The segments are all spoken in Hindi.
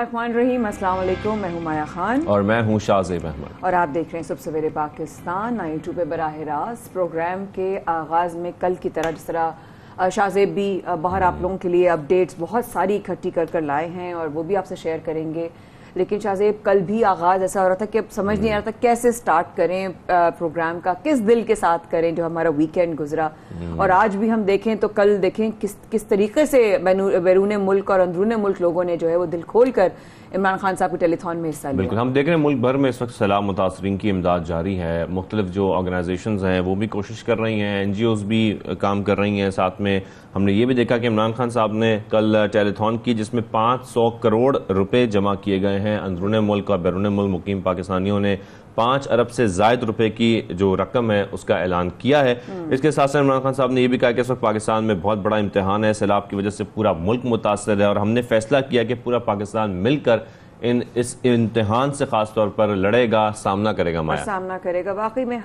बिस्मिल्लाहिर्रहमानिर्रहीम। अस्सलाम वालेकुम। मैं हूं माया खान और मैं हूं शाहज़ेब अहमद और आप देख रहे हैं सुबह सवेरे पाकिस्तान यूट्यूब पे बराह रास्त। प्रोग्राम के आगाज़ में कल की तरह जिस तरह शाहज़ेब भी बाहर आप लोगों के लिए अपडेट्स बहुत सारी इकट्ठी कर लाए हैं और वो भी आपसे शेयर करेंगे। लेकिन शाहज़ेब कल भी आगाज़ ऐसा हो रहा था कि अब समझ नहीं आ रहा था कैसे स्टार्ट करें प्रोग्राम का, किस दिल के साथ करें जो हमारा वीकेंड गुजरा। और आज भी हम देखें तो कल देखें किस तरीके से बैरून मुल्क और अंदरून मुल्क लोगों ने जो है वो दिल खोल कर इमरान खान साहब के टेलीथॉन में हिस्सा लिया। बिल्कुल, हम देख रहे हैं मुल्क भर में इस वक्त सैलाब मुतासरीन की इमदाद जारी है। मुख्तलिफ जो ऑर्गेनाइजेशंस हैं वो भी कोशिश कर रही हैं, NGOs भी काम कर रही हैं। साथ में हमने ये भी देखा कि इमरान खान साहब ने कल टेलीथॉन की जिसमें 500 करोड़ रुपए जमा किए गए हैं। अंदरून मुल्क और बैरून मुल्क मुकीम पाकिस्तानियों ने 5 अरब से ज़ायद रुपए की जो रकम है उसका ऐलान किया है। इसके साथ साथ इमरान खान साहब ने यह भी कहा कि इस वक्त पाकिस्तान में बहुत बड़ा इम्तिहान है, सैलाब की वजह से पूरा मुल्क मुतासर है और हमने फैसला किया कि पूरा पाकिस्तान मिलकर इस इम्तिहान से खास तौर पर लड़ेगा, सामना करेगा। माया सामना करेगा। वाकई में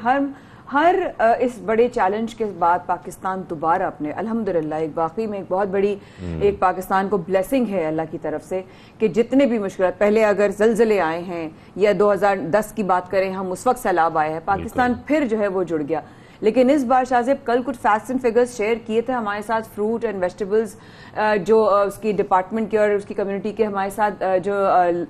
हर इस बड़े चैलेंज के बाद पाकिस्तान दोबारा अपने अल्हम्दुलिल्लाह एक वाकई में एक बहुत बड़ी एक पाकिस्तान को ब्लेसिंग है अल्लाह की तरफ से कि जितने भी मुश्किल पहले अगर जलजले आए हैं या 2010 की बात करें हम उस वक्त सैलाब आया है, पाकिस्तान फिर जो है वो जुड़ गया। लेकिन इस बार शाहज़ेब कल कुछ फैक्ट्स एंड फिगर्स शेयर किए थे हमारे साथ, फ्रूट एंड वेजिटेबल्स जो उसकी डिपार्टमेंट के और उसकी कम्युनिटी के हमारे साथ जो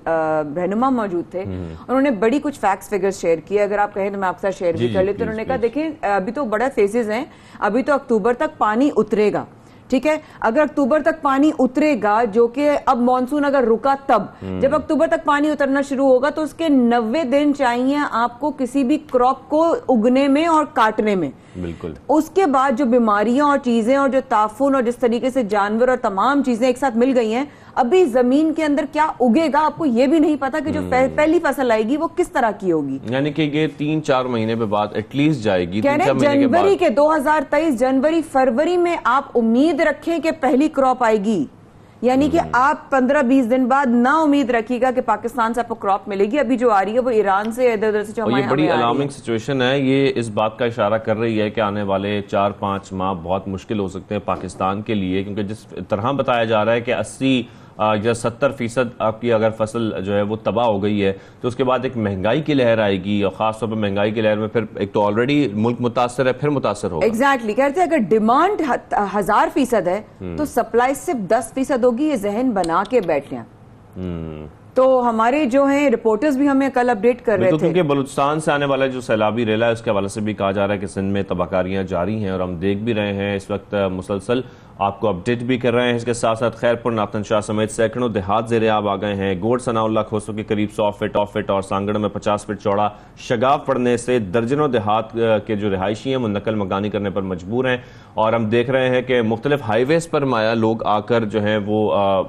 रहनुमा मौजूद थे, उन्होंने बड़ी कुछ फैक्ट्स फिगर्स शेयर किए। अगर आप कहें तो मैं आपके साथ शेयर भी कर लेती हूँ। उन्होंने कहा देखें अभी तो बड़ा फेजेस हैं, अभी तो अक्टूबर तक पानी उतरेगा, ठीक है। अगर अक्टूबर तक पानी उतरेगा, जो कि अब मॉनसून अगर रुका तब, जब अक्टूबर तक पानी उतरना शुरू होगा तो उसके 90 दिन चाहिए आपको किसी भी क्रॉप को उगने में और काटने में। बिल्कुल। उसके बाद जो बीमारियां और चीजें और जो ताफुन और जिस तरीके से जानवर और तमाम चीजें एक साथ मिल गई हैं, अभी जमीन के अंदर क्या उगेगा आपको ये भी नहीं पता कि जो पहली फसल आएगी वो किस तरह की होगी। यानी कि ये 3-4 महीने पे बाद एटलीस्ट जाएगी। जनवरी के 2023 जनवरी फरवरी में आप उम्मीद रखें कि पहली क्रॉप आएगी, यानी कि आप 15-20 दिन बाद ना उम्मीद रखिएगा कि पाकिस्तान से आपको क्रॉप मिलेगी। अभी जो आ रही है वो ईरान से इधर उधर से जो ये बड़ी अलार्मिंग सिचुएशन है। ये इस बात का इशारा कर रही है कि आने वाले 4-5 माह बहुत मुश्किल हो सकते हैं पाकिस्तान के लिए, क्योंकि जिस तरह बताया जा रहा है कि 80 या 70% आपकी अगर फसल जो है वो तबाह हो गई है तो उसके बाद एक महंगाई की लहर आएगी और खासतौर पर महंगाई की लहर में फिर एक तो ऑलरेडी मुल्क मुतासर है, फिर मुतासर होगा। एग्जैक्टली कहते हैं अगर डिमांड 1000% है तो सप्लाई सिर्फ 10% होगी। ये जहन बना के बैठ लें। तो हमारे जो हैं रिपोर्टर्स भी हमें कल अपडेट कर रहे थे, क्योंकि बलूचिस्तान से आने वाला जो सैलाबी रेला है उसके हवाले से भी कहा जा रहा है कि सिंध में तबाहकारियां जारी हैं और हम देख भी रहे हैं इस वक्त मुसलसल आपको अपडेट भी कर रहे हैं। इसके साथ साथ खैरपुर नातन शाह समेत सैकड़ों देहात ज़ेरे आब आ गए हैं। गोड सनाउल्लाह खोसो के करीब 100 फीट ऑफ फीट और सांगड़ में 50 फीट चौड़ा शगाफ पड़ने से दर्जनों देहात के जो रिहायशी हैं वो नकल मकानी करने पर मजबूर हैं। और हम देख रहे हैं कि मुख्तलिफ हाईवेज पर माया लोग आकर जो है वो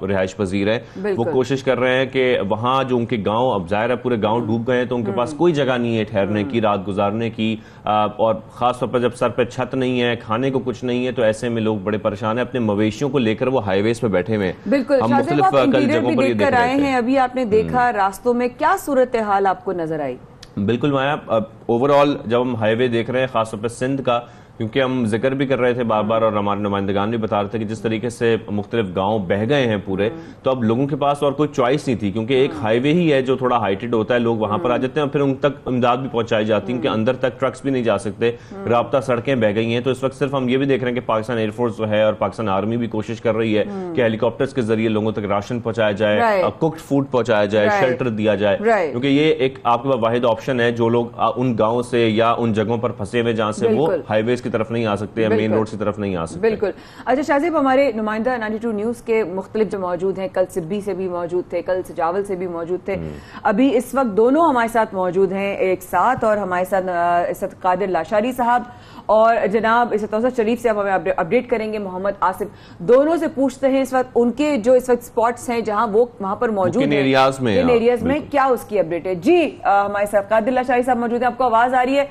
रिहाइश पजीर है, वो कोशिश कर रहे हैं कि वहाँ जो उनके गाँव, अब जाहिर है पूरे गाँव डूब गए हैं तो उनके पास कोई जगह नहीं है ठहरने की, रात गुजारने की, और खासतौर पर जब सर पे छत नहीं है, खाने को कुछ नहीं है, तो ऐसे में लोग बड़े परेशान है। अपने मवेशियों को लेकर वो हाईवेज पे बैठे हुए हैं। बिल्कुल, हम मुख्तलिफ कल जगहों पर ये देख रहे हैं। अभी आपने देखा रास्तों में क्या सूरत हाल आपको नजर आई? बिल्कुल माया, ओवरऑल जब हम हाईवे देख रहे हैं खासतौर पर सिंध का, क्योंकि हम जिक्र भी कर रहे थे बार बार और हमारे नुमाइंदगान भी बता रहे थे कि जिस तरीके से मुख्तलिफ गांव बह गए हैं पूरे, तो अब लोगों के पास और कोई चॉइस नहीं थी, क्योंकि एक हाईवे ही है जो थोड़ा हाइटेड होता है, लोग वहां पर आ जाते हैं और फिर उन तक इमदाद भी पहुंचाई जाती है, उनके अंदर तक ट्रक्स भी नहीं जा सकते, राब्ता सड़कें बह गई हैं। तो इस वक्त सिर्फ हम ये भी देख रहे हैं कि पाकिस्तान एयरफोर्स जो है और पाकिस्तान आर्मी भी कोशिश कर रही है कि हेलीकॉप्टर्स के जरिए लोगों तक राशन पहुंचाया जाए, कुक्ड फूड पहुंचाया जाए, शेल्टर दिया जाए, क्योंकि ये एक आपके पास वाहिद ऑप्शन है। जो लोग उन गाँव से या उन जगहों पर फंसे हुए जहां से वो हाईवेज की तरफ नहीं आ सकते, मेन रोड की तरफ नहीं आ सकते। बिल्कुल। अच्छा शाहज़ेब, हमारे नुमाइंदा 92 न्यूज के मुख्तलिफ जो मौजूद हैं, कल सिब्बी से भी मौजूद थे, कल सजावल से भी मौजूद थे, अभी इस वक्त दोनों हमारे साथ मौजूद हैं एक साथ, और हमारे साथ इसद कादिर लाशारी साहब और जनाब इसद शरीफ से अब हमें अपडेट करेंगे मोहम्मद आसिफ। दोनों से पूछते हैं इस वक्त उनके जो इस वक्त स्पॉट्स हैं जहां वो वहां पर मौजूद हैं, एरियाज में क्या उसकी अपडेट है। जी हमारे साथ कादिर लाशारी साहब मौजूद है, आपको आवाज आ रही है?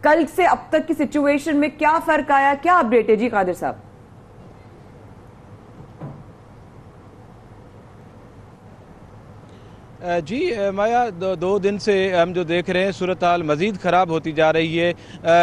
कल से अब तक की सिचुएशन में क्या फर्क आया, क्या अपडेट है? जी कादिर साहब। जी माया, दो दिन से हम जो देख रहे हैं सूरत हाल मज़ीद ख़राब होती जा रही है।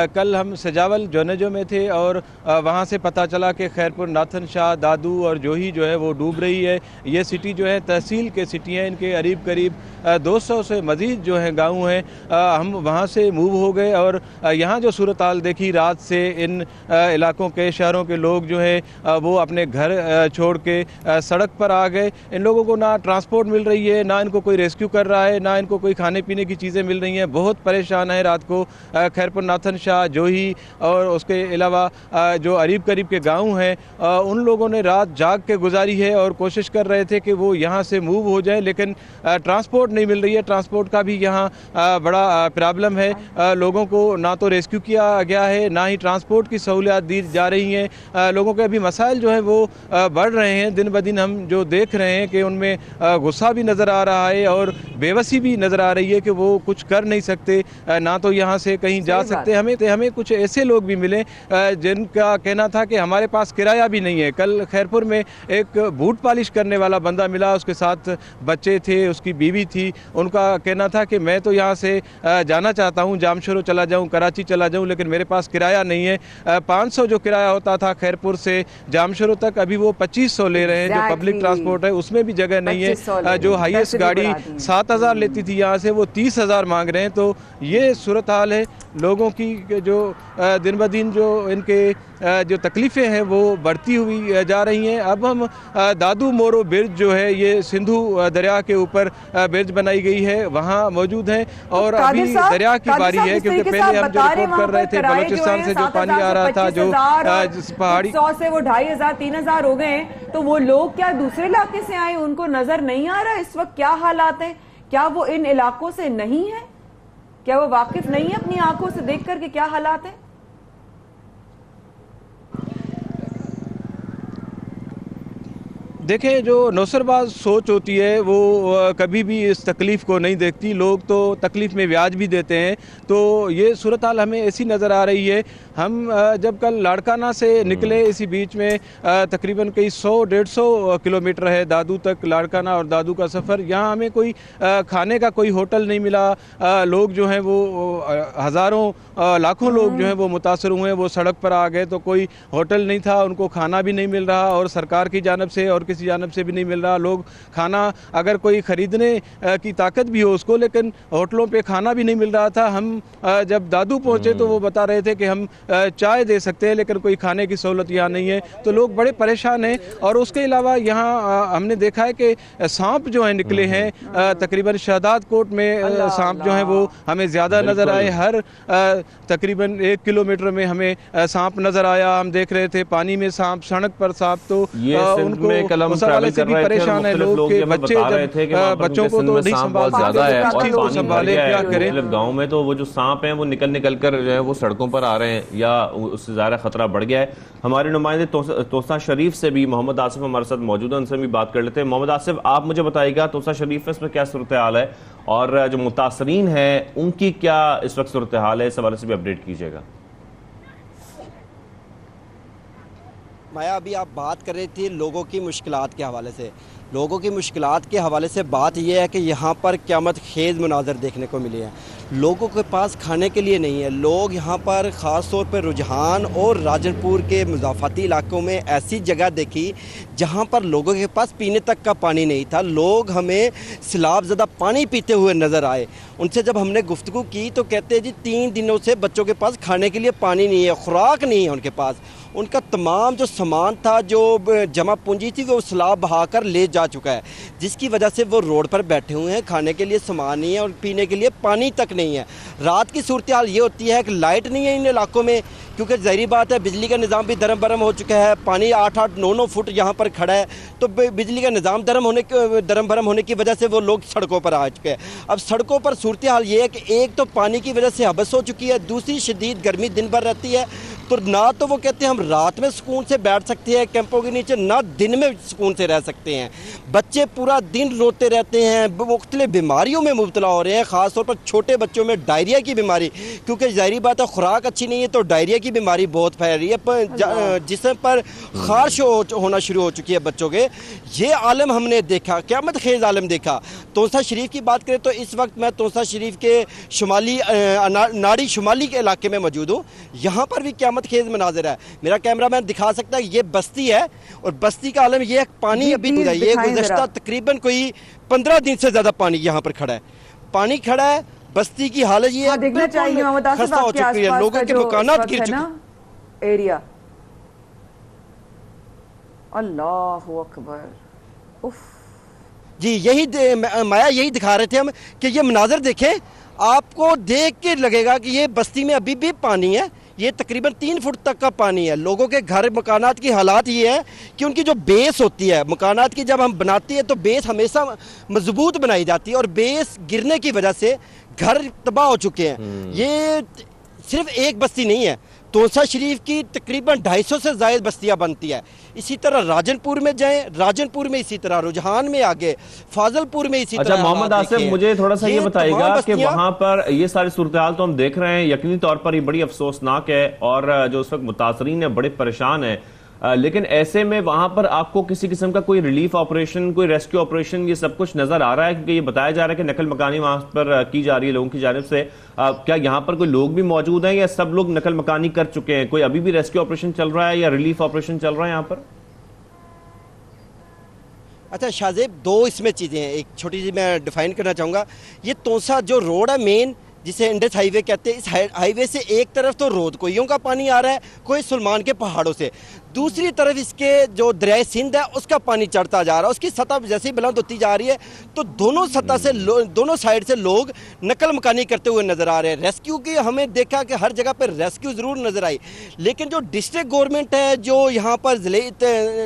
कल हम सजावल जोनेजो में थे और वहाँ से पता चला कि खैरपुर, नाथन शाह, दादू और जोही जो है वो डूब रही है। ये सिटी जो है तहसील के सिटी हैं, इनके करीब करीब 200 से मज़ीद जो है गाँव हैं। हम वहाँ से मूव हो गए और यहाँ जो सूरत हाल देखी रात से, इन इलाकों के शहरों के लोग जो है वो अपने घर छोड़ के सड़क पर आ गए। इन लोगों को ना ट्रांसपोर्ट मिल रही है, ना इनको कोई रेस्क्यू कर रहा है, ना इनको कोई खाने पीने की चीज़ें मिल रही हैं। बहुत परेशान है रात को। खैरपुर, नाथन शाह, जोही और उसके अलावा जो करीब करीब के गांव हैं, उन लोगों ने रात जाग के गुजारी है और कोशिश कर रहे थे कि वो यहाँ से मूव हो जाए, लेकिन ट्रांसपोर्ट नहीं मिल रही है। ट्रांसपोर्ट का भी यहाँ बड़ा प्रॉब्लम है। लोगों को ना तो रेस्क्यू किया गया है, ना ही ट्रांसपोर्ट की सहूलियत दी जा रही हैं। लोगों के अभी मसाइल जो है वो बढ़ रहे हैं। दिन ब दिन हम जो देख रहे हैं कि उनमें गुस्सा भी नज़र आ रहा है और बेबसी भी नज़र आ रही है कि वो कुछ कर नहीं सकते, ना तो यहाँ से कहीं जा सकते। हमें कुछ ऐसे लोग भी मिले जिनका कहना था कि हमारे पास किराया भी नहीं है। कल खैरपुर में एक बूट पॉलिश करने वाला बंदा मिला, उसके साथ बच्चे थे, उसकी बीवी थी। उनका कहना था कि मैं तो यहाँ से जाना चाहता हूँ, जामशोरो चला जाऊँ, कराची चला जाऊँ, लेकिन मेरे पास किराया नहीं है। 500 जो किराया होता था खैरपुर से जामशोरो तक, अभी वो 2500 ले रहे हैं। जो पब्लिक ट्रांसपोर्ट है उसमें भी जगह नहीं है। जो हाईएस्ट गाड़ी 7000 लेती थी यहाँ से, वो 30,000 मांग रहे हैं। तो ये सूरत हाल है लोगों की, जो दिन ब दिन जो इनके जो तकलीफ़ें हैं वो बढ़ती हुई जा रही हैं। अब हम दादू मोरो ब्रिज जो है, ये सिंधु दरिया के ऊपर ब्रिज बनाई गई है, वहाँ मौजूद हैं और अभी दरिया की बारी है, क्योंकि पहले हम जो रिपोर्ट कर रहे थे बलूचिस्तान से जो पानी आ रहा था, जो पहाड़ी 100 से वो 2500 3000 हो गए हैं। तो वो लोग क्या दूसरे इलाके से आए, उनको नजर नहीं आ रहा इस वक्त क्या हालात हैं? क्या वो इन इलाकों से नहीं है? क्या वो वाकिफ नहीं है अपनी आंखों से देख कर के क्या हालात हैं? देखें, जो नौसरबाज सोच होती है वो कभी भी इस तकलीफ़ को नहीं देखती। लोग तो तकलीफ़ में ब्याज भी देते हैं। तो ये सूरत हाल हमें ऐसी नज़र आ रही है। हम जब कल लाड़काना से निकले, इसी बीच में तकरीबन कई 100-150 किलोमीटर है दादू तक, लाड़काना और दादू का सफ़र। यहाँ हमें कोई खाने का कोई होटल नहीं मिला। लोग जो हैं वो हज़ारों लाखों लोग जो हैं वो मुतासर हुए, वो सड़क पर आ गए। तो कोई होटल नहीं था, उनको खाना भी नहीं मिल रहा और सरकार की जानब से और किसी जानब से भी नहीं मिल रहा। लोग खाना अगर कोई ख़रीदने की ताकत भी हो उसको, लेकिन होटलों पे खाना भी नहीं मिल रहा था। हम जब दादू पहुँचे तो वो बता रहे थे कि हम चाय दे सकते हैं, लेकिन कोई खाने की सहूलत यहाँ नहीं है। तो लोग बड़े परेशान हैं। और उसके अलावा यहाँ हमने देखा है कि सांप जो हैं निकले हैं। तकरीबन शहदाद कोट में सांप जो हैं वो हमें ज़्यादा नज़र आए। हर तकरीबन 1 किलोमीटर में हमें सांप नज़र आया। हम देख रहे थे पानी में सांप, सड़क पर सांप। तो उनको उस हवाले से भी परेशान है लोग के बच्चे, बच्चों को तो नहीं संभाले, क्या करें। गाँव में तो वो जो सांप हैं वो निकल कर जो है वो सड़कों पर आ रहे हैं या उससे ज़्यादा खतरा बढ़ गया है। हमारे नुमाइंदे तोसा शरीफ से भी मोहम्मद आसिफ हमारे साथ मौजूद है, उनसे भी बात कर लेते हैं। मोहम्मद आसिफ, आप मुझे बताइएगा तोसा शरीफ में इसमें क्या सूरत हाल है और जो मुतासरीन है उनकी क्या इस वक्त सूरत हाल है, इस हवाले से भी अपडेट कीजिएगा। माया, अभी आप बात कर रही थी लोगों की मुश्किलात के हवाले से। लोगों की मुश्किलात के हवाले से बात यह है कि यहाँ पर क़यामत खेज़ मनाज़र देखने को मिले हैं। लोगों के पास खाने के लिए नहीं है। लोग यहाँ पर ख़ास तौर पर रुझान और राजनपुर के मुज़ाफ़ाती इलाकों में ऐसी जगह देखी जहाँ पर लोगों के पास पीने तक का पानी नहीं था। लोग हमें सैलाब ज़दा पानी पीते हुए नज़र आए। उनसे जब हमने गुफ्तगू की तो कहते हैं जी 3 दिनों से बच्चों के पास खाने के लिए पानी नहीं है, खुराक नहीं है उनके पास। उनका तमाम जो सामान था, जो जमा पूंजी थी, वो सैलाब बहाकर ले जा चुका है, जिसकी वजह से वो रोड पर बैठे हुए हैं। खाने के लिए सामान नहीं है और पीने के लिए पानी तक नहीं है। रात की सूरत हाल ये होती है कि लाइट नहीं है इन इलाकों में, क्योंकि ज़ाहिर बात है बिजली का निज़ाम भी दरम बरम हो चुका है। पानी 8-8, 9-9 फुट यहाँ पर खड़ा है। तो बिजली का निज़ाम दरम बरम होने की वजह से वो लोग सड़कों पर आ चुके हैं। अब सड़कों पर सूरत हाल ये है कि एक तो पानी की वजह से हबस हो चुकी है, दूसरी शदीद गर्मी दिन भर रहती है। तो ना तो वो कहते हैं हम रात में सुकून से बैठ सकते हैं कैंपों के नीचे, ना दिन में सुकून से रह सकते हैं। बच्चे पूरा दिन रोते रहते हैं, मुख्तलिफ बीमारियों में मुब्तला हो रहे हैं, ख़ास तौर पर छोटे बच्चों में डायरिया की बीमारी, क्योंकि ज़ाहिर बात है खुराक अच्छी नहीं है तो डायरिया की बीमारी बहुत फैल रही है, जिसम पर खारिश होना शुरू हो चुकी है बच्चों के। ये आलम हमने देखा, क़यामत खेज़ आलम देखा। तोसा शरीफ की बात करें तो इस वक्त मैं तोसा शरीफ के शुमाली नाड़ी शुमाली के इलाके में मौजूद हूँ। यहाँ पर भी क़यामत खेज़ मनाज़र है। मेरा कैमरामैन दिखा सकता है, ये बस्ती है और बस्ती का आलम ये पानी अभी ये गुज़श्ता तकरीबन कोई 15 दिन से ज़्यादा पानी यहाँ पर खड़ा है, पानी खड़ा है। बस्ती की हालत ये है, देखना चाहिए खस्ता हो चुकी है, लोगों के मकानात गिर चुके एरिया। अल्लाह अकबर, उफ जी, यही माया यही दिखा रहे थे हम कि ये मनाजर देखें, आपको देख के लगेगा कि ये बस्ती में अभी भी पानी है। ये तकरीबन 3 फुट तक का पानी है। लोगों के घर मकानात की हालात ये है कि उनकी जो बेस होती है मकानात की, जब हम बनाते हैं तो बेस हमेशा मजबूत बनाई जाती है और बेस गिरने की वजह से घर तबाह हो चुके हैं। ये सिर्फ एक बस्ती नहीं है, तोसा शरीफ की तकरीबन 250 से ज़ायद बस्तियां बनती है। इसी तरह राजनपुर में जाएं, राजनपुर में इसी तरह, रुझान में आगे, फाजलपुर में इसी तरह। अच्छा मोहम्मद आसिफ, मुझे थोड़ा सा ये बताइएगा कि वहां पर ये सारी सूरत हाल तो हम देख रहे हैं, यकीनी तौर पर ये बड़ी अफसोसनाक है और जो उस वक्त मुतासरीन है बड़े परेशान है, लेकिन ऐसे में वहां पर आपको किसी किस्म का कोई रिलीफ ऑपरेशन, कोई रेस्क्यू ऑपरेशन, ये सब कुछ नजर आ रहा है? क्योंकि ये बताया जा रहा है कि नकल मकानी वहां पर की जा रही है लोगों की जानिब से। क्या यहाँ पर कोई लोग भी मौजूद हैं या सब लोग नकल मकानी कर चुके हैं? कोई अभी भी रेस्क्यू ऑपरेशन चल रहा है या रिलीफ ऑपरेशन चल रहा है यहाँ पर? अच्छा शाहजेब, 2 इसमें चीज़ें हैं, एक छोटी सी मैं डिफाइन करना चाहूँगा। ये तोसा जो रोड है मेन, जिसे इंडस हाईवे कहते हैं, इस हाईवे से एक तरफ तो रोदकोइयों का पानी आ रहा है, कोई सुलमान के पहाड़ों से, दूसरी तरफ इसके जो दरिया सिंध है उसका पानी चढ़ता जा रहा है। उसकी सतह जैसे ही बुलंद होती जा रही है तो दोनों सतह से दोनों साइड से लोग नकल मकानी करते हुए नजर आ रहे हैं। रेस्क्यू की हमें देखा कि हर जगह पर रेस्क्यू ज़रूर नजर आई, लेकिन जो डिस्ट्रिक्ट गवर्नमेंट है, जो यहाँ पर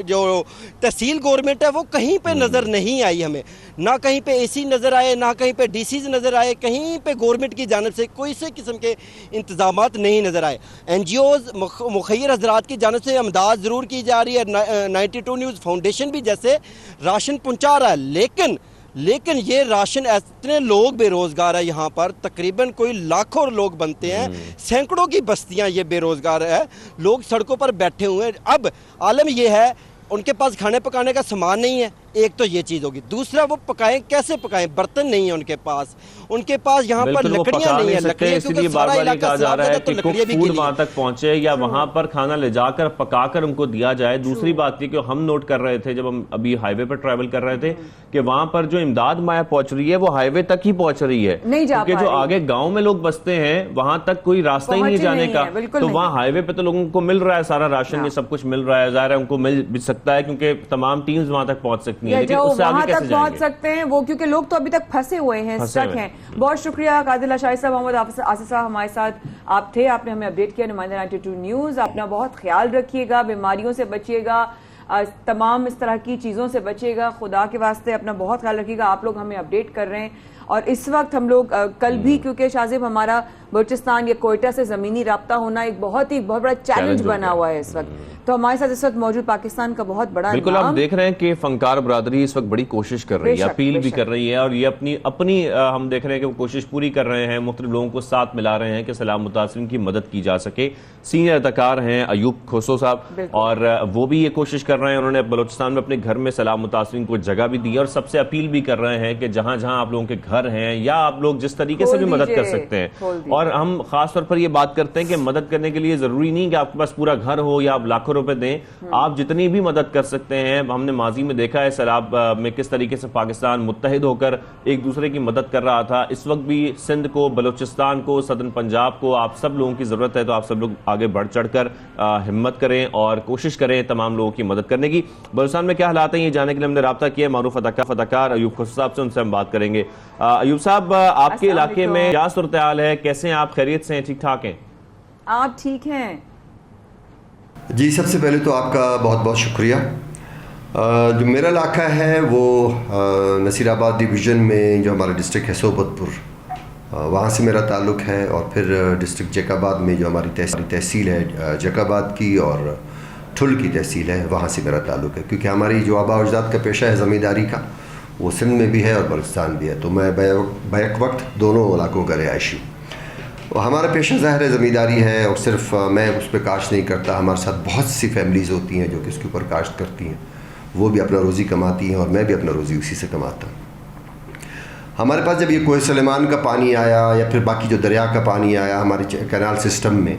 जो तहसील गवर्नमेंट है, वो कहीं पर नज़र नहीं आई हमें। ना कहीं पे AC नज़र आए, ना कहीं पे DCs नज़र आए, कहीं पे गवर्नमेंट की जानब से कोई से किस्म के इंतजामात नहीं नज़र आए। NGOs मुखैर हजरात की जानब से अमदाद ज़रूर की जा रही है, 92 न्यूज़ फाउंडेशन भी जैसे राशन पहुँचा रहा है, लेकिन ये राशन, इतने लोग बेरोज़गार है यहाँ पर, तकरीबन कोई लाखों लोग बनते हैं, सैकड़ों की बस्तियाँ ये बेरोज़गार है, लोग सड़कों पर बैठे हुए हैं। अब आलम ये है, उनके पास खाने पकाने का सामान नहीं है, एक तो ये चीज़ होगी। दूसरा, वो पकाएं कैसे पकाएं, बर्तन नहीं है उनके पास यहाँ पर लकड़ियां नहीं है, इसलिए बार-बार कहा जा रहा है कि फूड वहां तक पहुंचे या वहां पर खाना ले जाकर पकाकर उनको दिया जाए। दूसरी बात ये कि हम नोट कर रहे थे जब हम अभी हाईवे पर ट्रैवल कर रहे थे कि वहां पर जो इमदाद माया पहुंच रही है वो हाईवे तक ही पहुंच रही है, क्योंकि जो आगे गाँव में लोग बसते हैं वहां तक कोई रास्ता ही नहीं जाने का। तो वहाँ हाईवे पे तो लोगों को मिल रहा है सारा राशन, ये सब कुछ मिल रहा है, ज़ाहिर है उनको मिल भी सकता है क्योंकि तमाम टीम्स वहां तक पहुंच सकती है, लेकिन उससे आगे कैसे तक पहुंच सकते हैं वो, क्योंकि लोग तो अभी तक फंसे हुए हैं, स्टक हैं। बहुत शुक्रिया कादिल शाही साहब, मोहम्मद आसिफ साहब हमारे साथ आप थे, आपने हमें अपडेट किया। नुमाइंदा 92 न्यूज़, अपना बहुत ख्याल रखिएगा, बीमारियों से बचिएगा, तमाम इस तरह की चीज़ों से बचिएगा, खुदा के वास्ते अपना बहुत ख्याल रखिएगा। आप लोग हमें अपडेट कर रहे हैं और इस वक्त हम लोग कल भी, क्योंकि शाहजेब हमारा बलूचिस्तान या कोयटा से ज़मीनी राब्ता होना एक बहुत बड़ा चैलेंज बना हुआ है इस वक्त, तो हमारे साथ इस वक्त मौजूद पाकिस्तान का बहुत बड़ा, बिल्कुल आप देख रहे हैं कि फनकार बरादरी इस वक्त बड़ी कोशिश कर रही है, अपील भी कर रही है और ये अपनी हम देख रहे हैं कि वो कोशिश पूरी कर रहे हैं, मुख्तलिफ लोगों को साथ मिला रहे हैं कि सैलाब मुतासरीन की मदद की जा सके। सीनियर अदाकार हैं अयूब खोसो साहब और वो भी ये कोशिश कर रहे हैं, उन्होंने बलूचिस्तान में अपने घर में सैलाब मुतासरीन को जगह भी दी और सबसे अपील भी कर रहे हैं कि जहां जहां आप लोगों के घर हैं या आप लोग जिस तरीके से भी मदद कर सकते हैं, और हम खास तौर पर ये बात करते हैं कि मदद करने के लिए जरूरी नहीं कि आपके पास पूरा घर हो या आप लाखों रुपए दें, आप जितनी भी मदद कर सकते हैं। हमने माजी में देखा है सैलाब में किस तरीके से पाकिस्तान मुत्तहिद होकर एक दूसरे की मदद कर रहा था। इस वक्त भी सिंध को, बलूचिस्तान को, सदर्न पंजाब को आप सब लोगों की जरूरत है, तो आप सब लोग आगे बढ़ चढ़कर हिम्मत करें और कोशिश करें तमाम लोगों की मदद करने की। बलूचिस्तान में क्या हालात हैं ये जानने के लिए हमने राब्ता किया मारूफ अदाकार अयूब खोसो साहब से, उनसे हम बात करेंगे। अयूब साहब, आपके इलाके में क्या सूरत हाल है, कैसे हैं आप, खैरियत से हैं, ठीक ठाक हैं? आप ठीक हैं? जी, सबसे पहले तो आपका बहुत बहुत शुक्रिया। जो मेरा इलाका है वो नसीराबाद डिवीज़न में जो हमारा डिस्ट्रिक्ट है सोबतपुर, वहाँ से मेरा ताल्लुक़ है, और फिर डिस्ट्रिक्ट जैकाबाद में जो हमारी तहसील है जैकाबाद की, और ठुल की तहसील है, वहाँ से मेरा ताल्लुक़ है। क्योंकि हमारी जो आबा अजदाद का पेशा है ज़मींदारी का, वो सिंध में भी है और बलूचिस्तान भी है, तो मैं बैक वक्त दोनों इलाकों का रिहायशी हूँ। और हमारा पेशा ज़ाहिर है ज़मींदारी है, और सिर्फ मैं उस पर काश्त नहीं करता, हमारे साथ बहुत सी फैमिलीज़ होती हैं जो कि उसके ऊपर काश्त करती हैं, वो भी अपना रोज़ी कमाती हैं और मैं भी अपना रोज़ी उसी से कमाता हूँ। हमारे पास जब ये कोह सलेमान का पानी आया या फिर बाकी जो दरिया का पानी आया हमारे कैनाल सिस्टम में,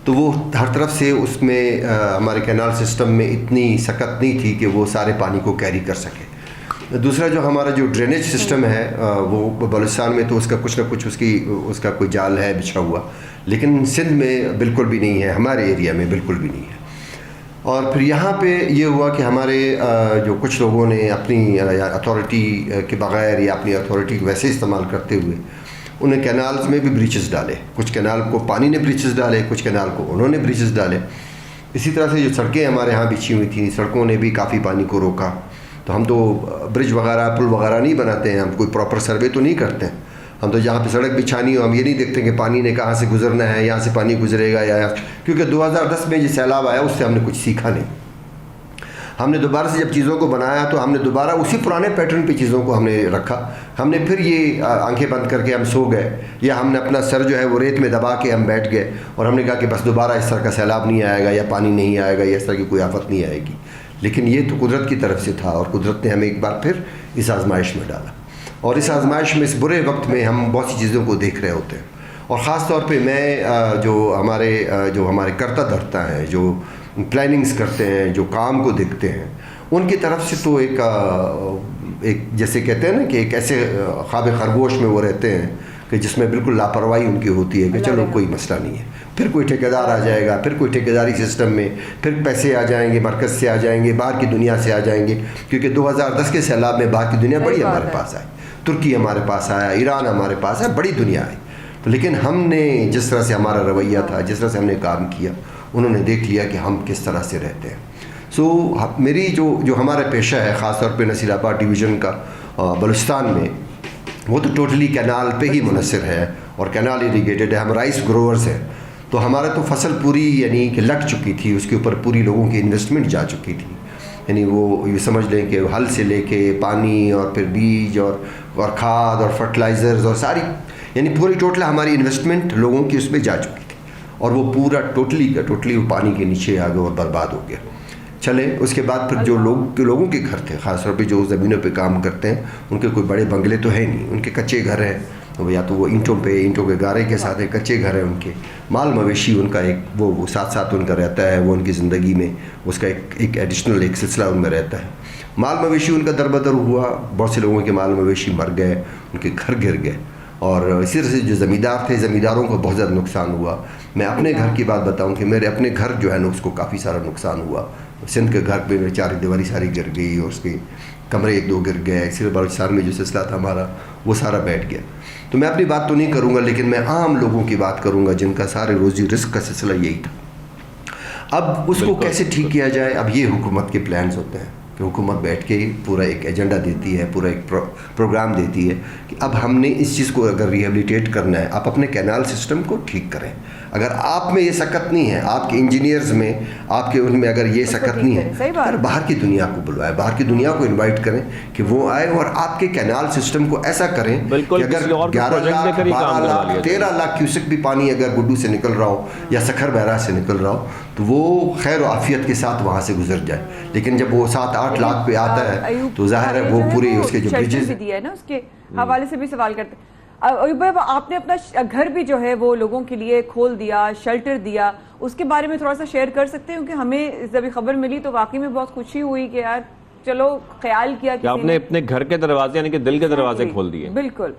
तो वो हर तरफ से उसमें हमारे कैनाल सिस्टम में इतनी सकत नहीं थी कि वो सारे पानी को कैरी कर सके। दूसरा जो हमारा जो ड्रेनेज सिस्टम है वो बलूचिस्तान में तो उसका कुछ ना कुछ उसका कोई जाल है बिछा हुआ, लेकिन सिंध में बिल्कुल भी नहीं है, हमारे एरिया में बिल्कुल भी नहीं है। और फिर यहाँ पे ये हुआ कि हमारे जो कुछ लोगों ने अपनी अथॉरिटी के बग़ैर या अपनी अथॉरिटी को वैसे इस्तेमाल करते हुए उन्हें कैनाल्स में भी ब्रीचेस डाले। कुछ कैनाल को पानी ने ब्रीचेस डाले, कुछ कैनाल को उन्होंने ब्रीचेस डाले। इसी तरह से जो सड़कें हमारे यहाँ बिछी हुई थी, सड़कों ने भी काफ़ी पानी को रोका। तो हम तो ब्रिज वगैरह पुल वगैरह नहीं बनाते हैं, हम कोई प्रॉपर सर्वे तो नहीं करते हैं। हम तो जहाँ पे सड़क बिछानी हो हम ये नहीं देखते कि पानी ने कहाँ से गुजरना है, यहाँ से पानी गुजरेगा या क्योंकि 2010 में जो सैलाब आया उससे हमने कुछ सीखा नहीं। हमने दोबारा से जब चीज़ों को बनाया तो हमने दोबारा उसी पुराने पैटर्न पे चीज़ों को हमने रखा। हमने फिर ये आंखें बंद करके हम सो गए, या हमने अपना सर जो है वो रेत में दबा के हम बैठ गए और हमने कहा कि बस दोबारा इस तरह का सैलाब नहीं आएगा या पानी नहीं आएगा या इस तरह की कोई आफत नहीं आएगी। लेकिन ये तो कुदरत की तरफ से था और कुदरत ने हमें एक बार फिर इस आजमाइश में डाला। और इस आजमाइश में, इस बुरे वक्त में हम बहुत सी चीज़ों को देख रहे होते हैं। और ख़ास तौर पे मैं जो हमारे कर्ता धर्ता हैं, जो प्लानिंग्स करते हैं, जो काम को देखते हैं, उनकी तरफ से तो एक जैसे कहते हैं ना कि एक ऐसे ख्वाब खरगोश में वो रहते हैं कि जिसमें बिल्कुल लापरवाही उनकी होती है कि चलो कोई मसला नहीं है, फिर कोई ठेकेदार आ जाएगा, फिर कोई ठेकेदारी सिस्टम में फिर पैसे आ जाएंगे, मरकज़ से आ जाएंगे, बाहर की दुनिया से आ जाएंगे। क्योंकि 2010 के सैलाब में बाहर की दुनिया बड़ी हमारे पास आई, तुर्की हमारे पास आया, ईरान हमारे पास आया, बड़ी दुनिया आई। तो लेकिन हमने जिस तरह से हमारा रवैया था, जिस तरह से हमने काम किया, उन्होंने देख लिया कि हम किस तरह से रहते हैं। सो मेरी जो हमारा पेशा है ख़ास तौर पे नसीराबाद डिवीज़न का बलूचिस्तान में, वो तो टोटली कैनाल पे ही मुनसर है और कैनाल इरीगेटेड है। हम राइस ग्रोवर्स हैं, तो हमारा तो फसल पूरी यानी कि लग चुकी थी, उसके ऊपर पूरी लोगों की इन्वेस्टमेंट जा चुकी थी। यानी वो ये समझ लें कि हल से लेके पानी और फिर बीज और खाद और फर्टिलाइज़र्स और सारी यानी पूरी टोटल हमारी इन्वेस्टमेंट लोगों की उसमें जा चुकी थी और वो पूरा टोटली वो पानी के नीचे आ गया और बर्बाद हो गया। चले उसके बाद फिर जो लोगों के घर थे, ख़ासतौर पे जो ज़मीनों पे काम करते हैं, उनके कोई बड़े बंगले तो है नहीं, उनके कच्चे घर हैं, तो या तो वो ईंटों के गारे के साथ कच्चे घर हैं उनके। माल मवेशी उनका एक वो साथ साथ उनका रहता है, वो उनकी ज़िंदगी में उसका एक एडिशनल एक सिलसिला उनमें रहता है। माल मवेशी उनका दरबदर हुआ, बहुत से लोगों के माल मवेशी मर गए, उनके घर गिर गए। और इसी तरह से जो ज़मींदार थे, ज़मींदारों को बहुत ज़्यादा नुकसान हुआ। मैं अपने घर की बात बताऊं कि मेरे अपने घर जो है ना उसको काफ़ी सारा नुकसान हुआ। सिंध के घर पे मेरी चार दीवारी सारी गिर गई और उसके कमरे एक दो गिर गए। इसी बलूचिस्तान में जो सिलसिला था हमारा वो सारा बैठ गया। तो मैं अपनी बात तो नहीं करूँगा, लेकिन मैं आम लोगों की बात करूँगा जिनका सारे रोज़ी रिस्क का सिलसिला यही था। अब उसको कैसे ठीक किया जाए, अब ये हुकूमत के प्लान्स होते हैं कि हुकूमत बैठ के पूरा एक एजेंडा देती है, पूरा एक प्रोग्राम देती है कि अब हमने इस चीज़ को अगर रिहेबिलिटेट करना है, आप अपने कैनाल सिस्टम को ठीक करें। अगर आप में ये सकत नहीं है, आपके इंजीनियर्स में, आपके उनमें अगर ये सकत नहीं है, तो बाहर की दुनिया को बुलवाएं, बाहर की दुनिया को इनवाइट करें कि वो आए और आपके कैनाल सिस्टम को ऐसा करें कि अगर 11 लाख 12 लाख 13 लाख क्यूसेक भी पानी अगर गुड्डू से निकल रहा हो या सखर बैराज से निकल रहा हो तो वो खैर और आफियत के साथ वहाँ से गुजर जाए। लेकिन जब वो 7-8 लाख पे आता है तो जाहिर है वो पूरे उसके जो ब्रिजेस दिया है ना, उसके हवाले से भी सवाल करते हैं। अयूब भाई, आपने अपना घर भी जो है वो लोगों के लिए खोल दिया, शेल्टर दिया, उसके बारे में थोड़ा सा शेयर कर सकते हैं? क्योंकि हमें जब खबर मिली तो वाकई में बहुत खुशी हुई कि यार चलो ख्याल किया कि आपने अपने घर के दरवाजे यानी कि दिल के दरवाजे खोल दिए। बिल्कुल।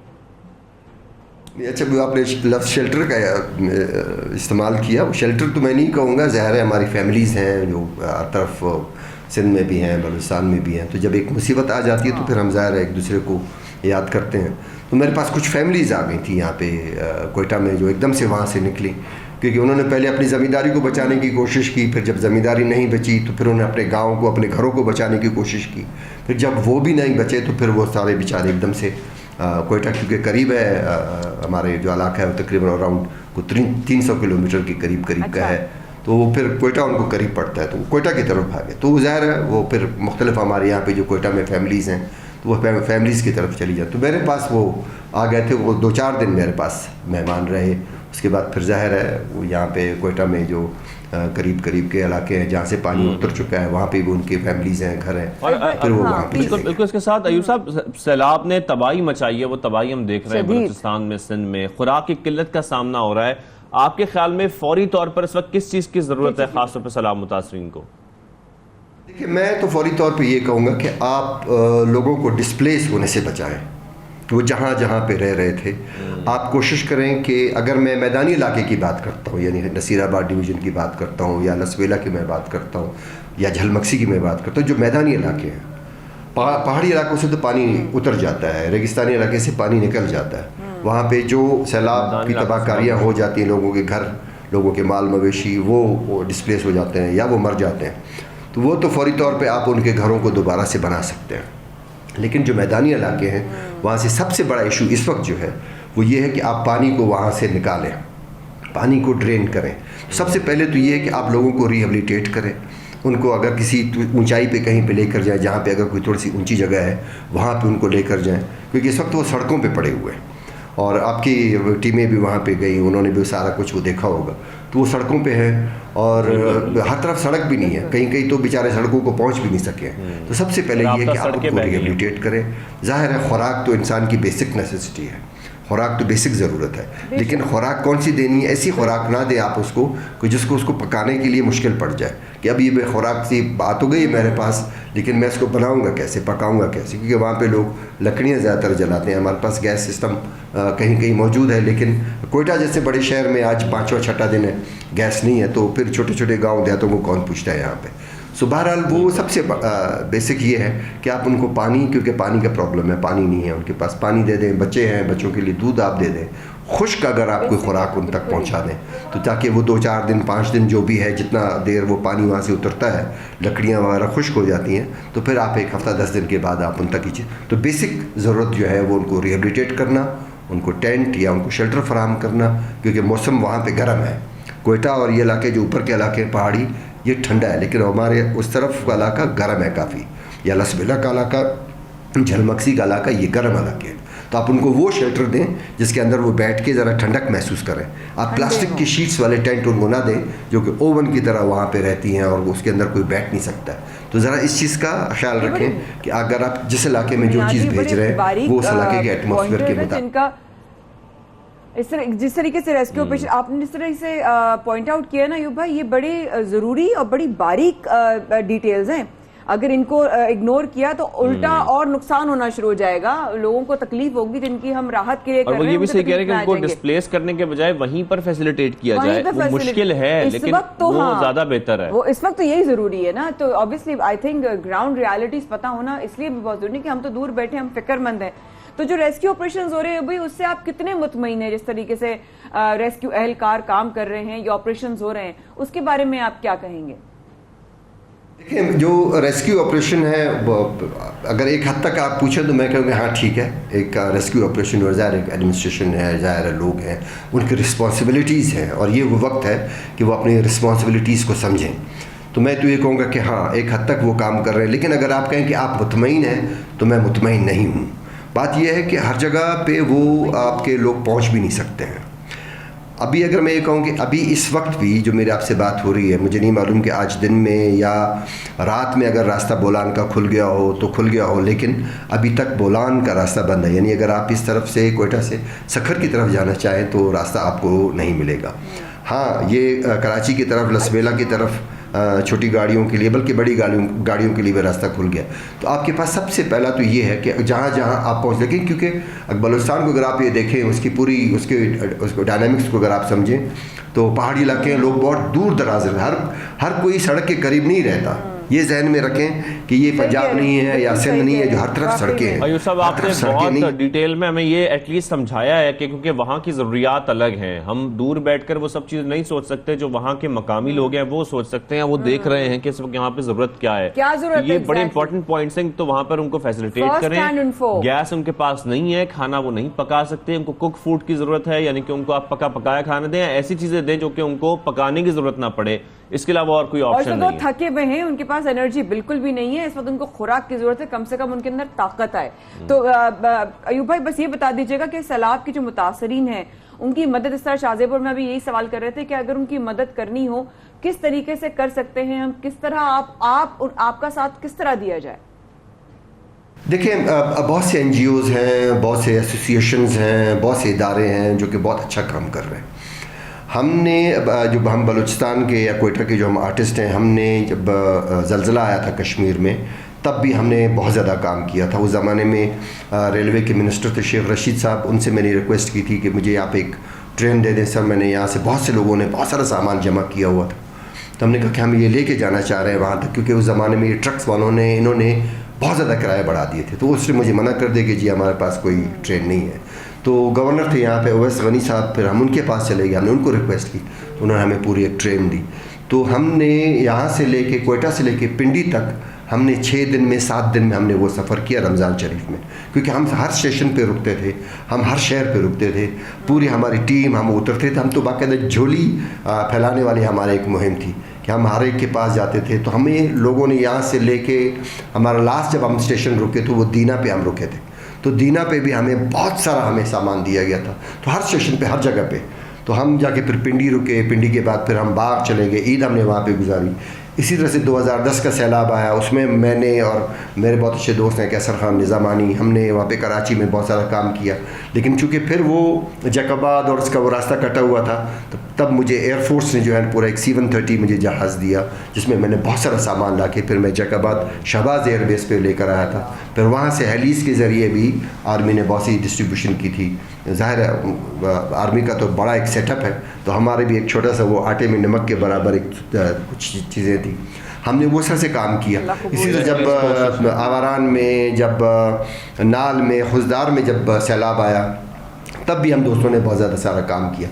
अच्छा, आपने लफ्ज़ शेल्टर का इस्तेमाल किया। शेल्टर तो मैं नहीं कहूँगा, ज़ाहिर है हमारी फैमिलीज़ हैं जो हर तरफ सिंध में भी हैं, बलूचिस्तान में भी हैं। तो जब एक मुसीबत आ जाती है तो फिर हम ज़ाहिर है एक दूसरे को याद करते हैं। तो मेरे पास कुछ फैमिलीज़ आ गई थी यहाँ पे कोयटा में, जो एकदम से वहाँ से निकली, क्योंकि उन्होंने पहले अपनी ज़मींदारी को बचाने की कोशिश की। फिर जब ज़मींदारी नहीं बची तो फिर उन्होंने अपने गाँव को, अपने घरों को बचाने की कोशिश की। फिर जब वो भी नहीं बचे तो फिर वो सारे बेचारे एकदम से कोयटा, क्योंकि करीब है हमारे जो इलाका है वो तकरीबन अराउंड को 300 किलोमीटर के करीब का है। तो वो फिर कोयटा उनको करीब पड़ता है, तो वो कोयटा की तरफ भागे। तो वो ज़ाहिर है वो फिर मुख्तलिफ हमारे यहाँ पे जो कोयटा में फैमिलीज़ हैं तो वो फैमिलीज़ की तरफ चली जाए। तो मेरे पास वो आ गए थे, वो 2-4 दिन मेरे पास मेहमान रहे। उसके बाद फिर ज़ाहिर है वो यहाँ पे कोयटा में जो करीब करीब के इलाके हैं जहाँ से पानी उतर चुका है वहाँ पे भी उनकी फैमिलीज़ हैं, घर हैं, और फिर वो वहाँ पे बिल्कुल बिल्कुल। इसके साथ अयूब साहब, सैलाब ने तबाही मचाई है, वो तबाही हम देख रहे हैं बलूचिस्तान में, सिंध में खुराक की किल्लत का सामना हो रहा है। आपके ख्याल में फौरी तौर पर इस वक्त किस चीज़ की ज़रूरत है खासतौर पर सैलाब मुतासरीन को? देखिए, मैं तो फौरी तौर पे ये कहूँगा कि आप लोगों को डिस्प्लेस होने से बचाएं। वो जहाँ जहाँ पे रह रहे थे आप कोशिश करें कि, अगर मैं मैदानी इलाके की बात करता हूँ यानी नसीराबाद डिवीज़न की बात करता हूँ या लसवेला की मैं बात करता हूँ या झलमक्सी की मैं बात करता हूँ, जो मैदानी इलाके हैं, पहाड़ी इलाकों से तो पानी उतर जाता है, रेगिस्तानी इलाके से पानी निकल जाता है, वहाँ पे जो सैलाब की तबाहकारियाँ हो जाती हैं, लोगों के घर, लोगों के माल मवेशी वो डिस्प्लेस हो जाते हैं या वो मर जाते हैं, तो वो तो फौरी तौर पे आप उनके घरों को दोबारा से बना सकते हैं। लेकिन जो मैदानी इलाके हैं वहाँ से सबसे बड़ा इशू इस वक्त जो है वो ये है कि आप पानी को वहाँ से निकालें, पानी को ड्रेन करें। सबसे पहले तो ये है कि आप लोगों को रिहेबिलिटेट करें, उनको अगर किसी ऊंचाई पे कहीं पे लेकर जाएं, जहाँ पे अगर कोई थोड़ी सी ऊंची जगह है वहाँ पे उनको लेकर जाएं, क्योंकि इस वक्त वो सड़कों पे पड़े हुए हैं और आपकी टीमें भी वहाँ पे गई, उन्होंने भी सारा कुछ वो देखा होगा, तो वो सड़कों पे है और हर तरफ सड़क भी नहीं है, कहीं कहीं तो बेचारे सड़कों को पहुँच भी नहीं सके। तो सबसे पहले ये है कि आप उनको रिहेबिलिटेट करें। ज़ाहिर है खुराक तो इंसान की बेसिक नेसेसिटी है, खुराक तो बेसिक ज़रूरत है, लेकिन खुराक कौन सी देनी है, ऐसी खुराक ना दें आप उसको कि जिसको उसको पकाने के लिए मुश्किल पड़ जाए कि अब ये खुराक सी बात हो गई मेरे पास, लेकिन मैं इसको बनाऊंगा कैसे, पकाऊंगा कैसे, क्योंकि वहाँ पे लोग लकड़ियाँ ज़्यादातर जलाते हैं। हमारे पास गैस सिस्टम कहीं कहीं मौजूद है, लेकिन कोयटा जैसे बड़े शहर में आज 5वां-6वां दिन है गैस नहीं है, तो फिर छोटे छोटे गाँव देहातों को कौन पूछता है यहाँ पर। सो बहरहाल वो सबसे बेसिक ये है कि आप उनको पानी, क्योंकि पानी का प्रॉब्लम है, पानी नहीं है उनके पास, पानी दे दें, बच्चे हैं, बच्चों के लिए दूध आप दे दें, खुश्क अगर आप कोई खुराक उन तक पहुंचा दें तो ताकि वो 2-4 दिन 5 दिन जो भी है, जितना देर वो पानी वहाँ से उतरता है, लकड़ियाँ वगैरह खुश्क हो जाती हैं, तो फिर आप 1 हफ्ता 10 दिन के बाद आप उन तक कीजिए। तो बेसिक ज़रूरत जो है वो उनको रिहेबिलिटेट करना, उनको टेंट या उनको शेल्टर फराहम करना, क्योंकि मौसम वहाँ पर गर्म है। कोयटा और ये इलाके जो ऊपर के इलाके पहाड़ी ये ठंडा है, लेकिन हमारे उस तरफ का इलाका गर्म है काफ़ी, या लसबेला का इलाका, झलमक्सी का इलाका, ये गर्म इलाके हैं। तो आप उनको वो शेल्टर दें जिसके अंदर वो बैठ के ज़रा ठंडक महसूस करें। आप प्लास्टिक की शीट्स वाले टेंट उनको ना दें जो कि ओवन की तरह वहाँ पे रहती हैं और उसके अंदर कोई बैठ नहीं सकता। तो ज़रा इस चीज़ का ख्याल रखें कि अगर आप जिस इलाके में जो चीज़ भेज रहे हैं वो उस इलाके के एटमॉस्फेयर के मुताबिक, इस तरह जिस तरीके से रेस्क्यू ऑपरेशन आपने जिस तरह से पॉइंट आउट किया ना अयूब भाई, ये बड़े ज़रूरी और बड़ी बारीक डिटेल्स हैं। अगर इनको इग्नोर किया तो उल्टा और नुकसान होना शुरू हो जाएगा, लोगों को तकलीफ होगी जिनकी हम राहत के लिए कर रहे हैं। और वो ये भी सही कह रहे हैं कि इनको डिस्प्लेस करने के बजाय वहीं पर फैसिलिटेट किया जाए, वो मुश्किल है लेकिन वो ज़्यादा बेहतर है। वो इस वक्त तो यही जरूरी है ना। तो obviously I think ground realities पता होना इसलिए भी बहुत जरूरी है कि हम तो दूर बैठे, हम फिक्रमंद हैं। तो जो रेस्क्यू ऑपरेशंस हो रहे हैं भाई, उससे आप कितने मुतमईन हैं जिस तरीके से रेस्क्यू एहलकार काम कर रहे हैं, ये ऑपरेशंस हो रहे हैं, उसके बारे में आप क्या कहेंगे? देखिए, जो रेस्क्यू ऑपरेशन है अगर एक हद तक आप पूछें तो मैं कहूँगा हाँ ठीक है, एक रेस्क्यू ऑपरेशन हो, ज़ाहिर एक एडमिनिस्ट्रेशन है, ज़ाहिर लोग हैं, उनकी रिस्पॉन्सिबिलिटीज़ हैं और ये वो वक्त है कि वो अपनी रिस्पॉन्सिबिलिटीज़ को समझें। तो मैं तो ये कहूँगा कि हाँ एक हद तक वो काम कर रहे हैं, लेकिन अगर आप कहें कि आप मुतमईन हैं तो मैं मुतमईन नहीं हूँ। बात यह है कि हर जगह पे वो आपके लोग पहुँच भी नहीं सकते हैं। अभी अगर मैं ये कहूँ कि अभी इस वक्त भी जो मेरे आपसे बात हो रही है, मुझे नहीं मालूम कि आज दिन में या रात में अगर रास्ता बोलान का खुल गया हो तो खुल गया हो, लेकिन अभी तक बोलान का रास्ता बंद है। यानी अगर आप इस तरफ से कोयटा से सखर की तरफ जाना चाहें तो रास्ता आपको नहीं मिलेगा। हाँ, ये कराची की तरफ, लसबेला की तरफ छोटी गाड़ियों के लिए, बल्कि बड़ी गाड़ियों के लिए भी रास्ता खुल गया। तो आपके पास सबसे पहला तो ये है कि जहाँ जहाँ आप पहुँच सकें, क्योंकि बलूचिस्तान को अगर आप ये देखें, उसकी पूरी उसको डायनामिक्स को अगर आप समझें तो पहाड़ी इलाके हैं, लोग बहुत दूर दराज हर कोई सड़क के करीब नहीं रहता। ये जहन में रखें कि ये पंजाब नहीं है या सिंध नहीं है जो हर तरफ सड़कें हैं। अयूब साहब, आपने बहुत डिटेल में हमें ये एटलीस्ट समझाया है कि क्योंकि वहाँ की ज़रूरियात अलग हैं, हम दूर बैठकर वो सब चीज़ नहीं सोच सकते, जो वहाँ के मकामी लोग हैं वो सोच सकते हैं, वो देख रहे हैं कि इस वक्त यहाँ पे ज़रूरत क्या है, ये बड़े इंपॉर्टेंट पॉइंट्स हैं। तो वहाँ पर उनको फैसिलिटेट करें। गैस उनके पास नहीं है, खाना वो नहीं पका सकते, उनको कुक फूड की ज़रूरत है, यानी कि उनको आप पका पकाया खाना दें, ऐसी चीज़ें दें जो कि उनको पकाने की ज़रूरत ना पड़े। इसके अलावा और कोई ऑप्शन नहीं है। थके हुए हैं, उनके पास एनर्जी बिल्कुल भी नहीं है, इस वक्त उनको खुराक की जरूरत है, कम से कम उनके अंदर ताकत आए। तो अयूब भाई बस ये बता दीजिएगा कि सैलाब की जो मुतासरीन है उनकी मदद, इस तरह शाहजेपुर में भी यही सवाल कर रहे थे कि अगर उनकी मदद करनी हो किस तरीके से कर सकते हैं हम, किस तरह आपका साथ किस तरह दिया जाए? देखिए, बहुत से NGOs हैं, बहुत से एसोसिएशंस हैं, बहुत से इदारे हैं जो कि बहुत अच्छा काम कर रहे हैं। हमने जो हम बलूचिस्तान के या क्वेटा के जो हम आर्टिस्ट हैं, हमने जब ज़लज़ला आया था कश्मीर में तब भी हमने बहुत ज़्यादा काम किया था। उस ज़माने में रेलवे के मिनिस्टर थे शेख रशीद साहब, उनसे मैंने रिक्वेस्ट की थी कि मुझे आप एक ट्रेन दे दें सर। मैंने यहाँ से बहुत से लोगों ने बहुत सारा सामान जमा किया हुआ था, तो हमने कहा कि हम ये लेके जाना चाह रहे हैं वहाँ तक, क्योंकि उस ज़माने में ये ट्रक्स वालों ने इन्होंने बहुत ज़्यादा किराया बढ़ा दिए थे। तो उसने मुझे मना कर दिया कि जी हमारे पास कोई ट्रेन नहीं है। तो गवर्नर थे यहाँ पे ओवैस गनी साहब, फिर हम उनके पास चले गए, हमने उनको रिक्वेस्ट की तो उन्होंने हमें पूरी एक ट्रेन दी। तो हमने यहाँ से लेके क्वेटा से लेके पिंडी तक हमने 6 दिन में 7 दिन में हमने वो सफ़र किया रमज़ान शरीफ में, क्योंकि हम हर स्टेशन पे रुकते थे, हम हर शहर पे रुकते थे, पूरी हमारी टीम हम उतरते थे। हम तो बाकायदा झोली फैलाने वाली हमारी एक मुहिम थी कि हम हर एक के पास जाते थे। तो हमें लोगों ने यहाँ से लेके हमारा लास्ट जब हम स्टेशन रुके तो वो दीना पे हम रुके थे, तो दीना पे भी हमें बहुत सारा हमें सामान दिया गया था। तो हर स्टेशन पे हर जगह पे तो हम जाके फिर पिंडी रुके, पिंडी के बाद फिर हम बाग चले गए, ईद हमने वहाँ पे गुजारी। इसी तरह से 2010 का सैलाब आया, उसमें मैंने और मेरे बहुत अच्छे दोस्त हैं कैसर खान निज़ामानी, हमने वहाँ पे कराची में बहुत सारा काम किया। लेकिन चूँकि फिर वो जैकबाद और उसका वो रास्ता कटा हुआ था, तो तब मुझे एयरफोर्स ने जो है पूरा एक C-130 मुझे जहाज़ दिया, जिसमें मैंने बहुत सारा सामान ला के फिर मैं जैकबाद शहबाज एयरबेस पे लेकर आया था। फिर वहाँ से हेलीस के ज़रिए भी आर्मी ने बहुत सी डिस्ट्रीब्यूशन की थी। ज़ाहिर है आर्मी का तो बड़ा एक सेटअप है, तो हमारे भी एक छोटा सा वो आटे में नमक के बराबर एक कुछ चीज़ें थी, हमने वो सर से काम किया। इसी तरह जब आवारान में, जब नाल में, खुजदार में जब सैलाब आया तब भी हम दोस्तों ने बहुत ज़्यादा सारा काम किया।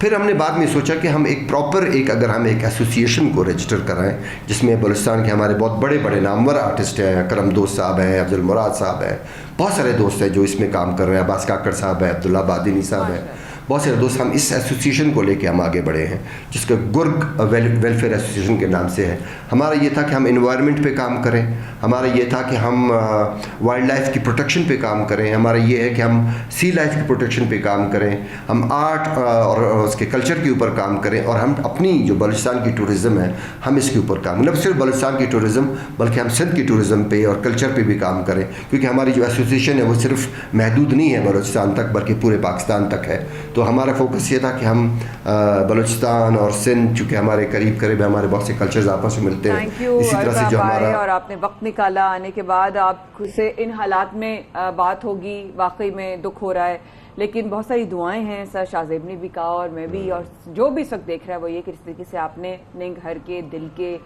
फिर हमने बाद में सोचा कि हम एक प्रॉपर अगर हम एक एसोसिएशन को रजिस्टर कराएं, जिसमें बलूचिस्तान के हमारे बहुत बड़े बड़े नामवर आर्टिस्ट हैं, करम दोस्त साहब हैं, अब्दुल मुराद साहब हैं, बहुत सारे दोस्त हैं जो इसमें काम कर रहे हैं, अब्बास काकड़ साहब हैं, अब्दुल्ला बादिनी साहब हैं, बहुत सारे दोस्त। हम इस एसोसिएशन को लेके हम आगे बढ़े हैं, जिसका गुर्ग वेलफेयर एसोसिएशन के नाम से है। हमारा ये था कि हम इन्वायरमेंट पे काम करें, हमारा ये था कि हम वाइल्ड लाइफ की प्रोटेक्शन पे काम करें, हमारा ये है कि हम सी लाइफ की प्रोटेक्शन पे काम करें, हम आर्ट और उसके कल्चर के ऊपर काम करें, और हम अपनी जो बलूचिस्तान की टूरिज़्म है हम इसके ऊपर काम, न सिर्फ बलूचिस्तान की टूरिज़्म बल्कि हम सिंध की टूरिज़्म पे और कल्चर पे भी काम करें, क्योंकि हमारी जो एसोसिएशन है वो सिर्फ महदूद नहीं है बलूचिस्तान तक बल्कि पूरे पाकिस्तान तक है। तो हमारा फोकस ये था कि हम बलूचिस्तान और सिंध, चूँकि हमारे करीब करीब हमारे बहुत से कल्चर्स आपस में मिलते हैं, इसी तरह से जो हमारा, और आपने वक्त निकाला आने के बाद, आपसे इन हालात में बात होगी, वाकई में दुख हो रहा है, लेकिन बहुत सारी दुआएं हैं। सर शाहजेब ने भी कहा और मैं भी, और जो भी इस वक्त देख रहा है वो ये कि इस तरीके से आपने अपने घर के, दिल के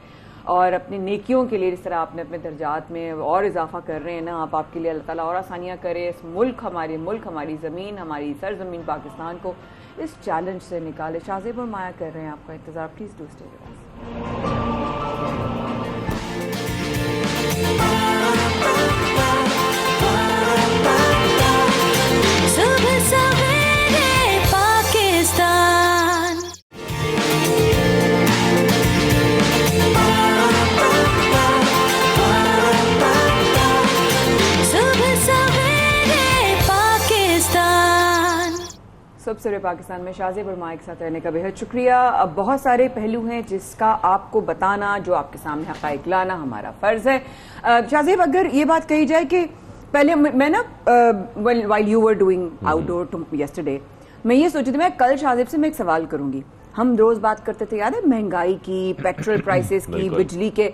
और अपनी नेकियों के लिए जिस तरह आपने अपने दर्जात में और इजाफा कर रहे हैं ना, आपके लिए अल्लाह ताला और आसानियाँ करे। इस मुल्क, हमारी ज़मीन, हमारी सरजमीन पाकिस्तान को इस चैलेंज से निकाले। शाहजेब और माया कर रहे हैं आपका इंतज़ार, please do stay with us. सबसे पाकिस्तान में शाहजेब और माया के साथ रहने का बेहद शुक्रिया। अब बहुत सारे पहलू हैं जिसका आपको बताना, जो आपके सामने हक़ाइक़ लाना हमारा फ़र्ज़ है। शाहजेब, अगर ये बात कही जाए कि पहले मैं ना while you were doing outdoor yesterday, मैं ये सोची थी मैं कल शाहजेब से मैं एक सवाल करूंगी। हम रोज बात करते थे, याद है, महंगाई की, पेट्रोल प्राइसेस की, बिजली के।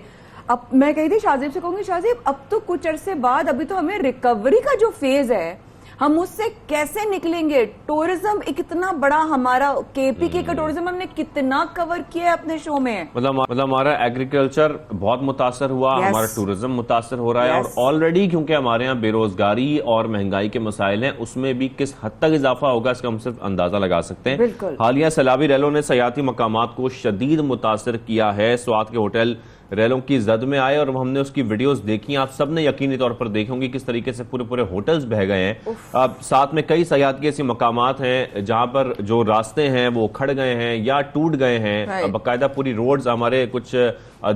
अब मैं कही थी शाहजेब से, कहूंगी शाहजेब अब तो कुछ अरसे बाद, अभी तो हमें रिकवरी का जो फेज है हम उससे कैसे निकलेंगे? टूरिज्म इतना बड़ा, हमारा केपी का टूरिज्म हमने कितना कवर किया है अपने शो में। मतलब हमारा एग्रीकल्चर बहुत मुतासर हुआ, हमारा टूरिज्म मुतासर हो रहा है, और ऑलरेडी क्योंकि हमारे यहाँ बेरोजगारी और महंगाई के मसाइल हैं, उसमें भी किस हद तक इजाफा होगा इसका हम सिर्फ अंदाजा लगा सकते हैं। हालिया सैलाबी रैलों ने सयाती मकामात को शदीद मुतासर किया है। स्वात के होटल रैलों की जद में आए और हमने उसकी वीडियोस देखी। आप सब ने यकीनी तौर पर देखी होंगी किस तरीके से पूरे पूरे होटल्स बह गए हैं। अब साथ में कई सयाहती ऐसी मकामात हैं जहां पर जो रास्ते हैं वो उखड़ गए हैं या टूट गए हैं। बाकायदा पूरी रोड्स, हमारे कुछ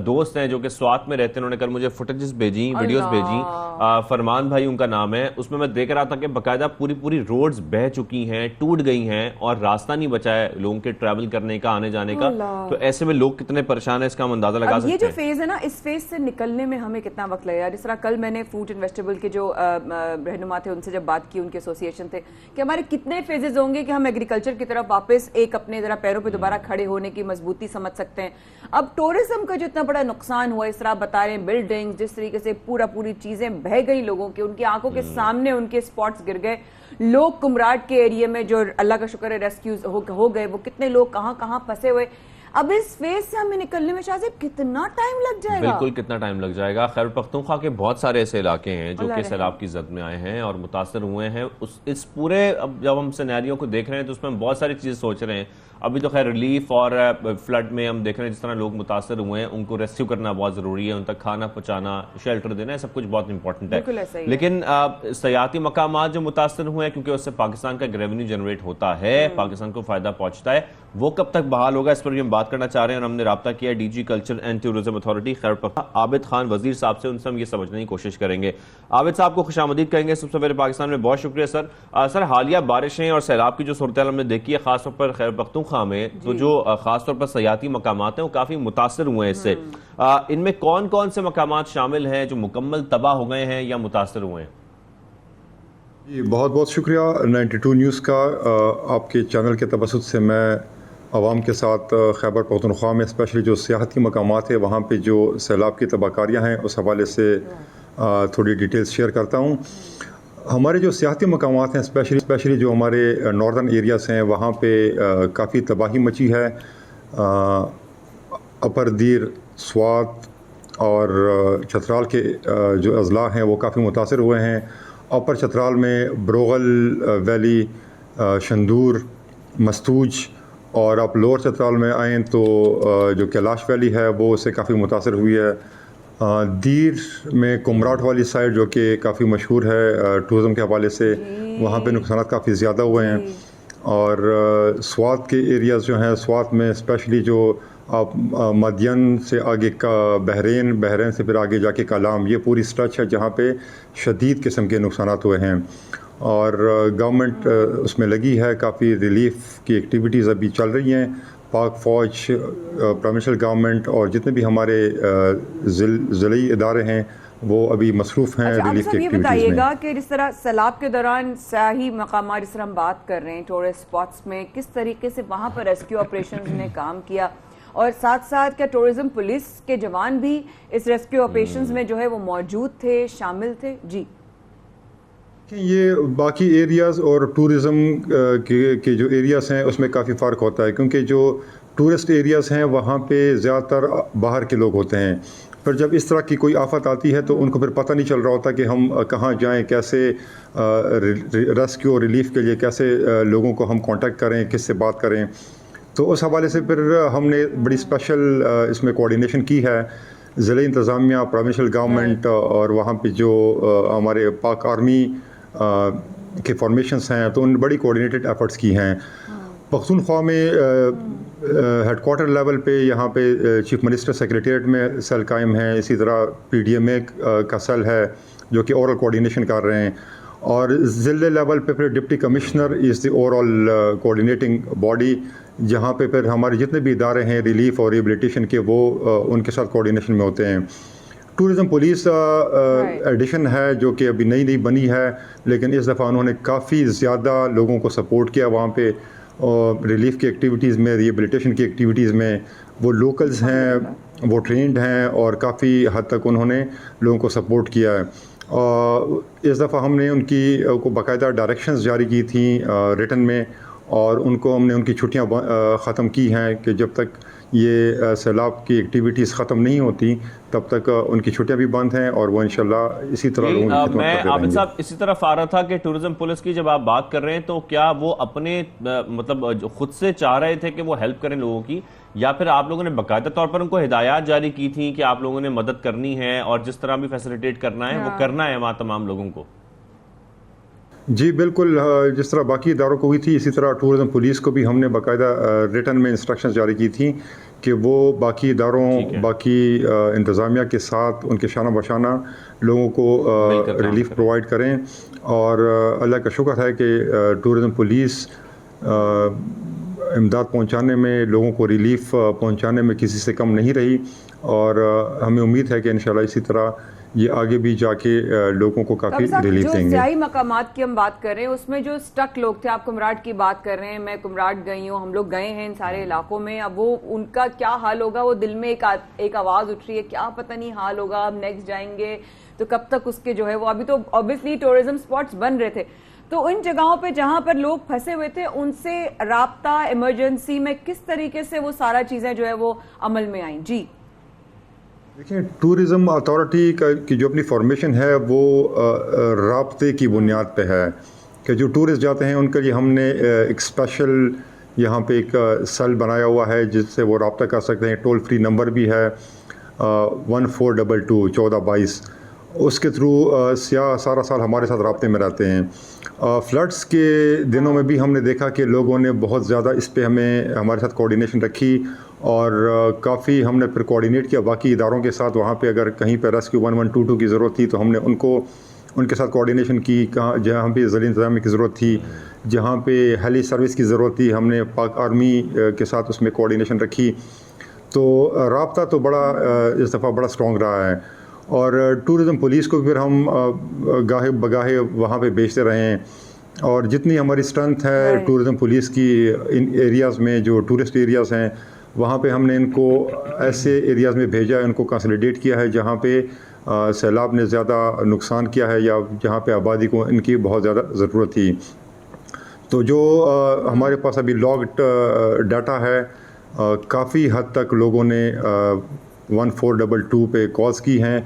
दोस्त हैं जो कि स्वात में रहते हैं, उन्होंने कल मुझे फुटेजेस भेजी, वीडियोस भेजी। फरमान भाई उनका नाम है। उसमें मैं देख रहा था कि बाकायदा पूरी पूरी रोड्स बह चुकी हैं, टूट गई हैं और रास्ता नहीं बचा है लोगों के ट्रैवल करने का, आने जाने का। तो ऐसे में लोग कितने परेशान है इसका हम अंदाजा लगा सकते हैं। ये जो फेज है ना, इस फेज से निकलने में हमें कितना वक्त लगेगा। जिस तरह कल मैंने फ्रूट एंड वेजिटेबल के जो रहनुमा थे उनसे जब बात की, उनके एसोसिएशन थे कि हमारे कितने फेजेस होंगे कि हम एग्रीकल्चर की तरफ वापस एक अपने जरा पैरों पे दोबारा खड़े होने की मजबूती समझ सकते हैं। अब टूरिज्म का जो इतना बड़ा नुकसान हुआ, इस तरह बता रहे हैं, बिल्डिंग्स जिस तरीके से पूरी चीजें बह गई लोगों की, उनकी आंखों के सामने उनके स्पॉट्स गिर गए। लोग कुमराट के एरिया में जो अल्लाह का शुक्र है रेस्क्यूज हो गए, वो कितने लोग कहां फंसे हुए। अब इस फेज से हमें निकलने में शायद कितना टाइम लग जाएगा। बिल्कुल कितना टाइम लग जाएगा। खैर पख्तूनख्वा के बहुत सारे ऐसे इलाके हैं जो कि सैलाब की जद में आए हैं और मुतासर हुए हैं। इस पूरे, अब जब हम सिनेरियो को देख रहे हैं तो उसमें हम बहुत सारी चीजें सोच रहे हैं। अभी तो खैर रिलीफ और फ्लड में हम देख रहे हैं जिस तरह लोग मुतासर हुए हैं उनको रेस्क्यू करना बहुत जरूरी है, उन तक खाना पहुंचाना, शेल्टर देना, सब कुछ बहुत इंपॉर्टेंट है। लेकिन सयाहती मकामात जो मुतासर हुए हैं, क्योंकि उससे पाकिस्तान का रेवेन्यू जनरेट होता है, पाकिस्तान को फायदा पहुंचता है, वो कब तक बहाल होगा, इस पर भी हम बात करना चाह रहे हैं। और हमने राब्ता किया DG culture and tourism authority खैर पख्तूनख्वा आबिद खान वजीर साहब से, उनसे हम ये समझने की कोशिश करेंगे। आबिद साहब को खुशामदीद कहेंगे सबसे पहले पाकिस्तान में। बहुत शुक्रिया सर। सर, हालिया बारिशें और सैलाब की जो सूरत हमने देखी है खासतौर पर खैर पख्तूनख्वा में, तो जो खासतौर पर सयाहती मकामात हैं वो काफी मुतासर हुए हैं इससे। इनमें कौन कौन से मकामात शामिल हैं जो मुकम्मल तबाह हो गए हैं या मुतासर हुए हैं? जी बहुत बहुत शुक्रिया 92 न्यूज़ का। आपके चैनल के तवसुत से मैं आवाम के साथ खैबर पख्तूनख्वा में स्पेशली जो सियाहती मकामात है वहाँ पे जो सैलाब की तबाहकारियाँ हैं उस हवाले से थोड़ी डिटेल्स शेयर करता हूँ। हमारे जो सियाहती मकामात हैं स्पेशली जो हमारे नॉर्दर्न एरियाज़ हैं वहाँ पे काफ़ी तबाही मची है। अपर दीर, स्वात और चतराल के जो अजला हैं वो काफ़ी मुतासर हुए हैं। अपर चतराल में ब्रोगल वैली, शंदूर, मस्तूज, और आप लोअर चतराल में आएँ तो जो कैलाश वैली है वो उससे काफ़ी मुतासर हुई है। दीर में कुमराट वाली साइड जो कि काफ़ी मशहूर है टूरिज़म के हवाले से, वहाँ पे नुकसान काफ़ी ज़्यादा हुए हैं। और स्वात के एरियाज़ जो हैं, स्वात में स्पेशली जो आप मदियन से आगे का बहरीन से फिर आगे जाके कलाम, ये पूरी स्ट्रेच है जहाँ पे शदीद किस्म के नुकसान हुए हैं। और गवर्नमेंट उसमें लगी है, काफ़ी रिलीफ की एक्टिविटीज़ अभी चल रही हैं। पाक फ़ौज, प्रोविंशियल गवर्नमेंट और जितने भी हमारे ज़िली इदारे हैं वो अभी मसरूफ़ हैं रिलीफ की एक्टिविटीज़ में। बताइएगा कि जिस तरह सैलाब के दौरान सयाही मकामात जिस तरह हम बात कर रहे हैं टूरिस्ट स्पॉट्स में, किस तरीके से वहाँ पर रेस्क्यू ऑपरेशंस ने काम किया, और साथ साथ क्या टूरिज्म पुलिस के जवान भी इस रेस्क्यू ऑपरेशंस में जो है वो मौजूद थे, शामिल थे? जी ये बाकी एरियाज़ और टूरिज़म के जो एरियाज़ हैं उसमें काफ़ी फ़र्क होता है, क्योंकि जो टूरिस्ट एरियाज़ हैं वहाँ पे ज़्यादातर बाहर के लोग होते हैं। फिर जब इस तरह की कोई आफत आती है तो उनको फिर पता नहीं चल रहा होता कि हम कहाँ जाएं, कैसे रेस्क्यू और रिलीफ के लिए कैसे लोगों को हम कांटेक्ट करें, किससे बात करें। तो उस हवाले से फिर हमने बड़ी स्पेशल इसमें कोऑर्डिनेशन की है। ज़िला इंतज़ामिया, प्रोविंशियल गवर्नमेंट और वहाँ पे जो हमारे पाक आर्मी के फॉर्मेशंस हैं, तो उन बड़ी कोऑर्डिनेटेड एफर्ट्स की हैं। पख्तूनख्वा में हेडक्वार्टर लेवल पे यहाँ पे चीफ मिनिस्टर सेक्रेटेरिएट में सेल कायम है, इसी तरह PDMA का सेल है जो कि ओवरऑल कोऑर्डिनेशन कर रहे हैं। और ज़िले लेवल पे फिर deputy commissioner is the overall coordinating body, जहाँ पे फिर हमारे जितने भी इदारे हैं रिलीफ और रिहेबिलिटेशन के, वो उनके साथ कोऑर्डिनेशन में होते हैं। टूरिज़म पुलिस एडिशन है जो कि अभी नई बनी है, लेकिन इस दफ़ा उन्होंने काफ़ी ज़्यादा लोगों को सपोर्ट किया वहाँ पे, और रिलीफ की एक्टिविटीज़ में, रिहेबिलिटेशन की एक्टिविटीज़ में। वो लोकल्स हैं, वो ट्रेंड हैं और काफ़ी हद तक उन्होंने लोगों को सपोर्ट किया है। और इस दफ़ा हमने उनकी को बाकायदा डायरेक्शंस जारी की थी रिटन में, और उनको हमने उनकी छुट्टियां ख़त्म की हैं कि जब तक ये सैलाब की एक्टिविटीज़ ख़त्म नहीं होती तब तक उनकी छुट्टियां भी बंद हैं और वो इंशाल्लाह इसी तरह लोगों की खिदमत मैं करते आबिद रहेंगे। साहब इसी तरफ आ रहा था कि टूरिज्म पुलिस की जब आप बात कर रहे हैं तो क्या वो अपने मतलब खुद से चाह रहे थे कि वो हेल्प करें लोगों की, या फिर आप लोगों ने बाकायदा तौर पर उनको हिदायत जारी की थी कि आप लोगों ने मदद करनी है और जिस तरह भी फैसिलिटेट करना है वो करना है वहां तमाम लोगों को? जी बिल्कुल, जिस तरह बाकी इदारों को हुई थी इसी तरह टूरिज़म पुलिस को भी हमने बाकायदा रिटन में इंस्ट्रक्शंस जारी की थी कि वो बाकी इदारों बाकी इंतज़ामिया के साथ उनके शाना बशाना लोगों को रिलीफ प्रोवाइड करें। और अल्लाह का शुक्र है कि टूरिज़म पुलिस इमदाद पहुंचाने में, लोगों को रिलीफ पहुंचाने में किसी से कम नहीं रही और हमें उम्मीद है कि इंशाल्लाह इसी तरह ये आगे भी जाके लोगों को काफी रिलीफ देंगे। सियाही मकामात की हम बात कर रहे हैं, उसमें जो स्टक लोग थे, आप कुमराट की बात कर रहे हैं, मैं कुमराट गई हूँ, हम लोग गए हैं इन सारे इलाकों में, अब वो उनका क्या हाल होगा? वो दिल में एक आवाज उठ रही है, क्या पता नहीं हाल होगा, अब नेक्स्ट जाएंगे तो कब तक उसके जो है वो, अभी तो ऑब्वियसली टूरिज्म स्पॉट्स बन रहे थे, तो उन जगहों पे जहां पर लोग फंसे हुए थे उनसे राब्ता इमरजेंसी में किस तरीके से वो सारा चीजें जो है वो अमल में आई? जी देखिए, टूरिज़म अथॉरिटी की जो अपनी फॉर्मेशन है वो राब्ते की बुनियाद पे है कि जो टूरिस्ट जाते हैं उनके लिए हमने एक स्पेशल यहाँ पे एक सेल बनाया हुआ है जिससे वो रब्ता कर सकते हैं। टोल फ्री नंबर भी है 1422 1422, उसके थ्रू सियाह सारा साल हमारे साथ राब्ते में रहते हैं। फ्लड्स के दिनों में भी हमने देखा कि लोगों ने बहुत ज़्यादा इस पे हमारे साथ कोऑर्डिनेशन रखी और काफ़ी हमने फिर कोऑर्डिनेट किया बाकी इदारों के साथ। वहाँ पे अगर कहीं पर रेस्क्यू 1122 की ज़रूरत थी तो हमने उनके साथ कोऑर्डिनेशन की। जहाँ पे ज़रिए इंतज़ाम की ज़रूरत थी, जहाँ पे हेली सर्विस की ज़रूरत थी, हमने पाक आर्मी के साथ उसमें कोऑर्डिनेशन रखी। तो राब्ता तो बड़ा इस दफ़ा बड़ा स्ट्रॉन्ग रहा है और टूरिज़म पुलिस को फिर हम गाहे बगाहे वहाँ पे भेजते रहे हैं और जितनी हमारी स्ट्रेंथ है टूरिज़म पुलिस की इन एरियाज़ में जो टूरिस्ट एरियाज़ हैं वहाँ पे हमने इनको ऐसे एरियाज़ में भेजा है, इनको कंसोलिडेट किया है जहाँ पे सैलाब ने ज़्यादा नुकसान किया है या जहाँ पे आबादी को इनकी बहुत ज़्यादा ज़रूरत थी। तो जो हमारे पास अभी लॉग्ड डाटा है, काफ़ी हद तक लोगों ने 1422 पे कॉल्स की हैं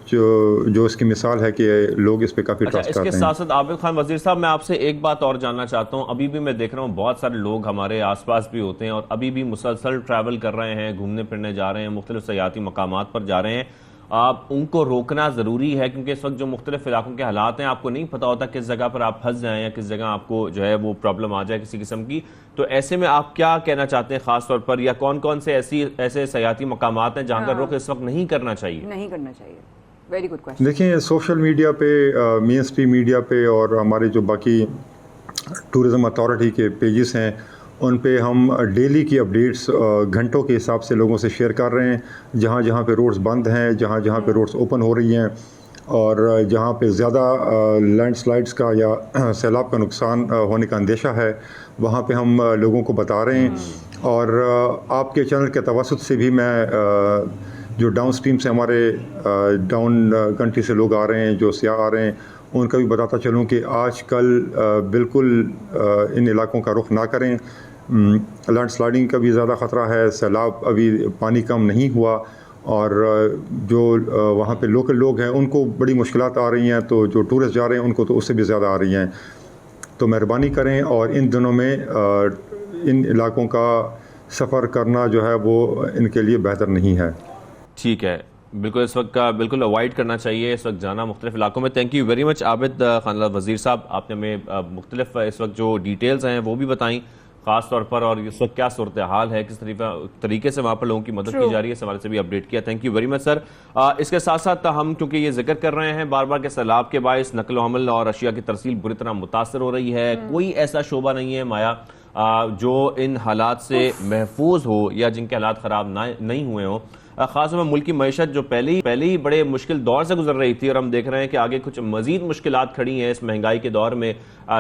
जो इसकी मिसाल है कि लोग इस पे काफ़ी ट्रस्ट करते हैं। इसके साथ साथ आबिद खान वजीर साहब, मैं आपसे एक बात और जानना चाहता हूं। अभी भी मैं देख रहा हूं बहुत सारे लोग हमारे आसपास भी होते हैं और अभी भी मुसलसल ट्रैवल कर रहे हैं, घूमने फिरने जा रहे हैं, मुख्तलिफ सयाहती मकामात पर जा रहे हैं। आप उनको रोकना ज़रूरी है क्योंकि इस वक्त जो मुख्तलिफ इलाकों के हालात हैं आपको नहीं पता होता किस जगह पर आप फंस जाएं या किस जगह आपको जो है वो प्रॉब्लम आ जाए किसी किस्म की। तो ऐसे में आप क्या कहना चाहते हैं खास तौर पर, या कौन कौन से ऐसे सयाहती मकामात हैं जहां का रुख इस वक्त नहीं करना चाहिए? नहीं करना चाहिए। Very good question. देखिए, सोशल मीडिया पे, मेन स्ट्रीम मीडिया पे और हमारे जो बाकी टूरिज़म अथॉरिटी के पेजेस हैं उन पे हम डेली की अपडेट्स घंटों के हिसाब से लोगों से शेयर कर रहे हैं। जहाँ जहाँ पे रोड्स बंद हैं, जहाँ जहाँ पे रोड्स ओपन हो रही हैं और जहाँ पे ज़्यादा लैंडस्लाइड्स का या सैलाब का नुकसान होने का अंदेशा है वहाँ पे हम लोगों को बता रहे हैं। और आपके चैनल के तवसुत से भी मैं जो डाउन स्ट्रीम से हमारे डाउन कंट्री से लोग आ रहे हैं, जो सियाह आ रहे हैं, उनका भी बताता चलूँ कि आजकल बिल्कुल इन इलाकों का रुख ना करें। लैंडस्लाइडिंग का भी ज़्यादा ख़तरा है, सैलाब अभी पानी कम नहीं हुआ और जो वहाँ पे लोकल लोग हैं उनको बड़ी मुश्किलात आ रही हैं, तो जो टूरिस्ट जा रहे हैं उनको तो उससे भी ज़्यादा आ रही हैं। तो मेहरबानी करें और इन दिनों में इन इलाकों का सफ़र करना जो है वो इनके लिए बेहतर नहीं है। ठीक है, बिल्कुल इस वक्त का बिल्कुल अवॉइड करना चाहिए इस वक्त जाना मुख्तलिफ इलाकों में। Thank you very much Abid Khan वजीर साहब, आपने हमें मुख्तलिफ इस वक्त जो डिटेल्स हैं वो भी बताई खास तौर पर, और इस वक्त क्या सूरत हाल है, किस तरीके से वहाँ पर लोगों की मदद की जा रही है, इस हवाले से भी अपडेट किया। Thank you very much sir. इसके साथ साथ हम क्योंकि ये जिक्र कर रहे हैं बार बार के सैलाब के बायस नकल हमल और अशिया की तरसील बुरी तरह मुतासर हो रही है, कोई ऐसा शोबा नहीं है माया जो इन हालात से महफूज हो या जिनके हालात ख़राब नहीं हुए हों। खासतौर पर मुल्क की मईशत जो पहले ही बड़े मुश्किल दौर से गुजर रही थी, और हम देख रहे हैं कि आगे कुछ मजीद मुश्किलात खड़ी हैं इस महंगाई के दौर में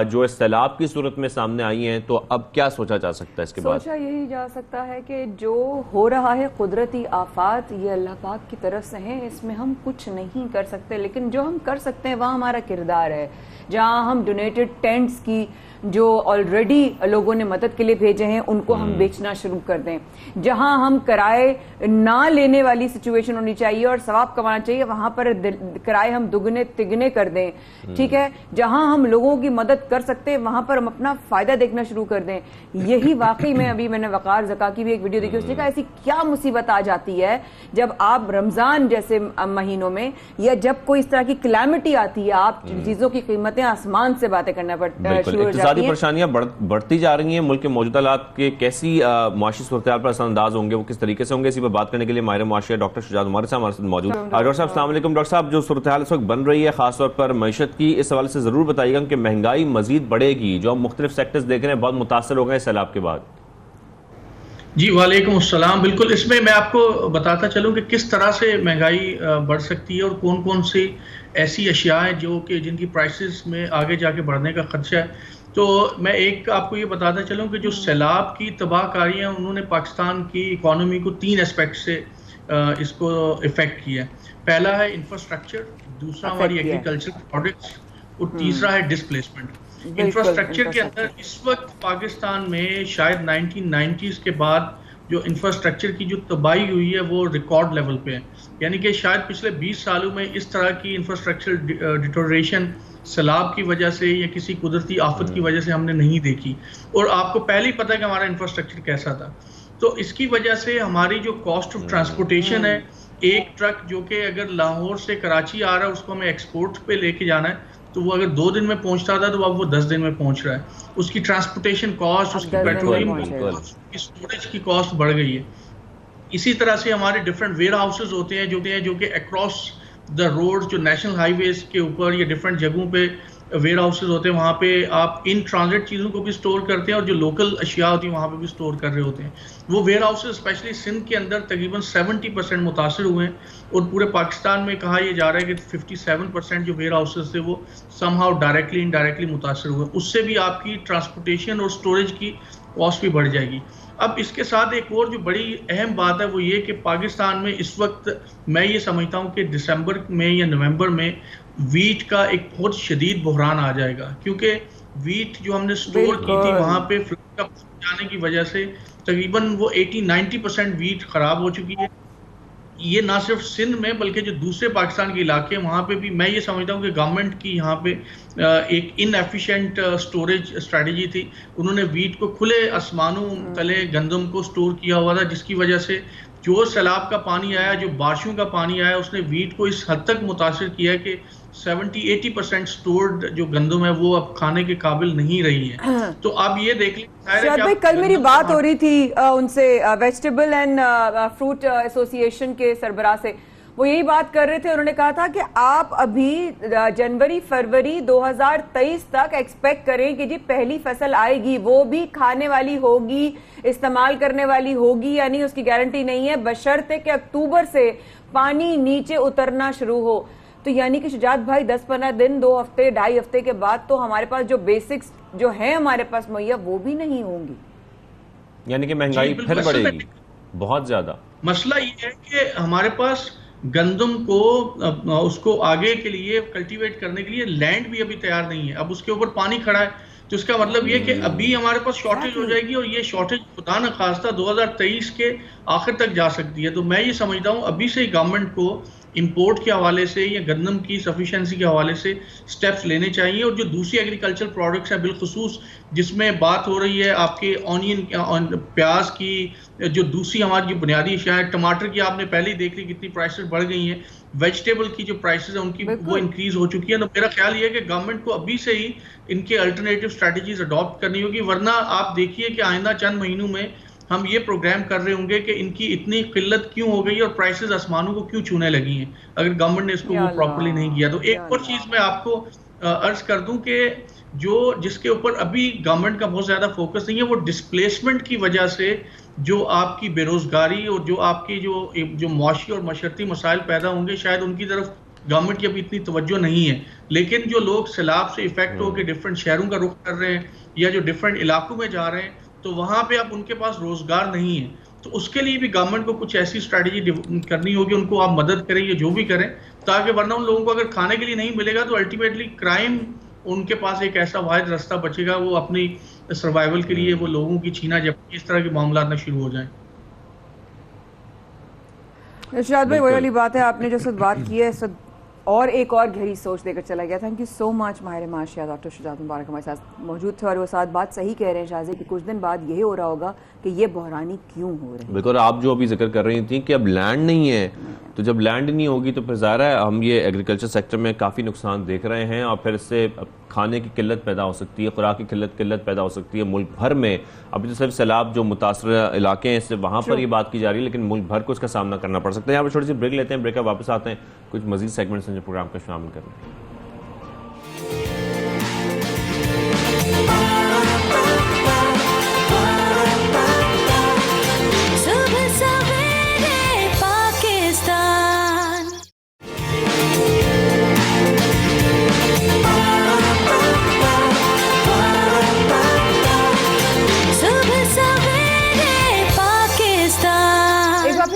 जो इस सैलाब की सूरत में सामने आई हैं, तो अब क्या सोचा जा सकता है इसके बाद? सोचा यही जा सकता है कि जो हो रहा है कुदरती आफात ये अल्लाह पाक की तरफ से हैं, इसमें हम कुछ नहीं कर सकते, लेकिन जो हम कर सकते हैं वहाँ हमारा किरदार है। जहाँ हम डोनेटेड टेंट्स की जो ऑलरेडी लोगों ने मदद के लिए भेजे हैं उनको हम बेचना शुरू कर दें। जहां हम किराए ना लेने वाली सिचुएशन होनी चाहिए और सवाब कमाना चाहिए, वहां पर किराए हम दुगने तिगने कर दें, ठीक है। जहां हम लोगों की मदद कर सकते हैं वहां पर हम अपना फायदा देखना शुरू कर दें। यही वाकई में अभी मैंने वकार ज़का की भी एक वीडियो देखी, उसने कहा ऐसी क्या मुसीबत आ जाती है जब आप रमजान जैसे महीनों में या जब कोई इस तरह की क्लैमिटी आती है, आप चीजों की कीमतें आसमान से बातें करना शुरू हो जाती है। परेशानियां बढ़ती जा रही हैं, मुल्क के मौजूदा हालात के कैसी मुआशी सूरत-ए-हाल पर असरअंदाज होंगे, वो किस तरीके से होंगे, इसी पर बात करने के लिए माहिर मुआशिया डॉक्टर शुजात उमर साहब हमारे साथ मौजूद। डॉक्टर साहब अस्सलाम वालेकुम। डॉक्टर साहब, जो सूरत-ए-हाल इस वक्त बन रही है खासतौर पर मईशत की, इस हवाले से जरूर बताइएगा कि महंगाई मजीद बढ़ेगी, जो हम मुख्तलिफ सेक्टर्स देख रहे हैं बहुत मुतासर हो गए इस सैलाब के बाद। जी वालेकुम अस्सलाम। बिल्कुल, इसमें मैं आपको बताता चलूं कि किस तरह से महंगाई बढ़ सकती है और कौन कौन सी ऐसी अशिया हैं जो कि जिनकी प्राइसेस में आगे जाके बढ़ने का खदशा है। तो मैं एक आपको ये बताता चलूं कि जो सैलाब की तबाहकारी है उन्होंने पाकिस्तान की इकोनॉमी को 3 एस्पेक्ट से इसको इफेक्ट किया है। पहला है इंफ्रास्ट्रक्चर, दूसरा हमारी एग्रीकल्चर प्रोडक्ट्स और तीसरा है डिस्प्लेसमेंट। इंफ्रास्ट्रक्चर के अंदर इस वक्त पाकिस्तान में शायद 1990s के बाद जो इंफ्रास्ट्रक्चर की जो तबाही हुई है वो रिकॉर्ड लेवल पे है, यानी कि शायद पिछले 20 सालों में इस तरह की इंफ्रास्ट्रक्चर डिटोरेशन सैलाब की वजह से या किसी कुदरती आफत की वजह से हमने नहीं देखी। और आपको पहले ही पता है कि हमारा इंफ्रास्ट्रक्चर कैसा था। तो इसकी वजह से हमारी जो कॉस्ट ऑफ ट्रांसपोर्टेशन है, एक ट्रक जो कि अगर लाहौर से कराची आ रहा है उसको हमें एक्सपोर्ट पे लेके जाना है, तो वो अगर 2 दिन में पहुंचता था तो अब वो 10 दिन में पहुंच रहा है। उसकी ट्रांसपोर्टेशन कॉस्ट, उसकी पेट्रोलियम कॉस्ट, उसकी स्टोरेज की कॉस्ट बढ़ गई है। इसी तरह से हमारे डिफरेंट वेयर हाउसेज होते हैं जो कि अक्रॉस द रोड, जो नेशनल हाईवेज के ऊपर या डिफरेंट जगहों पे वेयर हाउसेज होते हैं, वहाँ पे आप इन ट्रांजिट चीज़ों को भी स्टोर करते हैं और जो लोकल अशिया होती है वहाँ पे भी स्टोर कर रहे होते हैं। वो वेयर हाउसेज स्पेशली सिंध के अंदर तकरीबन 70% मुतासर हुए हैं और पूरे पाकिस्तान में कहा यह जा रहा है कि 57% जो वेयर हाउसेज थे वो समहाउ डायरेक्टली इनडायरेक्टली मुतासर हुए। उससे भी आपकी ट्रांसपोर्टेशन और स्टोरेज की कॉस्ट भी बढ़ जाएगी। अब इसके साथ एक और जो बड़ी अहम बात है वो ये कि पाकिस्तान में इस वक्त मैं ये समझता हूँ कि दिसंबर में या नवंबर में वीट का एक बहुत शदीद बहरान आ जाएगा, क्योंकि वीट जो हमने स्टोर की थी वहाँ पे फ्लड का जाने की वजह से तकरीबन वो 80-90% वीट खराब हो चुकी है। ये ना सिर्फ सिंध में बल्कि जो दूसरे पाकिस्तान के इलाके हैं वहाँ पे भी मैं ये समझता हूँ कि गवर्नमेंट की यहाँ पे एक इनएफिशिएंट स्टोरेज स्ट्रेटजी थी। उन्होंने वीट को खुले आसमानों तले गंदम को स्टोर किया हुआ था, जिसकी वजह से जो सैलाब का पानी आया, जो बारिशों का पानी आया, उसने वीट को इस हद तक मुतासिर किया कि 70-80% स्टोर्ड जो गंदम है वो अब खाने के काबिल नहीं रही है। तो आप ये देख लीजिए भाई, कल मेरी बात हो रही थी उनसे वेजिटेबल एंड फ्रूट एसोसिएशन के सरबराह से, वो यही बात कर रहे थे। उन्होंने कहा था कि आप अभी जनवरी फरवरी 2023 तक एक्सपेक्ट करें कि जी पहली फसल आएगी, वो भी खाने वाली होगी, इस्तेमाल करने वाली होगी, यानी उसकी गारंटी नहीं है, बशर्ते कि अक्टूबर से पानी नीचे उतरना शुरू हो। तो यानी कि शुजात भाई 10-15 दिन, 2 हफ्ते, 2.5 हफ्ते के बाद तो हमारे पास जो बेसिक्स जो है हमारे पास मुहैया वो भी नहीं होंगी, यानी कि महंगाई फिर बढ़ेगी बहुत ज्यादा। मसला ये है कि हमारे पास गंदम को उसको आगे के लिए कल्टीवेट करने के लिए लैंड भी अभी तैयार नहीं है। अब उसके ऊपर पानी खड़ा है, तो इसका मतलब ये कि अभी हमारे पास शॉर्टेज हो जाएगी और ये शॉर्टेज खुदा न खास्ता 2023 के आखिर तक जा सकती है। तो मैं ये समझता हूँ अभी से ही गवर्नमेंट को इंपोर्ट के हवाले से या गंदम की सफिशिएंसी के हवाले से स्टेप्स लेने चाहिए। और जो दूसरी एग्रीकल्चर प्रोडक्ट्स हैं, बिलखुसूस जिसमें बात हो रही है आपके ऑनियन, प्याज की, जो दूसरी हमारी जो बुनियादी अशिया है, टमाटर की आपने पहले ही देख ली कितनी प्राइसेस बढ़ गई हैं, वेजिटेबल की जो प्राइसेस हैं उनकी वो इंक्रीज हो चुकी है। तो मेरा ख्याल ये है कि गवर्नमेंट को अभी से ही इनके अल्टरनेटिव स्ट्रैटेजीज अडॉप्ट करनी होगी, वरना आप देखिए कि आइंदा चंद महीनों में हम ये प्रोग्राम कर रहे होंगे कि इनकी इतनी किल्लत क्यों हो गई और प्राइसेस आसमानों को क्यों छूने लगी हैं, अगर गवर्नमेंट ने इसको वो प्रॉपर्ली नहीं किया। तो एक और चीज मैं आपको अर्ज कर दूं कि जो जिसके ऊपर अभी गवर्नमेंट का बहुत ज्यादा फोकस नहीं है, वो डिस्प्लेसमेंट की वजह से जो आपकी बेरोजगारी और जो आपकी जो माशी और मशरती मसाइल पैदा होंगे, शायद उनकी तरफ गवर्नमेंट की अभी इतनी तवज्जो नहीं है। लेकिन जो लोग सैलाब से इफेक्ट होकर डिफरेंट शहरों का रुख कर रहे हैं या जो डिफरेंट इलाकों में जा रहे हैं, तो वहां पे अब उनके पास रोजगार नहीं है। तो उसके लिए भी गवर्नमेंट को कुछ ऐसी स्ट्रैटेजी करनी होगी, उनको आप मदद करें या जो भी करें, ताकि वरना उन लोगों को अगर खाने के लिए नहीं मिलेगा तो अल्टीमेटली क्राइम उनके पास एक ऐसा वाहिद रास्ता बचेगा, वो अपनी सर्वाइवल के लिए वो लोगों की छीना झपटी इस तरह के मामला ना शुरू हो जाएं। इरशाद भाई, वही वाली बात है, आपने जो सद बात की है सद और एक और गहरी सोच देकर चला गया। थैंक यू सो मच माहिर माशिया डॉक्टर शुजात मुबारक हमारे साथ मौजूद थे और वो साथ बात सही कह रहे हैं शाहज़ेब कि कुछ दिन बाद यही हो रहा होगा कि ये बहरानी क्यों हो रही है। बिल्कुल, आप जो अभी जिक्र कर रही थी कि अब लैंड नहीं है, तो जब लैंड नहीं होगी तो फिर ज़ाहिर है हम ये एग्रीकल्चर सेक्टर में काफ़ी नुकसान देख रहे हैं और फिर इससे खाने की किल्लत पैदा हो सकती है, खुराक की किल्लत पैदा हो सकती है मुल्क भर में। अभी तो सिर्फ सैलाब जो मुतासर इलाके हैं इससे वहाँ पर ये बात की जा रही है, लेकिन मुल्क भर को इसका सामना करना पड़ सकता है। यहाँ पर छोटी सी ब्रेक लेते हैं, ब्रेक का वापस आते हैं, कुछ मजीद सेगमेंट्स हैं जो प्रोग्राम का शामिल कर रहे हैं।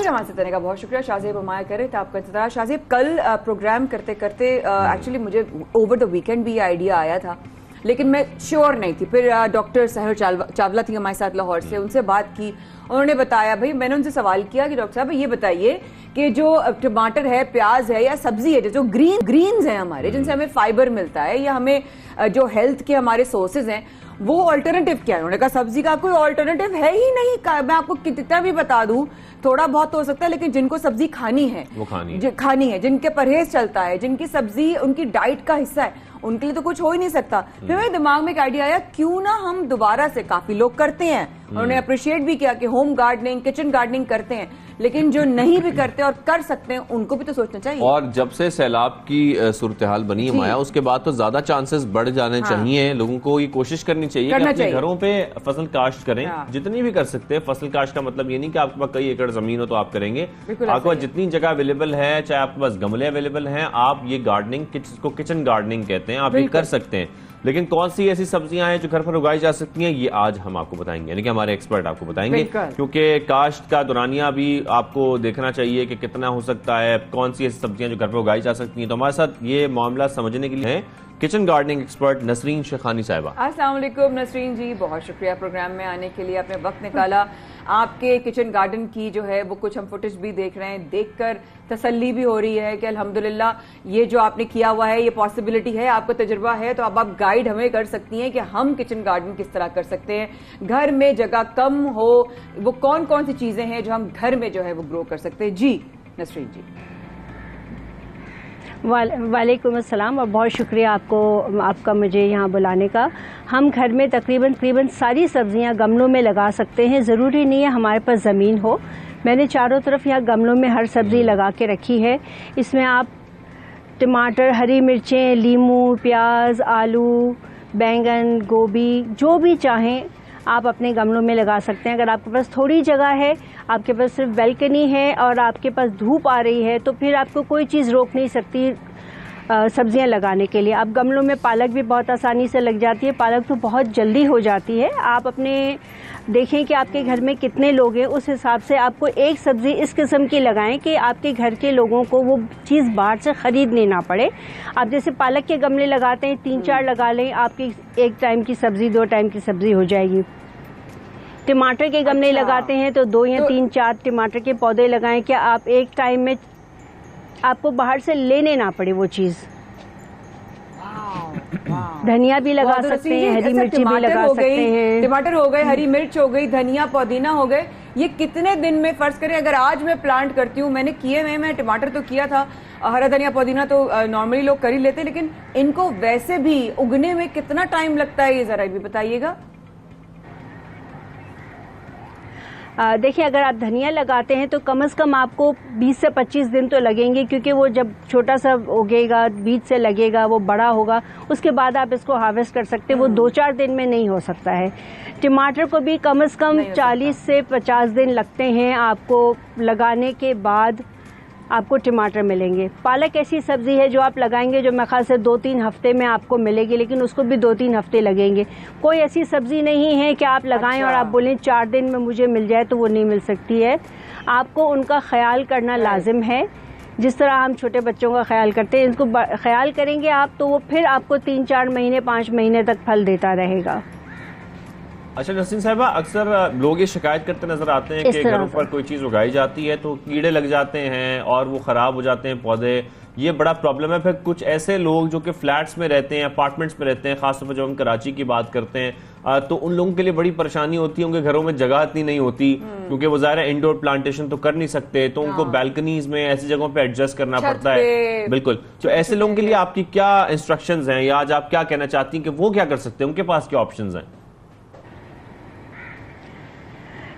हमारे देने का बहुत शुक्रिया। शाहज़ेब हमारा कर रहे थे आपका इंतजार। शाहज़ेब, कल प्रोग्राम करते करते एक्चुअली मुझे ओवर द वीकेंड भी ये आइडिया आया था, लेकिन मैं श्योर नहीं थी। फिर डॉक्टर सहर चावला थी हमारे साथ लाहौर से, उनसे बात की, उन्होंने बताया, भाई मैंने उनसे सवाल किया कि डॉक्टर साहब ये बताइए कि जो टमाटर है, प्याज है या सब्जी है, जो ग्रीन्स हैं हमारे, जिनसे हमें फाइबर मिलता है या हमें जो हेल्थ के हमारे सोर्सेज हैं, वो ऑल्टरनेटिव क्या है? उन्होंने कहा सब्जी का कोई ऑल्टरनेटिव है ही नहीं। मैं आपको कितना भी बता दूं, थोड़ा बहुत हो सकता है, लेकिन जिनको सब्जी खानी है वो खानी है, जिनके परहेज चलता है, जिनकी सब्जी उनकी डाइट का हिस्सा है, उनके लिए तो कुछ हो ही नहीं सकता। फिर मेरे दिमाग में एक आइडिया आया, क्यों ना हम दोबारा से, काफी लोग करते हैं, उन्होंने अप्रिशिएट भी किया कि होम गार्डनिंग, किचन गार्डनिंग करते हैं, लेकिन जो नहीं भी करते और कर सकते हैं उनको भी तो सोचना चाहिए। और जब से सैलाब की सूरत हाल बनी है माया, उसके बाद तो ज्यादा चांसेस बढ़ जाने चाहिए। लोगों को ये कोशिश करनी चाहिए कि अपने घरों पे फसल काश्त करें, जितनी भी कर सकते हैं। फसल काश्त का मतलब ये नहीं कि आपके पास कई एकड़ जमीन हो तो आप करेंगे, आपके पास जितनी जगह अवेलेबल है, चाहे आपके पास गमले अवेलेबल हैं, आप ये गार्डनिंग, जिसको किचन गार्डनिंग कहते हैं, आप ये कर सकते हैं। लेकिन कौन सी ऐसी सब्जियां हैं जो घर पर उगाई जा सकती हैं, ये आज हम आपको बताएंगे, यानी कि हमारे एक्सपर्ट आपको बताएंगे, क्योंकि काश्त का दौरानिया भी आपको देखना चाहिए कि कितना हो सकता है, कौन सी ऐसी सब्जियां जो घर पर उगाई जा सकती हैं। तो हमारे साथ ये मामला समझने के लिए है kitchen gardening expert Nasreen Shekhani साहिबा। अस्सलाम वालेकुम नसरीन जी, बहुत शुक्रिया प्रोग्राम में आने के लिए, आपने वक्त निकाला। आपके किचन गार्डन की जो है वो कुछ हम फुटेज भी देख रहे हैं, देखकर तसल्ली भी हो रही है कि अल्हम्दुलिल्लाह ये जो आपने किया हुआ है, ये पॉसिबिलिटी है, आपको तजुर्बा है, तो अब आप गाइड हमें कर सकती हैं कि हम किचन गार्डन किस तरह कर सकते हैं। घर में जगह कम हो, वो कौन कौन सी चीजें हैं जो हम घर में जो है वो ग्रो कर सकते हैं। जी नसरीन जी। वालेकुम अस्सलाम और बहुत शुक्रिया आपका मुझे यहाँ बुलाने का। हम घर में तकरीबन सारी सब्जियाँ गमलों में लगा सकते हैं, ज़रूरी नहीं है हमारे पास ज़मीन हो। मैंने चारों तरफ यहाँ गमलों में हर सब्ज़ी लगा के रखी है। इसमें आप टमाटर, हरी मिर्चें, लीमू, प्याज, आलू, बैंगन, गोभी, जो भी चाहें आप अपने गमलों में लगा सकते हैं। अगर आपके पास थोड़ी जगह है, आपके पास सिर्फ बैल्कनी है और आपके पास धूप आ रही है, तो फिर आपको कोई चीज़ रोक नहीं सकती सब्जियां लगाने के लिए। आप गमलों में पालक भी बहुत आसानी से लग जाती है, पालक तो बहुत जल्दी हो जाती है। आप अपने देखें कि आपके घर में कितने लोग हैं, उस हिसाब से आपको एक सब्ज़ी इस किस्म की लगाएं कि आपके घर के लोगों को वो चीज़ बाहर से ख़रीदनी ना पड़े। आप जैसे पालक के गमले लगाते हैं, 3-4 लगा लें, आपकी एक टाइम की सब्ज़ी 2 टाइम की सब्ज़ी हो जाएगी। टमाटर के गमले लगाते हैं तो 2 या 3-4 टमाटर के पौधे लगाएं कि आप एक टाइम में आपको बाहर से लेने ना पड़े वो चीज़। धनिया भी लगा सकते हैं, हरी मिर्ची भी लगा सकते हैं। टमाटर हो गए, हरी मिर्च हो गई, धनिया पुदीना हो गए। ये कितने दिन में, फर्ज करें अगर आज मैं प्लांट करती हूँ, मैंने किए हुए, मैं टमाटर तो किया था, हरा धनिया पुदीना तो नॉर्मली लोग कर ही लेते, लेकिन इनको वैसे भी उगने में कितना टाइम लगता है, ये जरा भी बताइएगा। देखिए, अगर आप धनिया लगाते हैं तो कम से कम आपको 20 से 25 दिन तो लगेंगे, क्योंकि वो जब छोटा सा उगेगा, बीज से लगेगा, वो बड़ा होगा, उसके बाद आप इसको हार्वेस्ट कर सकते हैं। वो 2-4 दिन में नहीं हो सकता है। टमाटर को भी कम से कम 40 से 50 दिन लगते हैं आपको लगाने के बाद आपको टमाटर मिलेंगे। पालक ऐसी सब्जी है जो आप लगाएंगे जो मेरे ख्याल से 2-3 हफ्ते में आपको मिलेगी, लेकिन उसको भी 2-3 हफ्ते लगेंगे। कोई ऐसी सब्जी नहीं है कि आप लगाएं और आप बोलें 4 दिन में मुझे मिल जाए, तो वो नहीं मिल सकती है। आपको उनका ख्याल करना लाजिम है, जिस तरह हम छोटे बच्चों का ख्याल करते हैं। इनको ख्याल करेंगे आप तो वो फिर आपको 3-4 महीने 5 महीने तक फल देता रहेगा। अच्छा नसीम साहिबा, अक्सर लोग ये शिकायत करते नजर आते हैं कि घरों पर कोई चीज़ उगाई जाती है तो कीड़े लग जाते हैं और वो ख़राब हो जाते हैं पौधे। ये बड़ा प्रॉब्लम है। फिर कुछ ऐसे लोग जो कि फ्लैट्स में रहते हैं, अपार्टमेंट्स में रहते हैं, खासतौर पर जब हम कराची की बात करते हैं तो उन लोगों के लिए बड़ी परेशानी होती है। उनके घरों में जगह इतनी नहीं होती क्योंकि वो ज़ाहिर है इंडोर प्लांटेशन तो कर नहीं सकते, तो उनको बैल्कनीज में ऐसी जगहों पे एडजस्ट करना पड़ता है। बिल्कुल। तो ऐसे लोगों के लिए आपकी क्या इंस्ट्रक्शंस हैं, या आज आप क्या कहना चाहती हैं कि वो क्या कर सकते हैं, उनके पास क्या ऑप्शंस हैं?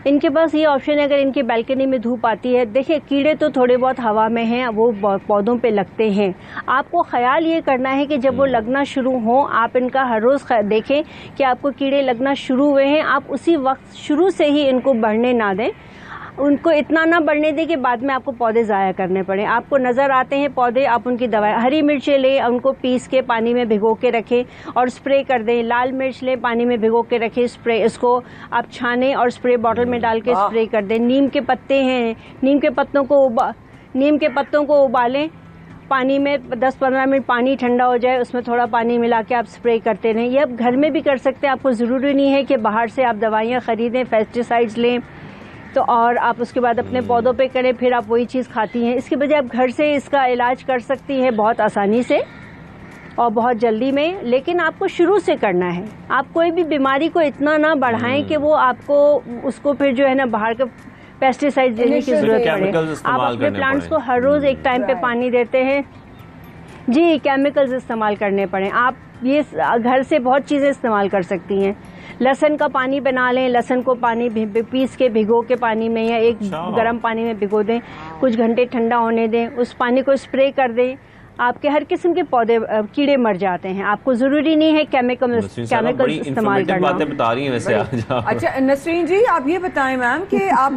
इनके पास ये ऑप्शन है, अगर इनकी बालकनी में धूप आती है, देखिए कीड़े तो थोड़े बहुत हवा में हैं, वो पौधों पे लगते हैं। आपको ख्याल ये करना है कि जब वो लगना शुरू हो, आप इनका हर रोज़ देखें कि आपको कीड़े लगना शुरू हुए हैं, आप उसी वक्त शुरू से ही इनको बढ़ने ना दें। उनको इतना ना बढ़ने दें कि बाद में आपको पौधे ज़ाया करने पड़े। आपको नज़र आते हैं पौधे, आप उनकी दवाई, हरी मिर्चें लें, उनको पीस के पानी में भिगो के रखें और स्प्रे कर दें। लाल मिर्च लें, पानी में भिगो के रखें, स्प्रे, इसको आप छानें और स्प्रे बॉटल में डाल के स्प्रे कर दें। नीम के पत्ते हैं, नीम के पत्तों को उबालें, पानी में 10-15 मिनट पानी ठंडा हो जाए, उसमें थोड़ा पानी मिला के आप स्प्रे करते रहें। ये आप घर में भी कर सकते हैं। आपको ज़रूरी नहीं है कि बाहर से आप दवाइयाँ ख़रीदें, पेस्टिसाइड्स लें तो और आप उसके बाद अपने पौधों पे करें, फिर आप वही चीज़ खाती हैं। इसके बजाय आप घर से इसका इलाज कर सकती हैं बहुत आसानी से और बहुत जल्दी में, लेकिन आपको शुरू से करना है। आप कोई भी बीमारी को इतना ना बढ़ाएं कि वो आपको उसको फिर जो है ना बाहर के पेस्टिसाइड देने की जरूरत पड़े। आप अपने प्लांट्स को हर रोज़ एक टाइम पे पानी देते हैं। जी, केमिकल्स इस्तेमाल करने पड़े। आप ये घर से बहुत चीज़ें इस्तेमाल कर सकती हैं। लहसुन का पानी बना लें, लहसुन को पानी पीस के भिगो के पानी में या एक गर्म पानी में भिगो दें, कुछ घंटे ठंडा होने दें, उस पानी को स्प्रे कर दें। आपके हर किस्म के पौधे कीड़े मर जाते हैं। आपको जरूरी नहीं है केमिकल इस्तेमाल करना। बातें बता रही हैं वैसे आज। अच्छा नसरीन जी, आप ये बताएं मैम कि आप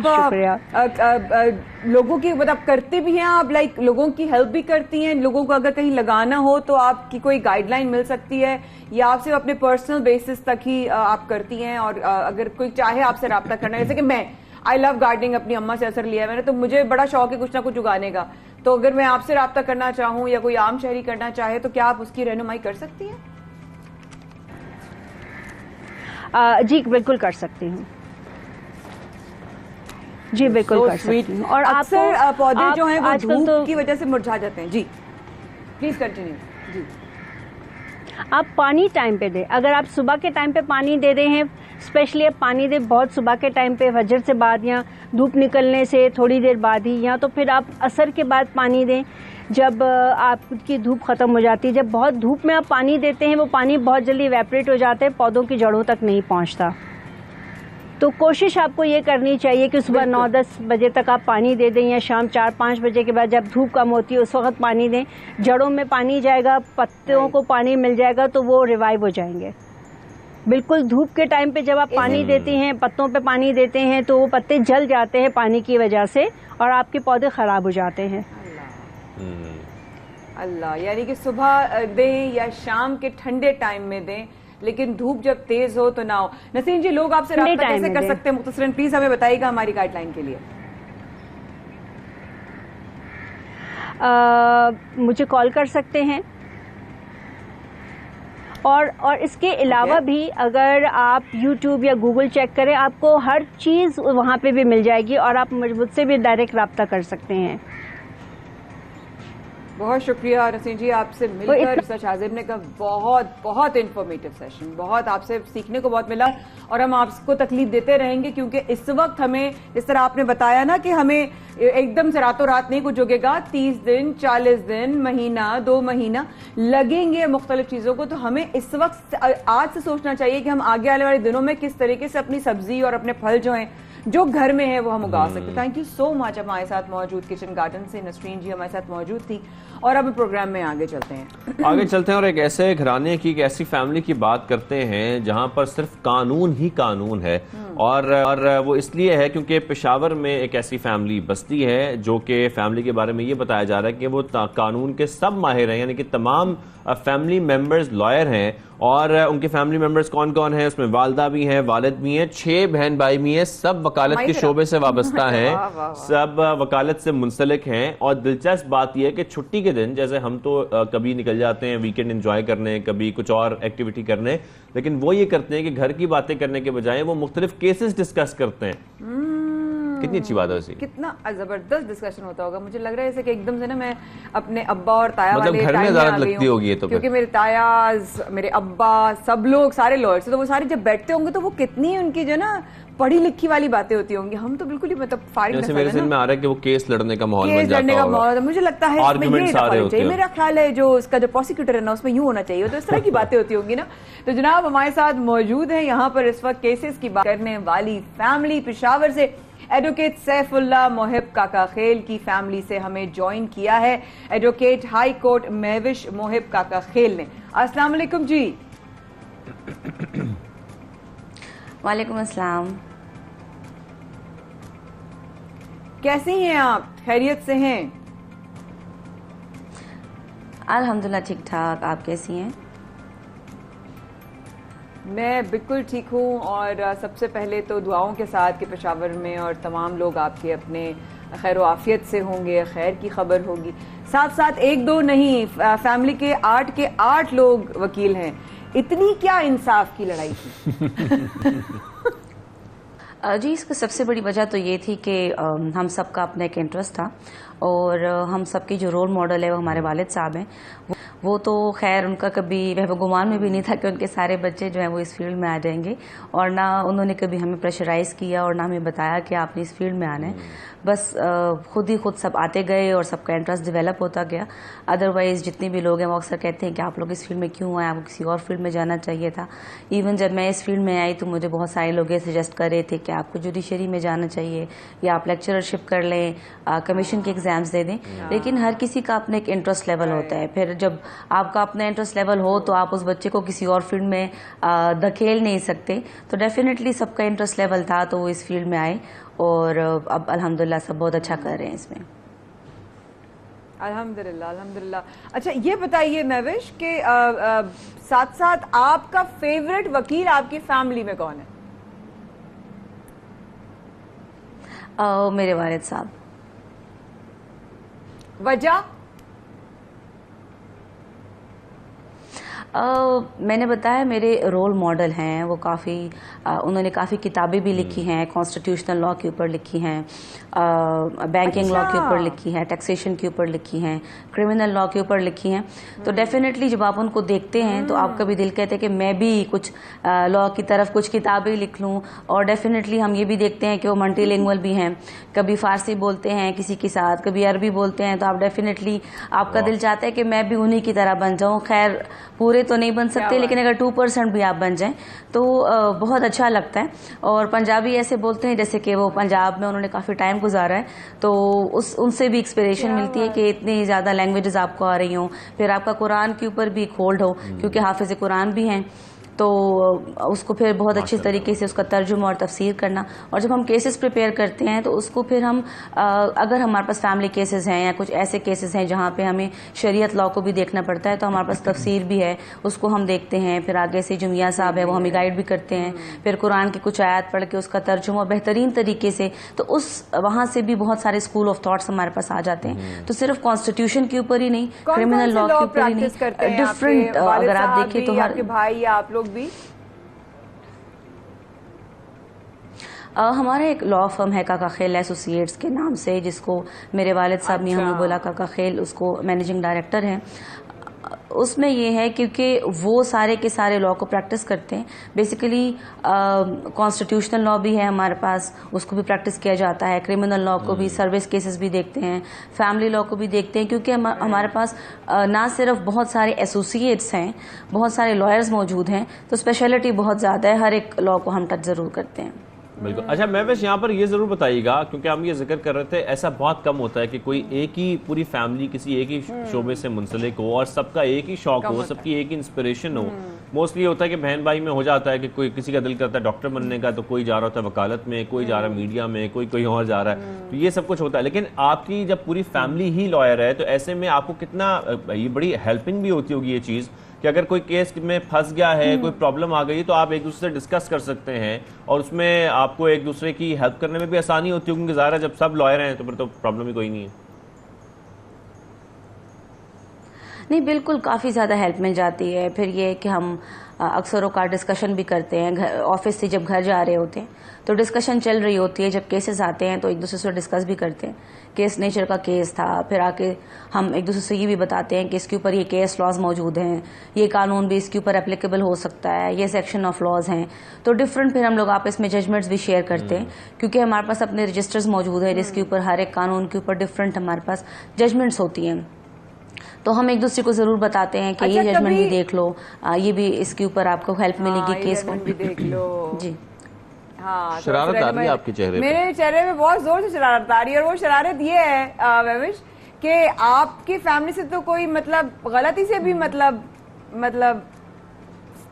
लोगों की मतलब करते भी हैं, आप लाइक लोगों की हेल्प भी करती हैं। लोगों को अगर कहीं लगाना हो तो आपकी कोई गाइडलाइन मिल सकती है या आप सिर्फ अपने पर्सनल बेसिस तक ही आप करती हैं? और अगर कोई चाहे आपसे रब्ता करना, जैसे कि मैं आई लव गार्डनिंग, अपनी अम्मा से असर लिया है मैंने, तो मुझे बड़ा शौक है कुछ ना कुछ उगाने का, तो अगर मैं आपसे रब्ता करना चाहूँ या कोई आम शहरी करना चाहे तो क्या आप उसकी रहनुमाई कर सकती हैं? जी बिल्कुल कर सकती हूँ। जी बिल्कुल कर सकती हूँ। और अक्सर पौधे जो हैं वो धूप की वजह से मुरझा जाते हैं। जी प्लीज कंटिन्यू। जी, आप पानी टाइम पे दें। अगर आप सुबह के टाइम पे पानी दे रहे हैं, स्पेशली आप पानी दें बहुत सुबह के टाइम पे, फजर से बाद या धूप निकलने से थोड़ी देर बाद ही, या तो फिर आप असर के बाद पानी दें जब आपकी धूप ख़त्म हो जाती है। जब बहुत धूप में आप पानी देते हैं वो पानी बहुत जल्दी इवेपोरेट हो जाता है, पौधों की जड़ों तक नहीं पहुंचता। तो कोशिश आपको ये करनी चाहिए कि सुबह 9-10 बजे तक आप पानी दे दें या शाम 4-5 बजे के बाद जब धूप कम होती है उस वक्त पानी दें। जड़ों में पानी जाएगा, पत्तों को पानी मिल जाएगा तो वो रिवाइव हो जाएंगे। बिल्कुल धूप के टाइम पे जब आप पानी देती हैं, पत्तों पे पानी देते हैं तो वो पत्ते जल जाते हैं पानी की वजह से और आपके पौधे खराब हो जाते हैं। अल्लाह, यानी कि सुबह दें या शाम के ठंडे टाइम में दें, लेकिन धूप जब तेज हो तो ना हो। नसीम जी, लोग आपसे रब्ता कैसे कर सकते हैं मुख्तसरन प्लीज हमें बताइएगा हमारी गाइडलाइन के लिए। मुझे कॉल कर सकते हैं और इसके अलावा भी अगर आप YouTube या Google चेक करें, आपको हर चीज़ वहाँ पे भी मिल जाएगी और आप मुझसे भी डायरेक्ट रब्ता कर सकते हैं। बहुत शुक्रिया नसीम जी, आपसे मिलकर रिसर्च आज़िम ने का बहुत इंफॉर्मेटिव सेशन, बहुत आपसे सीखने को बहुत मिला और हम आपको तकलीफ देते रहेंगे क्योंकि इस वक्त हमें, जिस तरह आपने बताया ना कि हमें एकदम से रातों रात नहीं कुछ उगेगा, 30 दिन 40 दिन, महीना 2 महीना लगेंगे मुख्तलिफ चीज़ों को। तो हमें इस वक्त आज से सोचना चाहिए कि हम आगे आने वाले दिनों में किस तरीके से अपनी सब्जी और अपने फल जो हैं जो घर में है वो हम उगा सकते हैं। थैंक यू सो मच हमारे साथ मौजूद किचन गार्डन से नसरीन जी हमारे साथ मौजूद थी। और अब प्रोग्राम में आगे चलते हैं और एक ऐसे घराने की, एक ऐसी फैमिली की बात करते हैं जहां पर सिर्फ कानून ही कानून है। और वो इसलिए है क्योंकि पेशावर में एक ऐसी फैमिली बसती है जो कि फैमिली के बारे में ये बताया जा रहा है कि वो कानून के सब माहिर हैं, यानी कि तमाम फैमिली मेंबर्स लॉयर हैं। और उनके फैमिली मेंबर्स कौन कौन है? उसमें वालदा भी हैं, वालिद भी हैं, 6 बहन भाई भी हैं, सब वकालत के शोबे से वाबस्ता हैं, सब वकालत से मुंसलिक हैं। और दिलचस्प बात यह है कि छुट्टी के दिन, जैसे हम तो कभी निकल जाते हैं वीकेंड एंजॉय करने, कभी कुछ और एक्टिविटी करने, लेकिन वो ये करते हैं कि घर की बातें करने के बजाय वो मुख्तलिफ केसेस डिस्कस करते हैं। कितनी अच्छी बात है वैसे, कितना जबरदस्त डिस्कशन होता होगा। मुझे लग रहा है जैसे कि एकदम से ना मैं अपने अब्बा और ताया मतलब वाले घर में ज़्यादा लगती होगी ये तो, क्योंकि मेरे ताया, मेरे अब्बा, सब लोग सारे लॉयर्स, तो वो सारे जब बैठते होंगे तो वो कितनी उनकी जो ना पढ़ी लिखी वाली बातें होती होंगी। हम तो बिल्कुल ही मतलब फारिग जैसे मेरे समझ में आ रहा है कि वो केस लड़ने का माहौल बन जाता होगा। मुझे लगता है मेरा ख्याल है जो उसका जो प्रोसिक्यूटर है ना उसमें यूं होना चाहिए, तो इस तरह की बातें होती होंगी ना। तो जनाब हमारे साथ मौजूद है यहाँ पर इस वक्त केसेस की बात करने वाली फैमिली पेशावर से एडवोकेट सैफुल्लाह मोहिब काका खेल की फैमिली से हमें ज्वाइन किया है advocate high court Mahwish Mohib Kaka Khel ने। अस्सलाम वालेकुम जी। वालेकुम अस्सलाम। कैसी हैं आप? खैरियत से हैं? अल्हम्दुलिल्लाह ठीक ठाक। आप कैसी हैं? मैं बिल्कुल ठीक हूँ। और सबसे पहले तो दुआओं के साथ कि पेशावर में और तमाम लोग आपके अपने खैर आफियत से होंगे, खैर की खबर होगी। साथ साथ एक दो नहीं, फैमिली के 8 के 8 लोग वकील हैं। इतनी क्या इंसाफ की लड़ाई थी? जी इसकी सबसे बड़ी वजह तो ये थी कि हम सबका अपना एक इंटरेस्ट था और हम सबकी जो रोल मॉडल है वो हमारे वालिद साहब हैं। वो तो खैर उनका कभी वह गुमान में भी नहीं था कि उनके सारे बच्चे जो हैं वो इस फील्ड में आ जाएंगे, और ना उन्होंने कभी हमें प्रेशराइज़ किया और ना हमें बताया कि आपने इस फील्ड में आना है। बस खुद ही खुद सब आते गए और सबका इंटरेस्ट डेवलप होता गया। अदरवाइज़ जितने भी लोग हैं वो अक्सर कहते हैं कि आप लोग इस फील्ड में क्यों आए, आपको किसी और फील्ड में जाना चाहिए था। इवन जब मैं इस फील्ड में आई तो मुझे बहुत सारे लोग ये सजेस्ट कर रहे थे कि आपको जुडिशरी में जाना चाहिए या आप लेक्चरशिप कर लें, कमीशन के एग्जाम्स दे दें। लेकिन हर किसी का अपना एक इंटरेस्ट लेवल होता है। फिर जब आपका अपना इंटरेस्ट लेवल हो तो आप उस बच्चे को किसी और फील्ड में धकेल नहीं सकते। तो डेफिनेटली सबका इंटरेस्ट लेवल था तो वो इस फील्ड में आए और अब अल्हम्दुलिल्लाह सब बहुत अच्छा कर रहे हैं इसमें। अल्हम्दुलिल्लाह अल्हम्दुलिल्लाह। अच्छा ये बताइए महविश के साथ साथ आपका फेवरेट वकील आपकी फैमिली में कौन है? मेरे वालिद साहब। वजह? मैंने बताया मेरे रोल मॉडल हैं, वो काफ़ी उन्होंने काफ़ी किताबें भी लिखी हैं, कॉन्स्टिट्यूशनल लॉ के ऊपर लिखी हैं, बैंकिंग लॉ के ऊपर लिखी हैं, टैक्सेशन के ऊपर लिखी हैं, क्रिमिनल लॉ के ऊपर लिखी हैं। तो डेफिनेटली जब आप उनको देखते हैं तो आपका भी दिल कहता है कि मैं भी कुछ लॉ की तरफ कुछ किताबें लिख लूँ। और डेफिनेटली हम ये भी देखते हैं कि वो मल्टीलिंगुअल भी हैं, कभी फारसी बोलते हैं किसी के साथ, कभी अरबी बोलते हैं। तो आप डेफिनेटली आपका दिल चाहता है कि मैं भी उन्हीं की तरह बन जाऊँ। खैर पूरे तो नहीं बन सकते लेकिन अगर 2% भी आप बन जाएं तो बहुत अच्छा लगता है। और पंजाबी ऐसे बोलते हैं जैसे कि वो पंजाब में उन्होंने काफ़ी टाइम गुजारा है, तो उनसे भी इंस्पिरेशन मिलती है कि इतनी ज़्यादा लैंग्वेजेस आपको आ रही हों। फिर आपका कुरान के ऊपर भी एक होल्ड हो क्योंकि हाफिज़ कुरान भी हैं, तो उसको फिर बहुत अच्छे तरीके से उसका तर्जुमा और तफसीर करना। और जब हम केसेस प्रिपेयर करते हैं तो उसको फिर हम अगर हमारे पास फैमिली केसेस हैं या कुछ ऐसे केसेस हैं जहाँ पे हमें शरीयत लॉ को भी देखना पड़ता है तो हमारे पास तफसीर भी है, उसको हम देखते हैं। फिर आगे से जो मियाँ साहब है वो हमें गाइड भी करते हैं। फिर कुरान की कुछ आयत पढ़ के उसका तर्जुमा बेहतरीन तरीके से, तो उस वहाँ से भी बहुत सारे स्कूल ऑफ थॉट्स हमारे पास आ जाते हैं। तो सिर्फ कॉन्स्टिट्यूशन के ऊपर ही नहीं, क्रिमिनल लॉ के ऊपर ही नहीं, डिफरेंट अगर आप देखें तो आपके भाई या आप लोग भी? हमारा एक लॉ फर्म है काका खेल एसोसिएट्स के नाम से, जिसको मेरे वालिद साहब ने हमें बोला काका खेल, उसको मैनेजिंग डायरेक्टर हैं। उसमें ये है क्योंकि वो सारे के सारे लॉ को प्रैक्टिस करते हैं। बेसिकली कॉन्स्टिट्यूशनल लॉ भी है हमारे पास, उसको भी प्रैक्टिस किया जाता है। क्रिमिनल लॉ को भी, सर्विस केसेस भी देखते हैं, फैमिली लॉ को भी देखते हैं। क्योंकि हमारे पास ना सिर्फ बहुत सारे एसोसिएट्स हैं, बहुत सारे लॉयर्स मौजूद हैं, तो स्पेशलिटी बहुत ज़्यादा है। हर एक लॉ को हम टच ज़रूर करते हैं। बिल्कुल। अच्छा महविश, यहाँ पर ये जरूर बताइएगा, क्योंकि हम ये जिक्र कर रहे थे, ऐसा बहुत कम होता है कि कोई एक ही पूरी फैमिली किसी एक ही शोबे से मुंसलिक हो और सबका एक ही शौक हो, सबकी एक ही इंस्पिरेशन हो। मोस्टली होता है कि बहन भाई में हो जाता है कि कोई किसी का दिल करता है डॉक्टर बनने का, तो कोई जा रहा होता है वकालत में, कोई जा रहा है मीडिया में, कोई और जा रहा है, तो ये सब कुछ होता है। लेकिन आपकी जब पूरी फैमिली ही लॉयर है, तो ऐसे में आपको कितना ये बड़ी हेल्पिंग भी होती होगी ये चीज़ कि अगर कोई केस में फंस गया है, कोई प्रॉब्लम आ गई, तो आप एक दूसरे से डिस्कस कर सकते हैं और उसमें आपको एक दूसरे की हेल्प करने में भी आसानी होती है, क्योंकि ज़ाहिर है जब सब लॉयर हैं तो फिर तो प्रॉब्लम ही कोई नहीं है। नहीं, बिल्कुल काफ़ी ज़्यादा हेल्प मिल जाती है। फिर ये कि हम अक्सर औक़ात डिस्कशन भी करते हैं, ऑफिस से जब घर जा रहे होते हैं तो डिस्कशन चल रही होती है, जब केसेस आते हैं तो एक दूसरे से डिस्कस भी करते हैं। केस नेचर का केस था, फिर आके हम एक दूसरे से ये भी बताते हैं कि इसके ऊपर ये केस लॉज मौजूद हैं, ये कानून भी इसके ऊपर एप्लीकेबल हो सकता है, ये सेक्शन ऑफ लॉज हैं। तो डिफरेंट फिर हम लोग आपस में जजमेंट्स भी शेयर करते हैं, क्योंकि हमारे पास अपने रजिस्टर्स मौजूद है जिसके ऊपर हर एक कानून के ऊपर डिफरेंट हमारे पास जजमेंट्स होती हैं। तो हम एक दूसरे को जरूर बताते हैं कि ये जजमेंट भी देख लो, ये भी इसके ऊपर आपको हेल्प मिलेगी, केस को भी देख लो। जी हाँ, शरारत आ रही है आपके चेहरे पे? मेरे चेहरे पे बहुत जोर से शरारत आ रही है, और वो शरारत ये है महविश कि आपकी फैमिली से तो कोई मतलब गलती से भी मतलब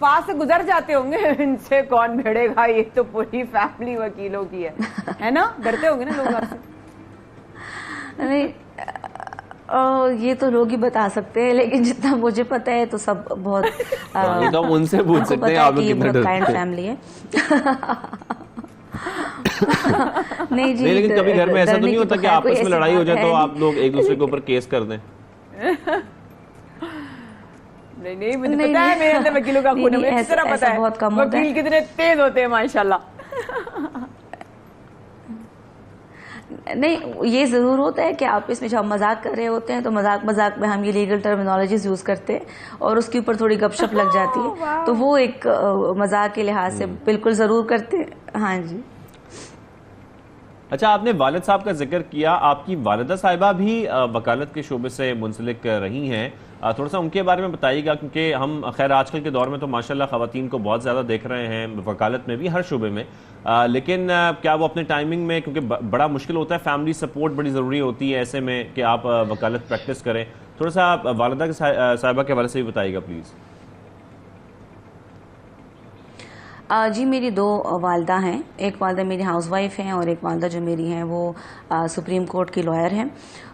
पास से गुजर जाते होंगे, इनसे कौन भिड़ेगा, ये तो पूरी फैमिली वकीलों की है ना? डरते होंगे ना लोग आपसे? नहीं, ये तो लोग ही बता सकते हैं, लेकिन जितना मुझे पता है तो सब बहुत तो हम उनसे पूछ सकते हैं आप लोग कितना डरते हैं। फैमिली है। नहीं जी, नहीं, लेकिन कभी घर में ऐसा तो नहीं होता कि आपस में लड़ाई हो जाए तो आप लोग एक दूसरे के ऊपर केस कर दें? नहीं, मुझे पता है, मेरे अंदर वकीलों का खून है, मुझे पता है वकील कितने तेज होते हैं माशाल्लाह। नहीं, ये जरूर होता है कि आप इसमें जब मजाक कर रहे होते हैं तो मजाक में हम ये लीगल टर्मिनोलॉजीज यूज करते हैं और उसके ऊपर थोड़ी गपशप लग जाती है, तो वो एक मजाक के लिहाज से बिल्कुल जरूर करते हैं। हाँ जी। अच्छा, आपने वालिद साहब का जिक्र किया, आपकी वालिदा साहिबा भी वकालत के शोबे से मुंसलिक रही हैं, थोड़ा सा उनके बारे में बताइएगा, क्योंकि हम खैर आजकल के दौर में तो माशाल्लाह ख़वातीन को बहुत ज़्यादा देख रहे हैं वकालत में भी, हर शोबे में, लेकिन क्या वो अपने टाइमिंग में, क्योंकि बड़ा मुश्किल होता है, फैमिली सपोर्ट बड़ी ज़रूरी होती है ऐसे में कि आप वकालत प्रैक्टिस करें, थोड़ा सा वालिदा के साहिबा के हवाले से भी बताइएगा प्लीज़। जी, मेरी दो वालदा हैं, एक वालदा मेरी हाउसवाइफ हैं और एक वालदा जो मेरी हैं वो सुप्रीम कोर्ट की लॉयर हैं,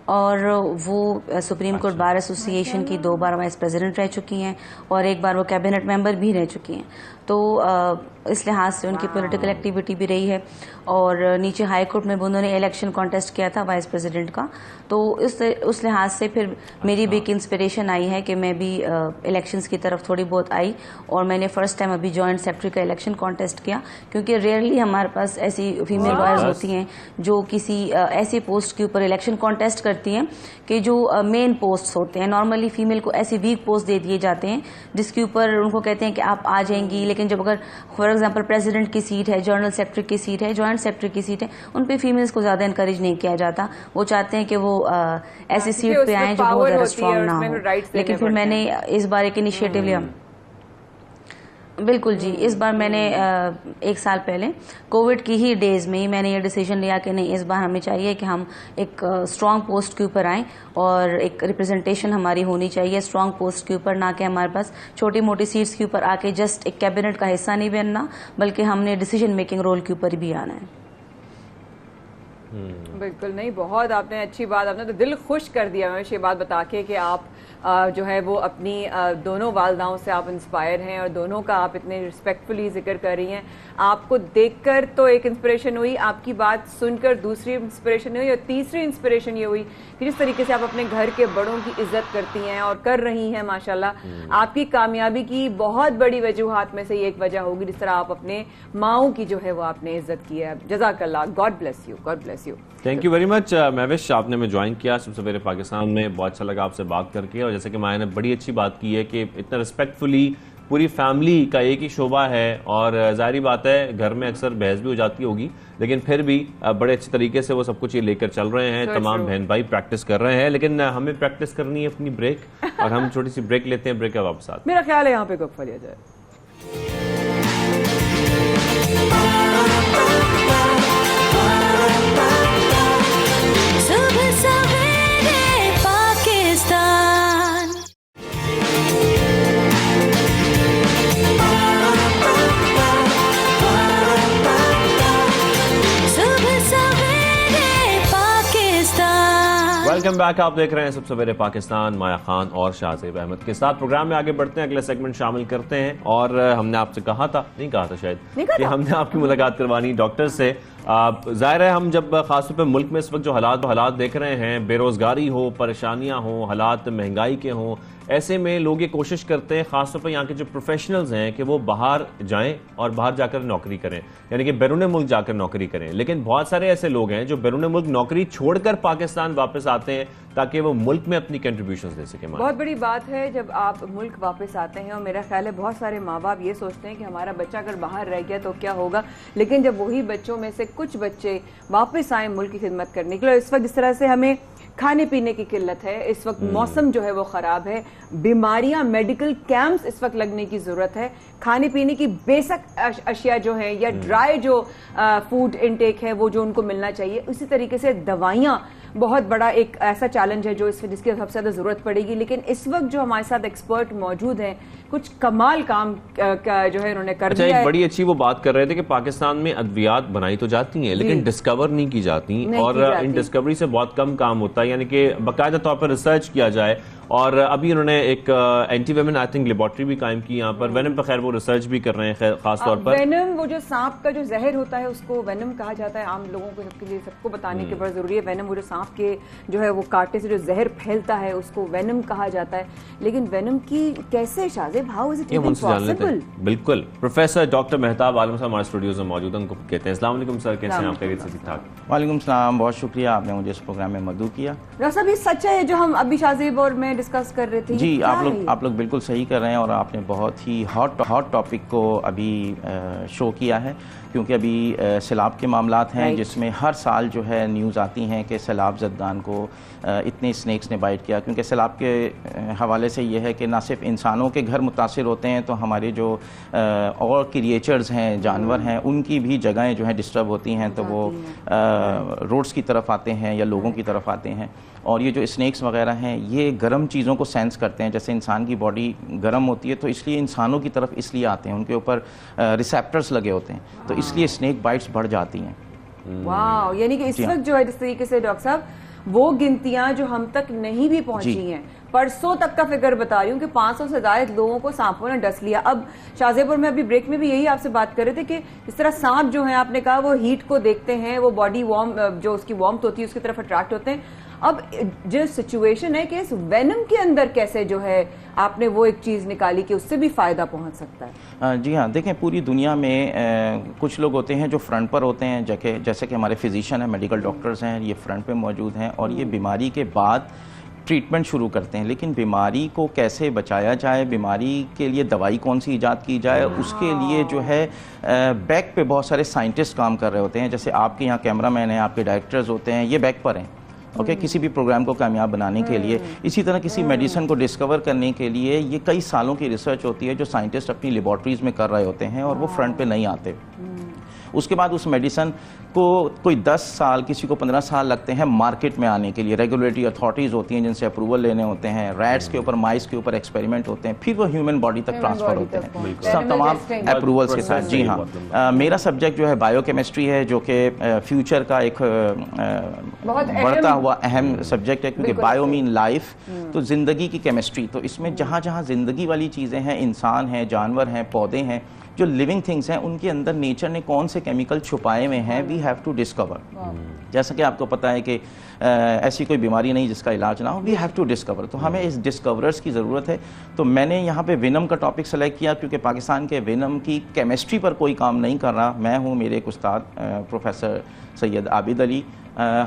और वो सुप्रीम कोर्ट बार एसोसिएशन की 2 बार वाइस प्रेसिडेंट रह चुकी हैं और एक बार वो कैबिनेट मेंबर भी रह चुकी हैं। तो इस लिहाज से उनकी पॉलिटिकल एक्टिविटी भी रही है, और नीचे हाई कोर्ट में भी उन्होंने इलेक्शन कॉन्टेस्ट किया था वाइस प्रेसिडेंट का, तो उस लिहाज से फिर मेरी भी एक इंस्पिरेशन आई है कि मैं भी इलेक्शंस की तरफ थोड़ी बहुत आई, और मैंने फर्स्ट टाइम अभी जॉइंट सेक्रेटरी का इलेक्शन कॉन्टेस्ट किया, क्योंकि रेयरली हमारे पास ऐसी फीमेल लॉयर्स होती हैं जो किसी ऐसी पोस्ट के ऊपर इलेक्शन कॉन्टेस्ट करती हैं कि जो मेन पोस्ट होते हैं। नॉर्मली फीमेल को ऐसी वीक पोस्ट दे दिए जाते हैं जिसके ऊपर उनको कहते हैं कि आप आ जाएंगी, लेकिन जब अगर फॉर एग्जांपल प्रेसिडेंट की सीट है, जनरल सेक्रेटरी की सीट है, जॉइंट सेक्रेटरी की सीट है, उन पे फीमेल्स को ज्यादा इनकरेज नहीं किया जाता। वो चाहते हैं कि वो ऐसी सीट पे आए जो बहुत ज्यादा स्ट्रांग ना हो। लेकिन फिर मैंने इस बार एक इनिशिएटिव लिया। बिल्कुल जी, इस बार मैंने 1 साल पहले कोविड की ही डेज में ही मैंने ये डिसीजन लिया कि नहीं, इस बार हमें चाहिए कि हम एक स्ट्रांग पोस्ट के ऊपर आएं और एक रिप्रेजेंटेशन हमारी होनी चाहिए स्ट्रांग पोस्ट के ऊपर, ना कि हमारे पास छोटी मोटी सीट्स के ऊपर आके जस्ट एक कैबिनेट का हिस्सा नहीं बनना, बल्कि हमने डिसीजन मेकिंग रोल के ऊपर भी आना है। बिल्कुल, नहीं, बहुत आपने अच्छी बात, आपने तो दिल खुश कर दिया मैं ये बात बता के कि आप जो है वो अपनी दोनों वालदाओं से आप इंस्पायर हैं और दोनों का आप इतने रिस्पेक्टफुली जिक्र कर रही हैं। आपको देखकर तो एक इंस्पिरेशन हुई, आपकी बात सुनकर दूसरी इंस्पिरेशन हुई, और तीसरी इंस्पिरेशन ये हुई कि जिस तरीके से आप अपने घर के बड़ों की इज्जत करती हैं और कर रही हैं माशाल्लाह। आपकी कामयाबी की बहुत बड़ी वजूहात में से ये एक वजह होगी जिस तरह आप अपने माओं की जो है वो आपने इज्जत की है। जज़ाकल्लाह, God bless you, God bless you. Thank you very much Mahvish, आपने में ज्वाइन किया सबसे पहले पाकिस्तान में, बहुत अच्छा लगा आपसे बात करके, और जैसे कि माया ने बड़ी अच्छी बात की है कि इतना रिस्पेक्टफुली पूरी फैमिली का एक ही शोबा है, और जाहिर बात है घर में अक्सर बहस भी हो जाती होगी, लेकिन फिर भी बड़े अच्छे तरीके से वो सब कुछ ये लेकर चल रहे हैं। तमाम बहन भाई प्रैक्टिस कर रहे हैं, लेकिन हमें प्रैक्टिस करनी है अपनी ब्रेक, और हम छोटी सी ब्रेक लेते हैं, ब्रेक के वापस आते हैं। मेरा ख्याल है यहाँ पे गप्पा लिया जाए। Welcome back. आप देख रहे हैं सबसे सवेरे पाकिस्तान, माया खान और शाहजेब अहमद के साथ। प्रोग्राम में आगे बढ़ते हैं, अगले सेगमेंट शामिल करते हैं। और हमने आपसे कहा था, नहीं कहा था शायद, कि हमने आपकी मुलाकात करवानी डॉक्टर से। जाहिर है हम जब खासतौर पर मुल्क में इस वक्त जो हालात देख रहे हैं, बेरोजगारी हो, परेशानियां हो, हालात महंगाई के हों, ऐसे में लोग ये कोशिश करते हैं खासतौर पर यहाँ के जो प्रोफेशनल्स हैं कि वो बाहर जाएं और बाहर जाकर नौकरी करें, यानी कि बैरून मुल्क जाकर नौकरी करें। लेकिन बहुत सारे ऐसे लोग हैं जो बैरून मुल्क नौकरी छोड़कर पाकिस्तान वापस आते हैं ताकि वो मुल्क में अपनी कंट्रीब्यूशंस दे सकें। बहुत बड़ी बात है जब आप मुल्क वापस आते हैं, और मेरा ख्याल है बहुत सारे माँ बाप ये सोचते हैं कि हमारा बच्चा अगर बाहर रह गया तो क्या होगा, लेकिन जब वही बच्चों में से कुछ बच्चे वापस आए मुल्क की खिदमत करने के लिए, इस वक्त जिस तरह से हमें खाने पीने की किल्लत है, इस वक्त मौसम जो है वो खराब है, बीमारियां, मेडिकल कैंप्स इस वक्त लगने की जरूरत है, खाने पीने की बेसिक अशिया जो है या ड्राई जो फूड इनटेक है वो जो उनको मिलना चाहिए, उसी तरीके से दवाइयां बहुत बड़ा एक ऐसा चैलेंज है जो जिसकी सबसे ज्यादा जरूरत पड़ेगी। लेकिन इस वक्त जो हमारे साथ एक्सपर्ट मौजूद हैं, कुछ कमाल काम जो है उन्होंने कर दिया है। एक बड़ी अच्छी वो बात कर रहे थे कि पाकिस्तान में अद्वियात बनाई तो जाती हैं लेकिन डिस्कवर नहीं की जाती, और इन डिस्कवरी से बहुत कम काम होता है, यानी कि बाकायदा तौर पर रिसर्च किया जाए। और अभी उन्होंने एक anti venom I think laboratory भी कायम की यहाँ पर। वेनम पर खैर वो रिसर्च भी कर रहे हैं खास तौर पर। वेनम, वो जो सांप का जो जहर होता है उसको वेनम कहा जाता है। आम लोगों को सबके लिए सबको बताने की बड़ा जरूरी है। वेनम वो जो सांप के जो है वो कांटे से जो जहर फैलता है उसको वेनम कहा जाता है। लेकिन वेनम की कैसे Shahzeb, how is it even possible? बिल्कुल, प्रोफेसर डॉक्टर मेहताब आलम साहब हमारे स्टूडियोज में मौजूद हैं, उनको कहते हैं। अस्सलाम वालेकुम सर, कैसे हैं आप? ठीक ठाक? वालेकुम सलाम, बहुत शुक्रिया आपने मुझे इस प्रोग्राम में मदऊ किया। डॉक्टर साहब, ये सच है जो हम अभी शाहजेब और मैं डिस्कस कर रहे थे? जी, आप लोग बिल्कुल सही कर रहे हैं, और आपने बहुत ही हॉट टॉपिक को अभी शो किया है, क्योंकि अभी सैलाब के मामलात हैं जिसमें हर साल जो है न्यूज़ आती हैं कि सैलाब ज़दगान को इतने स्नेक्स ने बाइट किया। क्योंकि सैलाब के हवाले से ये है कि ना सिर्फ इंसानों के घर मुतासिर होते हैं, तो हमारे जो और क्रिएचर्स हैं, जानवर हैं, उनकी भी जगहें जो हैं डिस्टर्ब होती हैं, तो वो रोड्स की तरफ आते हैं या लोगों की तरफ आते हैं। और ये जो स्नेक्स वगैरह हैं ये गर्म चीज़ों को सेंस करते हैं, जैसे इंसान की बॉडी गर्म होती है तो इसलिए इंसानों की तरफ इसलिए आते हैं, उनके ऊपर रिसेप्टर्स लगे होते हैं, तो इसलिए स्नेक बाइट्स बढ़ जाती हैं। वाह, यानी कि इस वक्त जो है जिस तरीके से डॉक्टर साहब वो गिनतियां जो हम तक नहीं भी पहुंची हैं, परसों तक का फिगर बता रही हूँ कि 500 से ज्यादा लोगों को सांपों ने डस लिया। अब शाहजेब और मैं अभी ब्रेक में भी यही आपसे बात कर रहे थे कि इस तरह सांप जो है, आपने कहा वो हीट को देखते हैं, वो बॉडी वार्म जो उसकी वार्मथ होती है उसकी तरफ अट्रैक्ट होते हैं। अब जो सिचुएशन है कि इस वेनम के अंदर कैसे जो है आपने वो एक चीज निकाली कि उससे भी फायदा पहुंच सकता है? जी हाँ, देखें पूरी दुनिया में कुछ लोग होते हैं जो फ्रंट पर होते हैं, जैसे कि हमारे फिजिशियन हैं, मेडिकल डॉक्टर्स हैं, ये फ्रंट पे मौजूद हैं और ये बीमारी के बाद ट्रीटमेंट शुरू करते हैं। लेकिन बीमारी को कैसे बचाया जाए, बीमारी के लिए दवाई कौन सी ईजाद की जाए, उसके लिए जो है बैक पे बहुत सारे साइंटिस्ट काम कर रहे होते हैं। जैसे आपके यहाँ कैमरामैन हैं, आपके डायरेक्टर्स होते हैं, ये बैक पर हैं किसी भी प्रोग्राम को कामयाब बनाने के लिए। इसी तरह किसी मेडिसिन को डिस्कवर करने के लिए ये कई सालों की रिसर्च होती है जो साइंटिस्ट अपनी लेबॉर्ट्रीज में कर रहे होते हैं और वो फ्रंट पे नहीं आते। उसके बाद उस मेडिसिन को कोई 10 साल, किसी को 15 साल लगते हैं मार्केट में आने के लिए। रेगुलेटरी अथॉरिटीज़ होती हैं जिनसे अप्रूवल लेने होते हैं, रैट्स के ऊपर, माइस के ऊपर एक्सपेरिमेंट होते हैं, फिर वो ह्यूमन बॉडी तक ट्रांसफर होते हैं सब तमाम अप्रूवल्स के साथ। जी हाँ, मेरा सब्जेक्ट जो है बायोकेमिस्ट्री है, जो कि फ्यूचर का एक बढ़ता हुआ अहम सब्जेक्ट है, क्योंकि बायो मीन लाइफ, तो ज़िंदगी की केमिस्ट्री। तो इसमें जहाँ जहाँ ज़िंदगी वाली चीज़ें हैं, इंसान हैं, जानवर हैं, पौधे हैं, जो लिविंग थिंग्स हैं, उनके अंदर नेचर ने कौन से केमिकल छुपाए हुए हैं, वी हैव टू डिस्कवर। जैसा कि आपको पता है कि ऐसी कोई बीमारी नहीं जिसका इलाज ना हो, वी हैव टू डिस्कवर। तो हमें इस डिस्कवरर्स की ज़रूरत है। तो मैंने यहाँ पे वेनम का टॉपिक सेलेक्ट किया क्योंकि पाकिस्तान के वेनम की केमिस्ट्री पर कोई काम नहीं कर रहा। मैं हूँ, मेरे एक उस्ताद प्रोफेसर सैयद आबिद अली,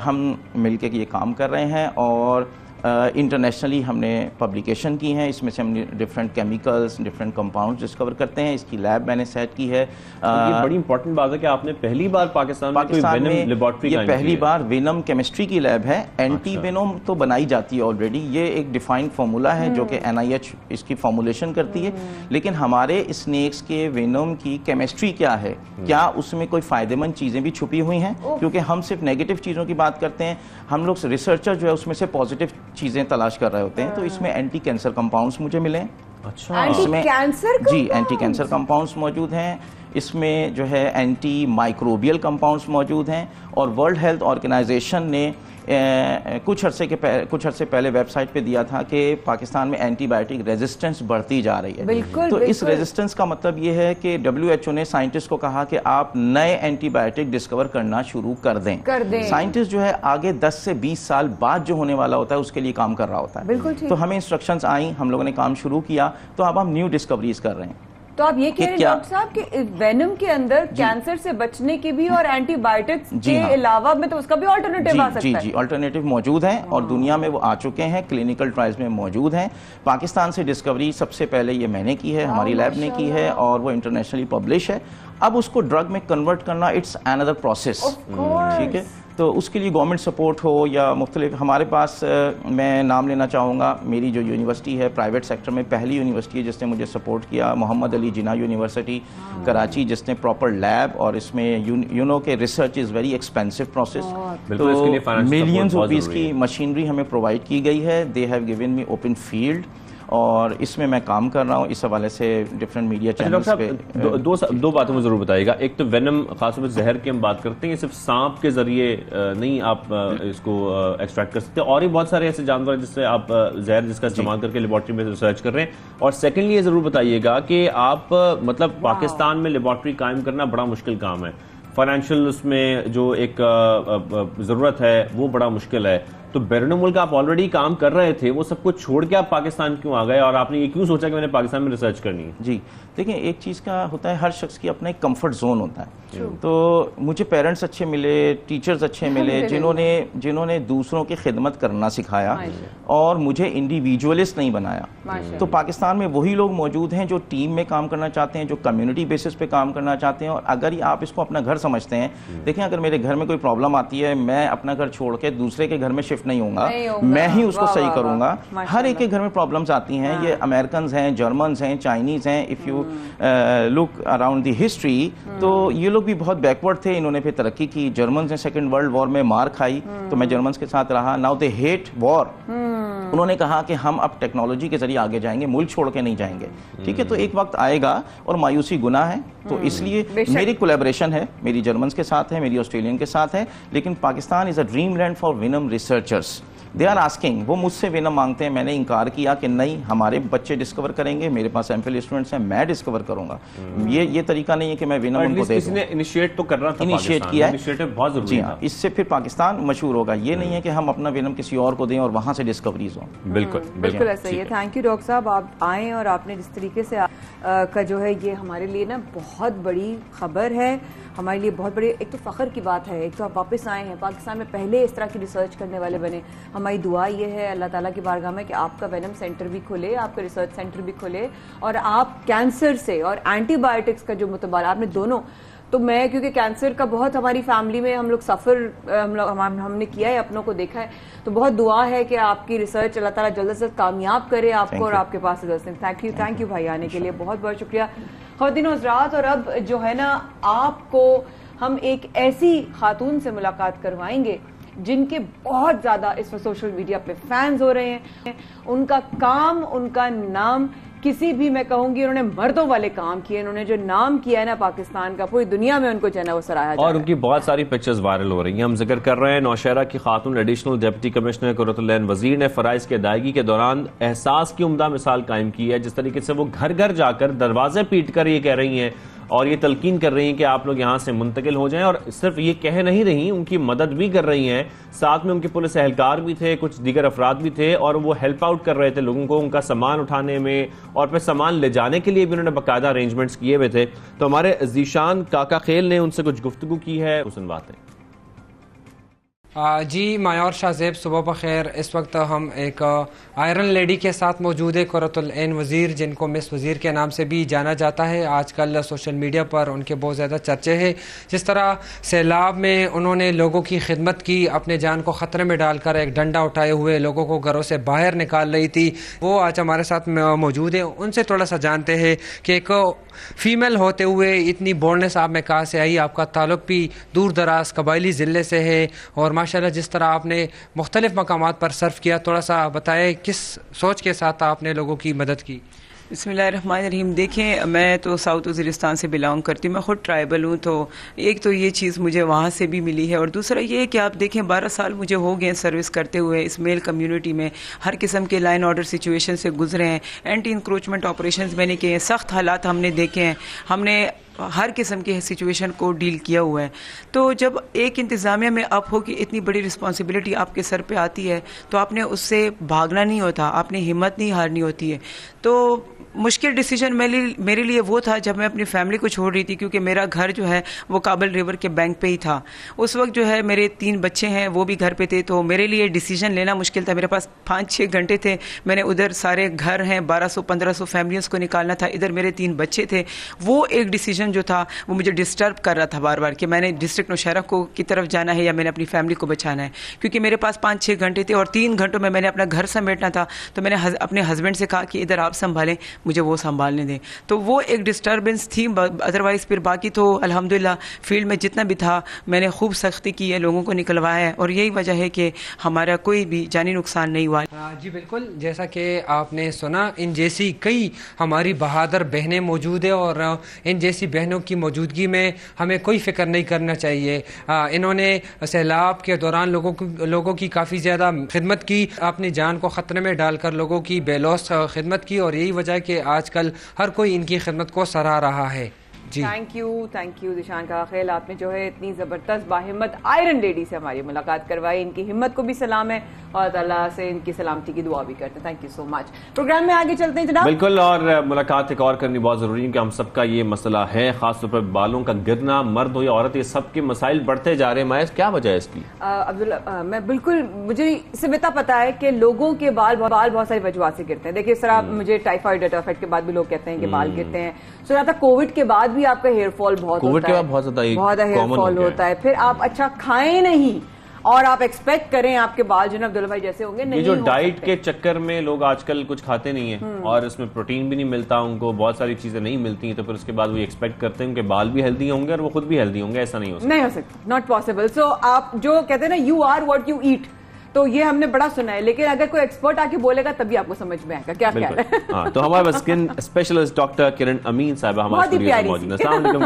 हम मिलके ये काम कर रहे हैं और इंटरनेशनली हमने पब्लिकेशन की हैं। इसमें से हम different chemicals, different compounds discover करते हैं। इसकी लैब मैंने सेट की है। ये बड़ी इंपॉर्टेंट बात है कि आपने पहली बार पाकिस्तान में लेबोरेटरी, ये पहली बार वेनम केमिस्ट्री की लैब है। एंटी वेनम तो बनाई जाती है ऑलरेडी, ये एक डिफाइंड फार्मूला है जो कि NIH इसकी फॉर्मुलेशन करती है। लेकिन हमारे स्नेक्स के वेनम की केमिस्ट्री क्या है, क्या उसमें कोई फायदेमंद चीज़ें भी छुपी हुई हैं? क्योंकि हम सिर्फ नेगेटिव चीज़ों की बात करते हैं, हम लोग रिसर्चर जो है उसमें से पॉजिटिव चीज़ें तलाश कर रहे होते हैं। तो इसमें एंटी कैंसर कंपाउंड्स मुझे मिले, अच्छा, एंटी कैंसर जी एंटी कैंसर कंपाउंड्स मौजूद हैं, इसमें जो है एंटी माइक्रोबियल कंपाउंड्स मौजूद हैं। और वर्ल्ड हेल्थ ऑर्गेनाइजेशन ने कुछ अरसे पहले वेबसाइट पे दिया था कि पाकिस्तान में एंटीबायोटिक रेजिस्टेंस बढ़ती जा रही है। तो इस रेजिस्टेंस का मतलब ये है कि WHO ने साइंटिस्ट को कहा कि आप नए एंटीबायोटिक डिस्कवर करना शुरू कर दें। साइंटिस्ट जो है आगे 10 से 20 साल बाद जो होने वाला होता है उसके लिए काम कर रहा होता है। तो हमें इंस्ट्रक्शंस आई, हम लोगों ने काम शुरू किया, तो अब हम न्यू डिस्कवरीज कर रहे हैं। तो आप ये कह रहे हैं डॉक्टर साहब कि वेनम के अंदर कैंसर से बचने की भी और एंटीबायोटिक्स के अलावा में तो उसका भी ऑल्टरनेटिव आ सकता है? जी, ऑल्टरनेटिव मौजूद हैं और दुनिया में वो आ चुके हैं, क्लिनिकल ट्रायल्स में मौजूद हैं। पाकिस्तान से डिस्कवरी सबसे पहले ये मैंने की है, हमारी लैब ने की है और वो इंटरनेशनली पब्लिश है। अब उसको ड्रग में कन्वर्ट करना इट्स अनदर प्रोसेस, ठीक है। तो उसके लिए गवर्नमेंट सपोर्ट हो या मुख्तलिफ, हमारे पास मैं नाम लेना चाहूँगा, मेरी जो यूनिवर्सिटी है प्राइवेट सेक्टर में पहली यूनिवर्सिटी है जिसने मुझे सपोर्ट किया, मोहम्मद अली जिन्ना यूनिवर्सिटी कराची, जिसने प्रॉपर लैब और इसमें यू नो के research is very expensive process, तो मिलियंस रुपीज़ की मशीनरी हमें प्रोवाइड की गई है। They have given me open field और इसमें मैं काम कर रहा हूँ। इस हवाले से डिफरेंट मीडिया चैनल्स पे दो बातों में जरूर बताइएगा। एक तो वेनम, खासतौर पर जहर की हम बात करते हैं, ये सिर्फ सांप के जरिए नहीं आप इसको एक्सट्रैक्ट कर सकते, और भी बहुत सारे ऐसे जानवर जिससे आप जहर जिसका इस्तेमाल करके लेबॉर्ट्री में रिसर्च कर रहे हैं। और सेकेंडली ये जरूर बताइएगा कि आप मतलब पाकिस्तान में लेबॉर्ट्री कायम करना बड़ा मुश्किल काम है, फाइनेंशियल उसमें जो एक ज़रूरत है वो बड़ा मुश्किल है। तो बैरून मुल्क आप ऑलरेडी काम कर रहे थे, वो सब कुछ छोड़ के आप पाकिस्तान क्यों आ गए और आपने ये क्यों सोचा कि मैंने पाकिस्तान में रिसर्च करनी है? जी देखिए, एक चीज़ का होता है, हर शख्स की अपना एक कंफर्ट जोन होता है। तो मुझे पेरेंट्स अच्छे मिले, टीचर्स अच्छे मिले, जिन्होंने दूसरों की खिदमत करना सिखाया और मुझे इंडिविजुअलिस्ट नहीं बनाया। तो पाकिस्तान में वही लोग मौजूद हैं जो टीम में काम करना चाहते हैं, जो कम्युनिटी बेसिस पे काम करना चाहते हैं। और अगर आप इसको अपना घर समझते हैं, देखें अगर मेरे घर में कोई प्रॉब्लम आती है, मैं अपना घर छोड़ के दूसरे के घर में शिफ्ट नहीं होऊंगा, मैं ही उसको सही करूंगा। हर एक के घर में प्रॉब्लम्स आती हैं, ये अमेरिकन हैं, जर्मन हैं, चाइनीज हैं। If you look around the history, तो ये लोग भी बहुत बैकवर्ड थे, इन्होंने फिर तरक्की की। जर्मन ने सेकेंड वर्ल्ड वॉर में मार खाई, तो मैं जर्मन के साथ रहा। Now they hate war. उन्होंने कहा कि हम अब टेक्नोलॉजी के जरिए आगे जाएंगे, मुल्क छोड़ के नहीं जाएंगे, ठीक है। तो एक वक्त आएगा और मायूसी गुनाह है, तो इसलिए मेरी कोलैबोरेशन है, मेरी जर्मन के साथ है, मेरी ऑस्ट्रेलियन के साथ है। लेकिन Pakistan is a dream land for venom researchers. They are asking, वो मुझसे वेनम मांगते हैं। मैंने इनकार किया कि नहीं, हमारे बच्चे डिस्कवर करेंगे, मेरे पास एमफिल स्टूडेंट्स हैं, मैं डिस्कवर करूंगा। ये तरीका नहीं है कि मैं वेनम उनको दे दूं। इनिशिएट तो करना था, इनिशिएट किया है, इनिशिएटिव बहुत जरूरी है। इससे फिर पाकिस्तान मशहूर होगा। ये नहीं है कि हम अपना वेनम किसी और को दें और वहां से डिस्कवरीज हो। बिल्कुल ऐसा ही है। थैंक यू डॉक्टर साहब, आप आए और आपने जिस तरीके से का जो है, ये हमारे लिए ना बहुत बड़ी खबर है, हमारे लिए बहुत बड़ी एक तो फ़ख्र की बात है। एक तो आप वापस आए हैं, पाकिस्तान में पहले इस तरह की रिसर्च करने वाले बने। हमारी दुआ ये है अल्लाह ताला की बारगाह में कि आपका वेनम सेंटर भी खुले, आपका रिसर्च सेंटर भी खुले, और आप कैंसर से और एंटीबायोटिक्स का जो मुतबाला आपने दोनों, तो मैं क्योंकि कैंसर का बहुत हमारी फैमिली में हम लोग सफ़र हमने किया है, अपनों को देखा है, तो बहुत दुआ है कि आपकी रिसर्च अल्लाह ताला जल्द से जल्द कामयाब करे आपको और आपके पास रिजल्ट। थैंक यू भाई आने के लिए, बहुत बहुत शुक्रिया। ख़वातीन और हज़रात, और अब जो है ना, आपको हम एक ऐसी खातून से मुलाकात करवाएंगे जिनके बहुत ज़्यादा इस सोशल मीडिया पे फैंस हो रहे हैं। उनका काम, उनका नाम किसी भी, मैं कहूंगी उन्होंने मर्दों वाले काम किए, उन्होंने जो नाम किया है ना पाकिस्तान का, पूरी दुनिया में उनको जो है वो सराहा जा रहा है। और उनकी बहुत सारी पिक्चर्स वायरल हो रही हैं। हम जिक्र कर रहे हैं नौशहरा की खातून एडिशनल डिप्टी कमिश्नर कुर्रतुल ऐन वजीर ने फराइज की अदायगी के दौरान एहसास की उम्दा मिसाल कायम की है। जिस तरीके से वो घर घर जाकर दरवाजे पीट कर ये कह रही हैं और ये तलकीन कर रही हैं कि आप लोग यहाँ से मुंतकिल हो जाएं, और सिर्फ ये कह नहीं रही, उनकी मदद भी कर रही हैं। साथ में उनके पुलिस एहलकार भी थे, कुछ दीगर अफराद भी थे, और वो हेल्प आउट कर रहे थे लोगों को, उनका सामान उठाने में और फिर सामान ले जाने के लिए भी उन्होंने बाकायदा अरेंजमेंट्स किए हुए थे। तो हमारे जीशान काका खेल ने उनसे कुछ गुफ्तगू की है, सुन बातें। जी मायार शाहजेब, सुबह बखैर। इस वक्त हम एक आयरन लेडी के साथ मौजूद है, कुर्रतुल ऐन वज़ीर, जिनको मिस वज़ीर के नाम से भी जाना जाता है। आजकल सोशल मीडिया पर उनके बहुत ज़्यादा चर्चे हैं। जिस तरह सैलाब में उन्होंने लोगों की खिदमत की, अपने जान को ख़तरे में डालकर एक डंडा उठाए हुए लोगों को घरों से बाहर निकाल रही थी, वो आज हमारे साथ मौजूद है। उनसे थोड़ा सा जानते हैं कि एक फ़ीमेल होते हुए इतनी बोल्डनेस आप में कहाँ से आई? आपका ताल्लुक़ भी दूर दराज कबायली ज़िले से है, और माशाल्लाह जिस तरह आपने मुख्तलिफ़ मकामात पर सर्व किया, थोड़ा सा बताएं किस सोच के साथ आपने लोगों की मदद की? बिस्मिल्लाहिर्रहमानिर्रहीम। देखें, मैं तो साउथ वज़ीरिस्तान से बिलोंग करती हूँ, मैं ख़ुद ट्राइबल हूँ, तो एक तो ये चीज़ मुझे वहाँ से भी मिली है, और दूसरा ये है कि आप देखें 12 साल मुझे हो गए सर्विस करते हुए इस मेल कम्युनिटी में, हर किस्म के लाइन ऑर्डर सिचुएशन से गुजरे हैं, एंटी इंक्रोचमेंट ऑपरेशंस मैंने किए हैं, सख्त हालात हमने देखे हैं, हमने हर किस्म के सिचुएशन को डील किया हुआ है। तो जब एक इंतज़ामिया में अप हो कि इतनी बड़ी रिस्पॉन्सिबिलिटी आपके सर पे आती है तो आपने उससे भागना नहीं होता, आपने हिम्मत नहीं हारनी होती है। तो मुश्किल डिसीजन मेरे लिए वो था जब मैं अपनी फैमिली को छोड़ रही थी, क्योंकि मेरा घर जो है वो काबल रिवर के बैंक पे ही था। उस वक्त जो है मेरे 3 बच्चे हैं, वो भी घर पे थे, तो मेरे लिए डिसीजन लेना मुश्किल था। मेरे पास 5-6 घंटे थे, मैंने उधर सारे घर हैं 1200-1500 फैमिलीज़ को निकालना था, इधर मेरे 3 बच्चे थे। वो एक डिसीजन जो था वो मुझे डिस्टर्ब कर रहा था बार बार कि मैंने डिस्ट्रिक्ट नौशहरा को की तरफ जाना है या मैंने अपनी फैमिली को बचाना है, क्योंकि मेरे पास 5-6 घंटे थे और 3 घंटों में मैंने अपना घर समेटना था। तो मैंने अपने हस्बैंड से कहा कि इधर आप संभालें, मुझे वो संभालने दें। तो वो एक डिस्टर्बेंस थी, अदरवाइज़ फिर बाकी तो अल्हम्दुलिल्लाह फील्ड में जितना भी था मैंने खूब सख्ती की है, लोगों को निकलवाया है, और यही वजह है कि हमारा कोई भी जानी नुकसान नहीं हुआ। जी बिल्कुल, जैसा कि आपने सुना, इन जैसी कई हमारी बहादुर बहनें मौजूद है और इन जैसी बहनों की मौजूदगी में हमें कोई फ़िक्र नहीं करना चाहिए। इन्होंने सैलाब के दौरान लोगों की काफ़ी ज़्यादा खिदमत की, अपनी जान को ख़तरे में डालकर लोगों की बेलौस खिदमत की, और यही वजह है कि आजकल हर कोई इनकी खिदमत को सराह रहा है। जी थैंक यू दिशान का खेल, आपने जो है इतनी ज़बरदस्त बाहिम्मत आयरन लेडी से हमारी मुलाकात करवाई। इनकी हिम्मत को भी सलाम है और अल्लाह से इनकी सलामती की दुआ भी करते हैं। Thank you so much. Programme में आगे चलते हैं जनाब। बिल्कुल, और मुलाकात एक और करनी बहुत ज़रूरी है कि हम सबका ये मसला है, खासतौर पर बालों का गिरना, मर्द हो या औरत, ये सबके मसाइल बढ़ते जा रहे हैं। मायस, क्या वजह है इसकी? अब्दुल्ला, मैं बिल्कुल, मुझे इससे बेता पता है कि लोगों के बाल बहुत सारी वजहों से गिरते हैं। देखिए सर, मुझे टाइफाइड के बाद भी लोग कहते हैं कि बाल गिरते हैं। सुना था कोविड के बाद भी आपका हेयर फॉल बहुत कोविड के बाद बहुत ज्यादा हेयर फॉल होता है। फिर आप अच्छा खाएं नहीं और आप एक्सपेक्ट करें आपके बाल जो ना अब्दुल्ला भाई जैसे होंगे, नहीं। जो डाइट के चक्कर में लोग आजकल कुछ खाते नहीं है और उसमें प्रोटीन भी नहीं मिलता, उनको बहुत सारी चीजें नहीं मिलती हैं, तो फिर उसके बाद वो एक्सपेक्ट करते हैं कि बाल भी हेल्दी होंगे और वो खुद भी हेल्दी होंगे। ऐसा नहीं हो सकता, नॉट पॉसिबल। सो आप जो कहते हैं ना, you are what you eat, तो ये हमने बड़ा सुना है, लेकिन अगर कोई एक्सपर्ट आके बोलेगा तभी आपको समझ में आएगा क्या ख्याल है। हाँ, तो हमारे स्किन स्पेशलिस्ट डॉक्टर किरण अमीन साहिबा हमारे स्टूडियो में मौजूद हैं। अस्सलाम वालेकुम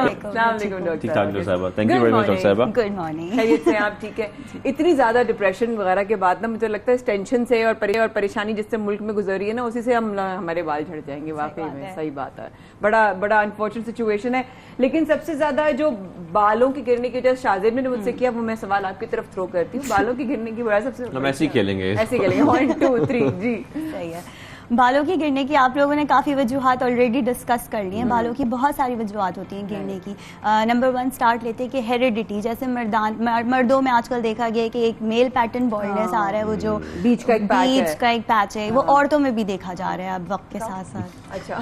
डॉक्टर। ठीक ठाक साहिबा, thank you very much doctor साहिबा। Good morning. खैरियत से आप ठीक है? इतनी ज्यादा डिप्रेशन वगैरह के बाद ना मुझे लगता है इस टेंशन से और परेशानी जिससे मुल्क में गुजरी है ना, उसी से हमारे बाल झड़ जाएंगे। वाकई में सही बात है, बड़ा अनफॉर्चुनेट सिचुएशन है। लेकिन सबसे ज्यादा जो बालों के गिरने की वजह शाजिद ने मुझसे किया, वो मैं सवाल आपकी तरफ थ्रो करती हूँ। बालों के गिरने की वजह सबसे हम ऐसे ही खेलेंगे 1 2 3 जी सही है। बालों की गिरने की आप लोगों ने काफ़ी वजूहात ऑलरेडी डिस्कस कर ली हैं। बालों की बहुत सारी वजूहात होती हैं गिरने की। नंबर 1 स्टार्ट लेते हैं कि हेरिडिटी, जैसे मर्दों में आजकल देखा गया है कि एक मेल पैटर्न बॉल्डनेस आ रहा है, वो जो बीच का एक पैच है, वो औरतों में भी देखा जा रहा है अब वक्त के साथ साथ। अच्छा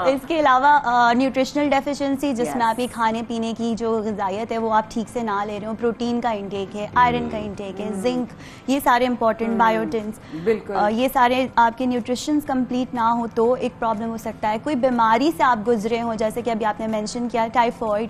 इसके अलावा न्यूट्रिशनल डेफिशिएंसी, जिसमें आपकी खाने पीने की जो ग़िज़ायत है वो आप ठीक से ना ले रहे हो, प्रोटीन का इंटेक है, आयरन का इंटेक है, जिंक, ये सारे इंपॉर्टेंट, बायोटिन, ये सारे आपके न्यूट्रिशंस कंप्लीट ना हो तो एक प्रॉब्लम हो सकता है। कोई बीमारी से आप गुजरे हो, जैसे कि अभी आपने मेंशन किया टाइफाइड,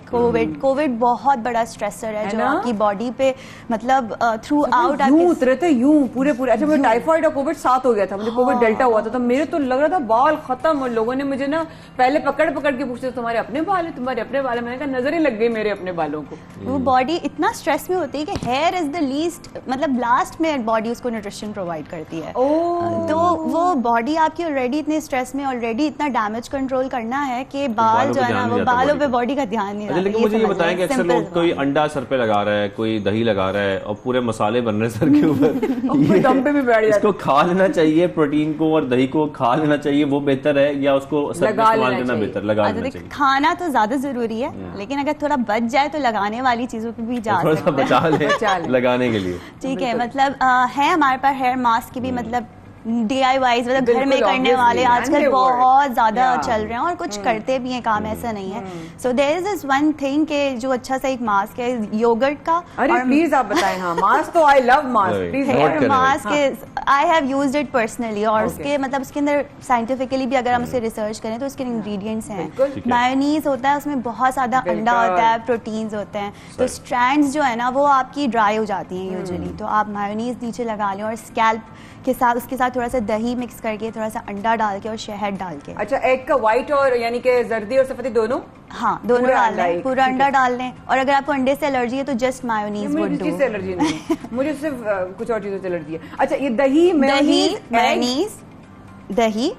कोविड बहुत बड़ा स्ट्रेसर है जो आपकी बॉडी पे मतलब थ्रू आउट उतरे थे यूं पूरे। अच्छा, मुझे टाइफाइड और कोविड साथ हो गया था, मुझे कोविड डेल्टा हुआ था, तो मेरे तो लग रहा था बाल खत्म, और लोगों ने मुझे ना पहले पकड़ के पूछते तुम्हारे अपने बाल है, तुम्हारे अपने बाल है। मैंने कहा नजर ही लग गई मेरे अपने बालों को। वो बॉडी इतना स्ट्रेस में होती है कि हेयर इज द लीस्ट, मतलब लास्ट में बॉडी उसको न्यूट्रिशन प्रोवाइड करती है। तो वो बॉडी आपकी ऑलरेडी इतने स्ट्रेस में, ऑलरेडी इतना डैमेज कंट्रोल करना है कि बाल जो है ना, वो बालों पे बॉडी का ध्यान नहीं। लेकिन मुझे ये बताएं कि अक्सर लोग कोई अंडा सर पे लगा रहा है, कोई दही लगा रहा है और पूरे मसाले बन रहे हैं सर के ऊपर, दम पे भी बैठ जाता। इसको खा लेना चाहिए, प्रोटीन को और दही को खा लेना चाहिए, वो बेहतर है या उसको सर पे इस्तेमाल करना बेहतर? लगा लेना चाहिए। खाना तो ज्यादा जरूरी है, लेकिन अगर थोड़ा बच जाए तो लगाने वाली चीजों पे भी जा सकते हैं, बचा ले लगाने के लिए। ठीक है, मतलब है हमारे पास हेयर मास्क की भी मतलब DIYs, मतलब घर में करने वाले आजकल बहुत ज्यादा चल रहे हैं और कुछ करते भी हैं काम, ऐसा नहीं है। So there is this one thing के जो अच्छा सा एक मास्क है योगर्ट का। अरे प्लीज आप बताएं। हाँ, मास्क तो I love mask, please. Mask I have used it personally, और उसके मतलब उसके अंदर साइंटिफिकली भी अगर हम उसे रिसर्च करें तो उसके इंग्रेडिएंट्स हैं। मायोनीज होता है, उसमें बहुत ज़्यादा अंडा होता है, प्रोटीन्स होते हैं, तो स्ट्रैंड्स जो है ना वो आपकी ड्राई हो जाती हैं यूजुअली। तो आप मायोनीज नीचे लगा लें और स्कैल्प के साथ उसके साथ थोड़ा सा दही मिक्स करके, थोड़ा सा अंडा डाल के और शहद डाल के। अच्छा, एग का व्हाइट और यानी कि जर्दी और सफेदी दोनों? हाँ, दोनों डाल लें, पूरा अंडा डाल लें। और अगर आपको अंडे से एलर्जी है तो जस्ट मायोनीज वुड डू। मुझे एलर्जी नहीं, मुझे सिर्फ कुछ और चीजों से एलर्जी है। अच्छा, ये दही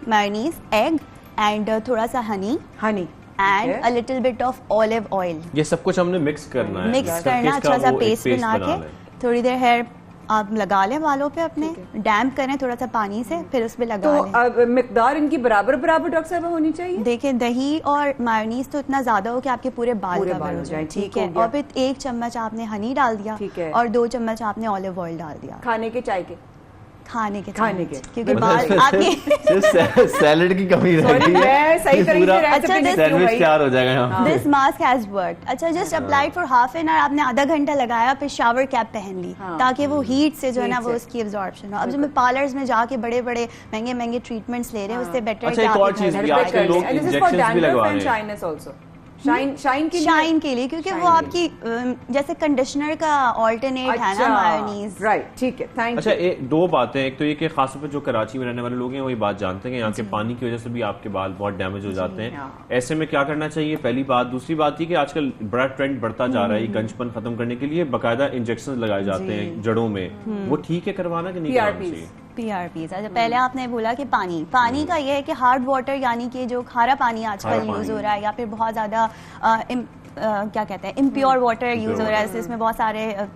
मायोनीज, एग एंड थोड़ा सा honey and a little bit of olive oil. ये सब कुछ हमने मिक्स करना है, मिक्स करना, अच्छा सा पेस्ट बना के थोड़ी देर हेयर आप लगा लें बालों पे अपने, डैम्प करें थोड़ा सा पानी से, फिर उसमें लगा लें। तो मिकदार इनकी बराबर डॉक्टर साहब होनी चाहिए? देखिए, दही और मायोनीज तो इतना ज्यादा हो कि आपके पूरे बाल कवर हो जाए, ठीक है। और फिर 1 चम्मच आपने हनी डाल दिया और 2 चम्मच आपने ऑलिव ऑयल डाल दिया। खाने के, चाय के? खाने के, क्योंकि बाल आपके सैलेड की कमी रहेगी, सही तरीके अच्छा सैंडविच तैयार हो जाएगा यहाँ। This mask has worked. अच्छा, just applied for half an hour, आपने आधा घंटा लगाया, फिर शावर कैप पहन ली ताकि वो हीट से जो है ना वो उसकी एब्जॉर्प्शन हो। अब जो मैं पार्लर्स में जाके बड़े बड़े महंगे ट्रीटमेंट्स ले रहे हैं, उससे बेटर है कि शाइन के लिए, क्योंकि वो आपकी जैसे कंडीशनर का ऑल्टरनेट है ना मायोनीज। राइट, ठीक है, थैंक यू। अच्छा, 2 बातें, एक तो ये कि खासतौर पर जो कराची में रहने वाले लोग हैं वो ये बात जानते हैं कि यहाँ के पानी की वजह से भी आपके बाल बहुत डैमेज हो जाते हैं, ऐसे में क्या करना चाहिए, पहली बात। दूसरी बात ये कि आजकल बड़ा ट्रेंड बढ़ता जा रहा है, गंजपन खत्म करने के लिए बाकायदा इंजेक्शन लगाए जाते हैं जड़ों में, वो ठीक है करवाना कि नहीं करवाना चाहिए? PRPs। अच्छा, पहले आपने बोला कि पानी का ये है कि हार्ड वाटर यानी कि जो खारा पानी आजकल यूज हो रहा है, या फिर बहुत ज्यादा क्या कहते हैं इम्प्योर वाटर यूज हो रहा है, इसमें बहुत सारे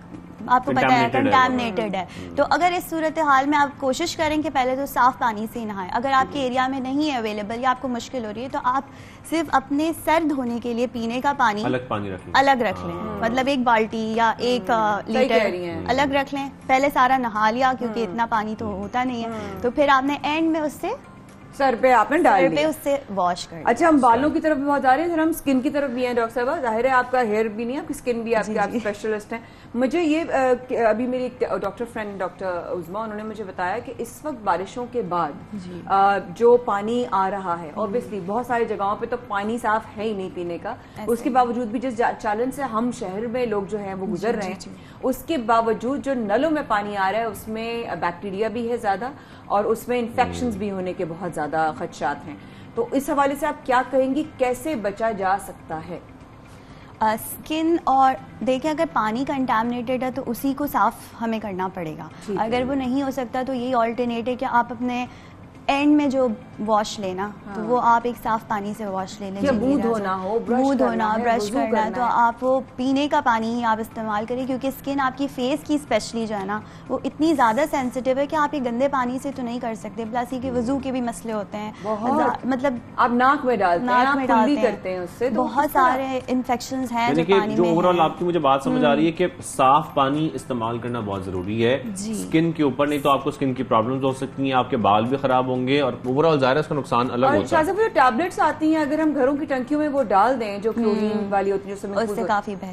आपको पता है कंटामिनेटेड है। तो अगर इस सूरत हाल में आप कोशिश करें कि पहले तो साफ पानी से नहाएं। अगर आपके एरिया में नहीं है अवेलेबल या आपको मुश्किल हो रही है तो आप सिर्फ अपने सर धोने के लिए पीने का पानी अलग रख लें, मतलब 1 बाल्टी या 1 लीटर अलग रख लें। पहले सारा नहा लिया, क्योंकि इतना पानी तो होता नहीं है, तो फिर आपने एंड में उससे सर पे आपने डाल दिया, उससे वॉश कर। अच्छा, हम बालों की तरफ भी बहुत जा रहे हैं, हम स्किन की तरफ भी हैं डॉक्टर साहब। जाहिर है आपका हेयर भी नहीं है, आपकी स्किन भी, आपके आप स्पेशलिस्ट हैं। मुझे ये अभी मेरी एक डॉक्टर फ्रेंड डॉक्टर उज़मा, उन्होंने मुझे बताया कि इस वक्त बारिशों के बाद जो पानी आ रहा है, ऑब्वियसली बहुत सारी जगहों पे तो पानी साफ है ही नहीं पीने का, उसके बावजूद भी जिस चैलेंज से हम शहर में लोग जो हैं वो गुजर रहे हैं, उसके बावजूद जो नलों में पानी आ रहा है उसमें बैक्टीरिया भी है ज्यादा और उसमें इन्फेक्शंस भी होने के बहुत ज्यादा खदशात हैं। तो इस हवाले से आप क्या कहेंगी, कैसे बचा जा सकता है? स्किन और देखिए, अगर पानी कंटामिनेटेड है तो उसी को साफ हमें करना पड़ेगा। अगर वो नहीं हो सकता तो ये ऑल्टरनेट है कि आप अपने एंड में जो वॉश लेना, तो वो आप एक साफ पानी से वॉश ले लें। मुंह धोना हो, मुंह धोना, ब्रश करना है, तो आप वो पीने का पानी ही आप इस्तेमाल करें, क्योंकि स्किन आपकी फेस की स्पेशली जो है ना वो इतनी ज़्यादा सेंसिटिव है कि आप ये गंदे पानी से तो नहीं कर सकते। प्लस ये वजू के भी मसले होते हैं, मतलब आप नाक में डालते हैं, उससे बहुत सारे इन्फेक्शंस हैं जो पानी में। ओवरऑल आपकी मुझे बात समझ आ रही है कि साफ पानी इस्तेमाल करना बहुत जरूरी है स्किन के ऊपर, नहीं तो आपको स्किन की प्रॉब्लम्स हो सकती हैं, आपके बाल भी खराब होंगे और ओवरऑल ज़ाहिर है उसका नुकसान अलग होता है। जो टैबलेट्स आती हैं, अगर हम घरों की टंकियों में वो डाल दें जो क्लोरीन वाली होती है,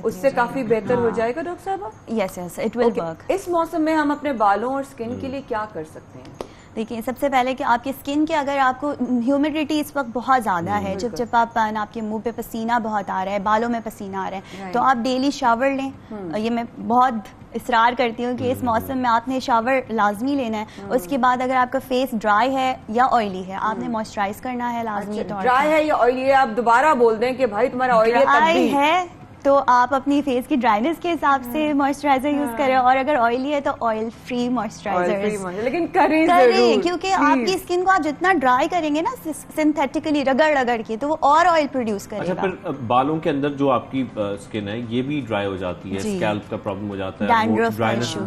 उससे काफी बेहतर हो जाएगा डॉक्टर साहब? Yes, it will work. इस मौसम में हम अपने बालों और स्किन के लिए क्या कर सकते हैं? देखिए, सबसे पहले कि आपकी स्किन के, अगर आपको ह्यूमिडिटी इस वक्त बहुत ज़्यादा है, चिपचिपापन, आपके मुंह पे पसीना बहुत आ रहा है, बालों में पसीना आ रहा है, तो आप डेली शावर लें। ये मैं बहुत इसरार करती हूँ कि इस मौसम में आपने शावर लाजमी लेना है। उसके बाद अगर आपका फेस ड्राई है या ऑयली है, आपने मॉइस्चराइज करना है लाजमी तौर पर। ड्राई है या ऑयली है, आप दोबारा बोल दें कि भाई तुम्हारा ऑयली है तो आप अपनी फेस की ड्राइनेस के हिसाब से मॉइस्चराइजर यूज करें, और अगर ऑयली है तो ऑयल फ्री मॉइस्चराइजर, लेकिन करें क्योंकि आपकी स्किन को आप जितना ड्राई करेंगे ना सिंथेटिकली रगड़ के, तो वो और ऑयल प्रोड्यूस करेगा। अच्छा, फिर बालों के अंदर जो आपकी स्किन है ये भी ड्राई हो जाती है, स्कैल्प का प्रॉब्लम हो जाता है, डैंड्रफ ड्राइनेस हो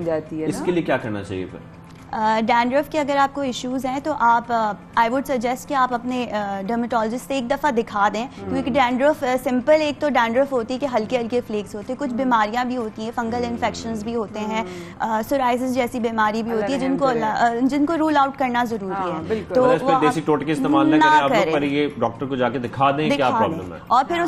जाती है, इसके लिए क्या करना चाहिए फिर? डैंड्रफ के अगर आपको इश्यूज़ हैं तो आप आई वुड सजेस्ट कि आप अपने डर्मेटोलॉजिस्ट से एक दफ़ा दिखा दें, क्योंकि डैंड्रफ सिंपल एक तो डैंड्रफ होती है कि हल्के हल्के फ्लेक्स होते हैं, कुछ बीमारियां भी होती हैं, फंगल इन्फेक्शंस भी होते हैं, सोराइसिस जैसी बीमारी भी होती है जिनको रूल आउट करना ज़रूरी है। तो देसी टोटके इस्तेमाल न करें आप लोग, पर ये डॉक्टर को जाके दिखा दें क्या प्रॉब्लम है, और फिर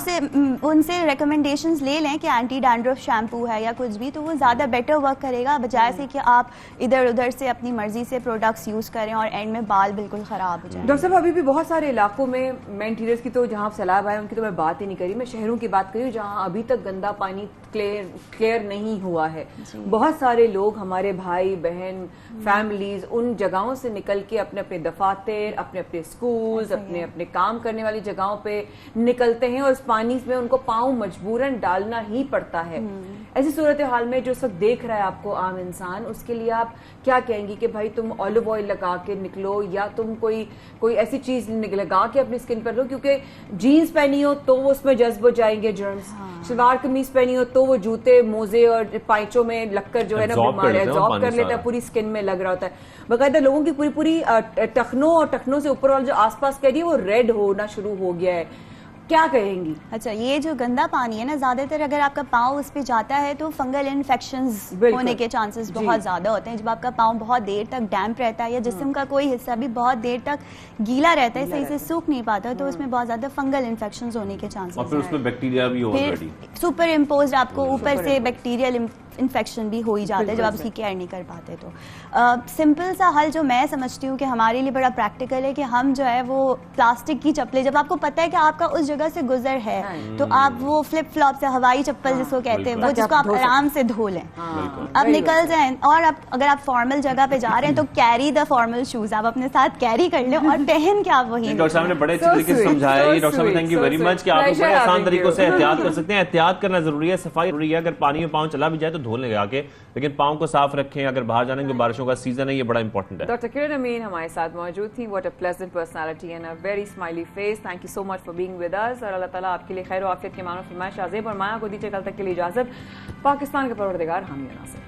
उनसे रिकमेंडेशंस ले लें कि एंटी डैंड्रफ शैम्पू है या कुछ भी, तो वो ज़्यादा बेटर वर्क करेगा बजाय से कि आप इधर उधर से अपनी मर्जी से प्रोडक्ट्स यूज़ करें और एंड में बाल बिल्कुल ख़राब हो जाए। डॉक्टर साहब, अभी भी बहुत सारे इलाकों में, मैं इंटीरियर्स की तो जहाँ सैलाब आए उनकी तो मैं बात ही नहीं करी, मैं शहरों की बात करी जहाँ अभी तक गंदा पानी क्लियर नहीं हुआ है। बहुत सारे लोग, हमारे भाई बहन, फैमिलीज उन जगहों से निकल के अपने अपने दफातर, अपने अपने स्कूल्स, अपने अपने काम करने वाली जगहों पे निकलते हैं और इस पानी में उनको पाँव मजबूरन डालना ही पड़ता है। ऐसी सूरत हाल में जो इस वक्त देख रहा है आपको आम इंसान, उसके लिए आप क्या कहेंगी कि भाई तुम ऑलिव ऑयल लगा के निकलो या तुम कोई ऐसी चीज लगा के अपनी स्किन पर लो, क्योंकि जीन्स पहनी हो तो वो उसमें जज्ब हो जाएंगे जर्म्स, सलवार कमीज पहनी हो तो वो जूते मोजे और पाइचों में लगकर जो है ना बीमारी एब्जॉर्ब कर लेता है, पूरी स्किन में लग रहा होता है। बाकायदा लोगों की पूरी टखनों और टखनों से ऊपर वाला जो आसपास कह रही है वो रेड होना शुरू हो गया है, क्या कहेंगी? अच्छा, ये जो गंदा पानी है ना, ज्यादातर अगर आपका पाँव उस पे जाता है तो फंगल इन्फेक्शंस होने के चांसेस बहुत ज्यादा होते हैं। जब आपका पाँव बहुत देर तक डैम्प रहता है या जिस्म का कोई हिस्सा भी बहुत देर तक गीला रहता है, सही से सूख नहीं पाता, तो उसमें बहुत ज्यादा फंगल इन्फेक्शंस होने के चांसेस और फिर उसमें बैक्टीरिया भी ऑलरेडी सुपर इम्पोज्ड आपको ऊपर से बैक्टीरियल इन्फेक्शन भी हो ही जाता है जब आप उसकी केयर नहीं कर पाते। तो सिंपल सा हल जो मैं समझती हूँ कि हमारे लिए बड़ा प्रैक्टिकल है कि हम जो है वो प्लास्टिक की चप्पलें, जब आपको पता है कि आपका उस जगह से गुजर है तो आप वो फ्लिप फ्लॉप से, हवाई चप्पल जिसको कहते हैं, वो जिसको आप आराम से धो लें, अब निकल जाएं। और अगर आप फॉर्मल जगह पे जा रहे हैं तो कैरी द फॉर्मल शूज, आप अपने साथ कैरी कर लें और पहन के आप वही। डॉक्टर साहब ने बड़े अच्छे तरीके से समझाया है। डॉक्टर साहब, थैंक यू वेरी मच कि आप लोग बड़े आसान तरीकों से एहतियात कर सकते हैं। एहतियात करना जरूरी है, सफाई जरूरी है। अगर पानी में पाँव चला भी जाए तो धो लें आके, लेकिन पाँव को साफ रखें। अगर बाहर जाने के बारिशों का सीजन है, ये बड़ा इंपॉर्टेंट है। डॉक्टर किरण अमीन हमारे साथ मौजूद थी। What a pleasant personality and a very smiley face. Thank you so much for being with us और अल्लाह ताला आपके लिए खैर और आफियत के मानो फरमाए। शाज़ेब और माया को दीजिए कल तक के लिए इजाजत। पाकिस्तान के परवरदिगार हामी नासिर।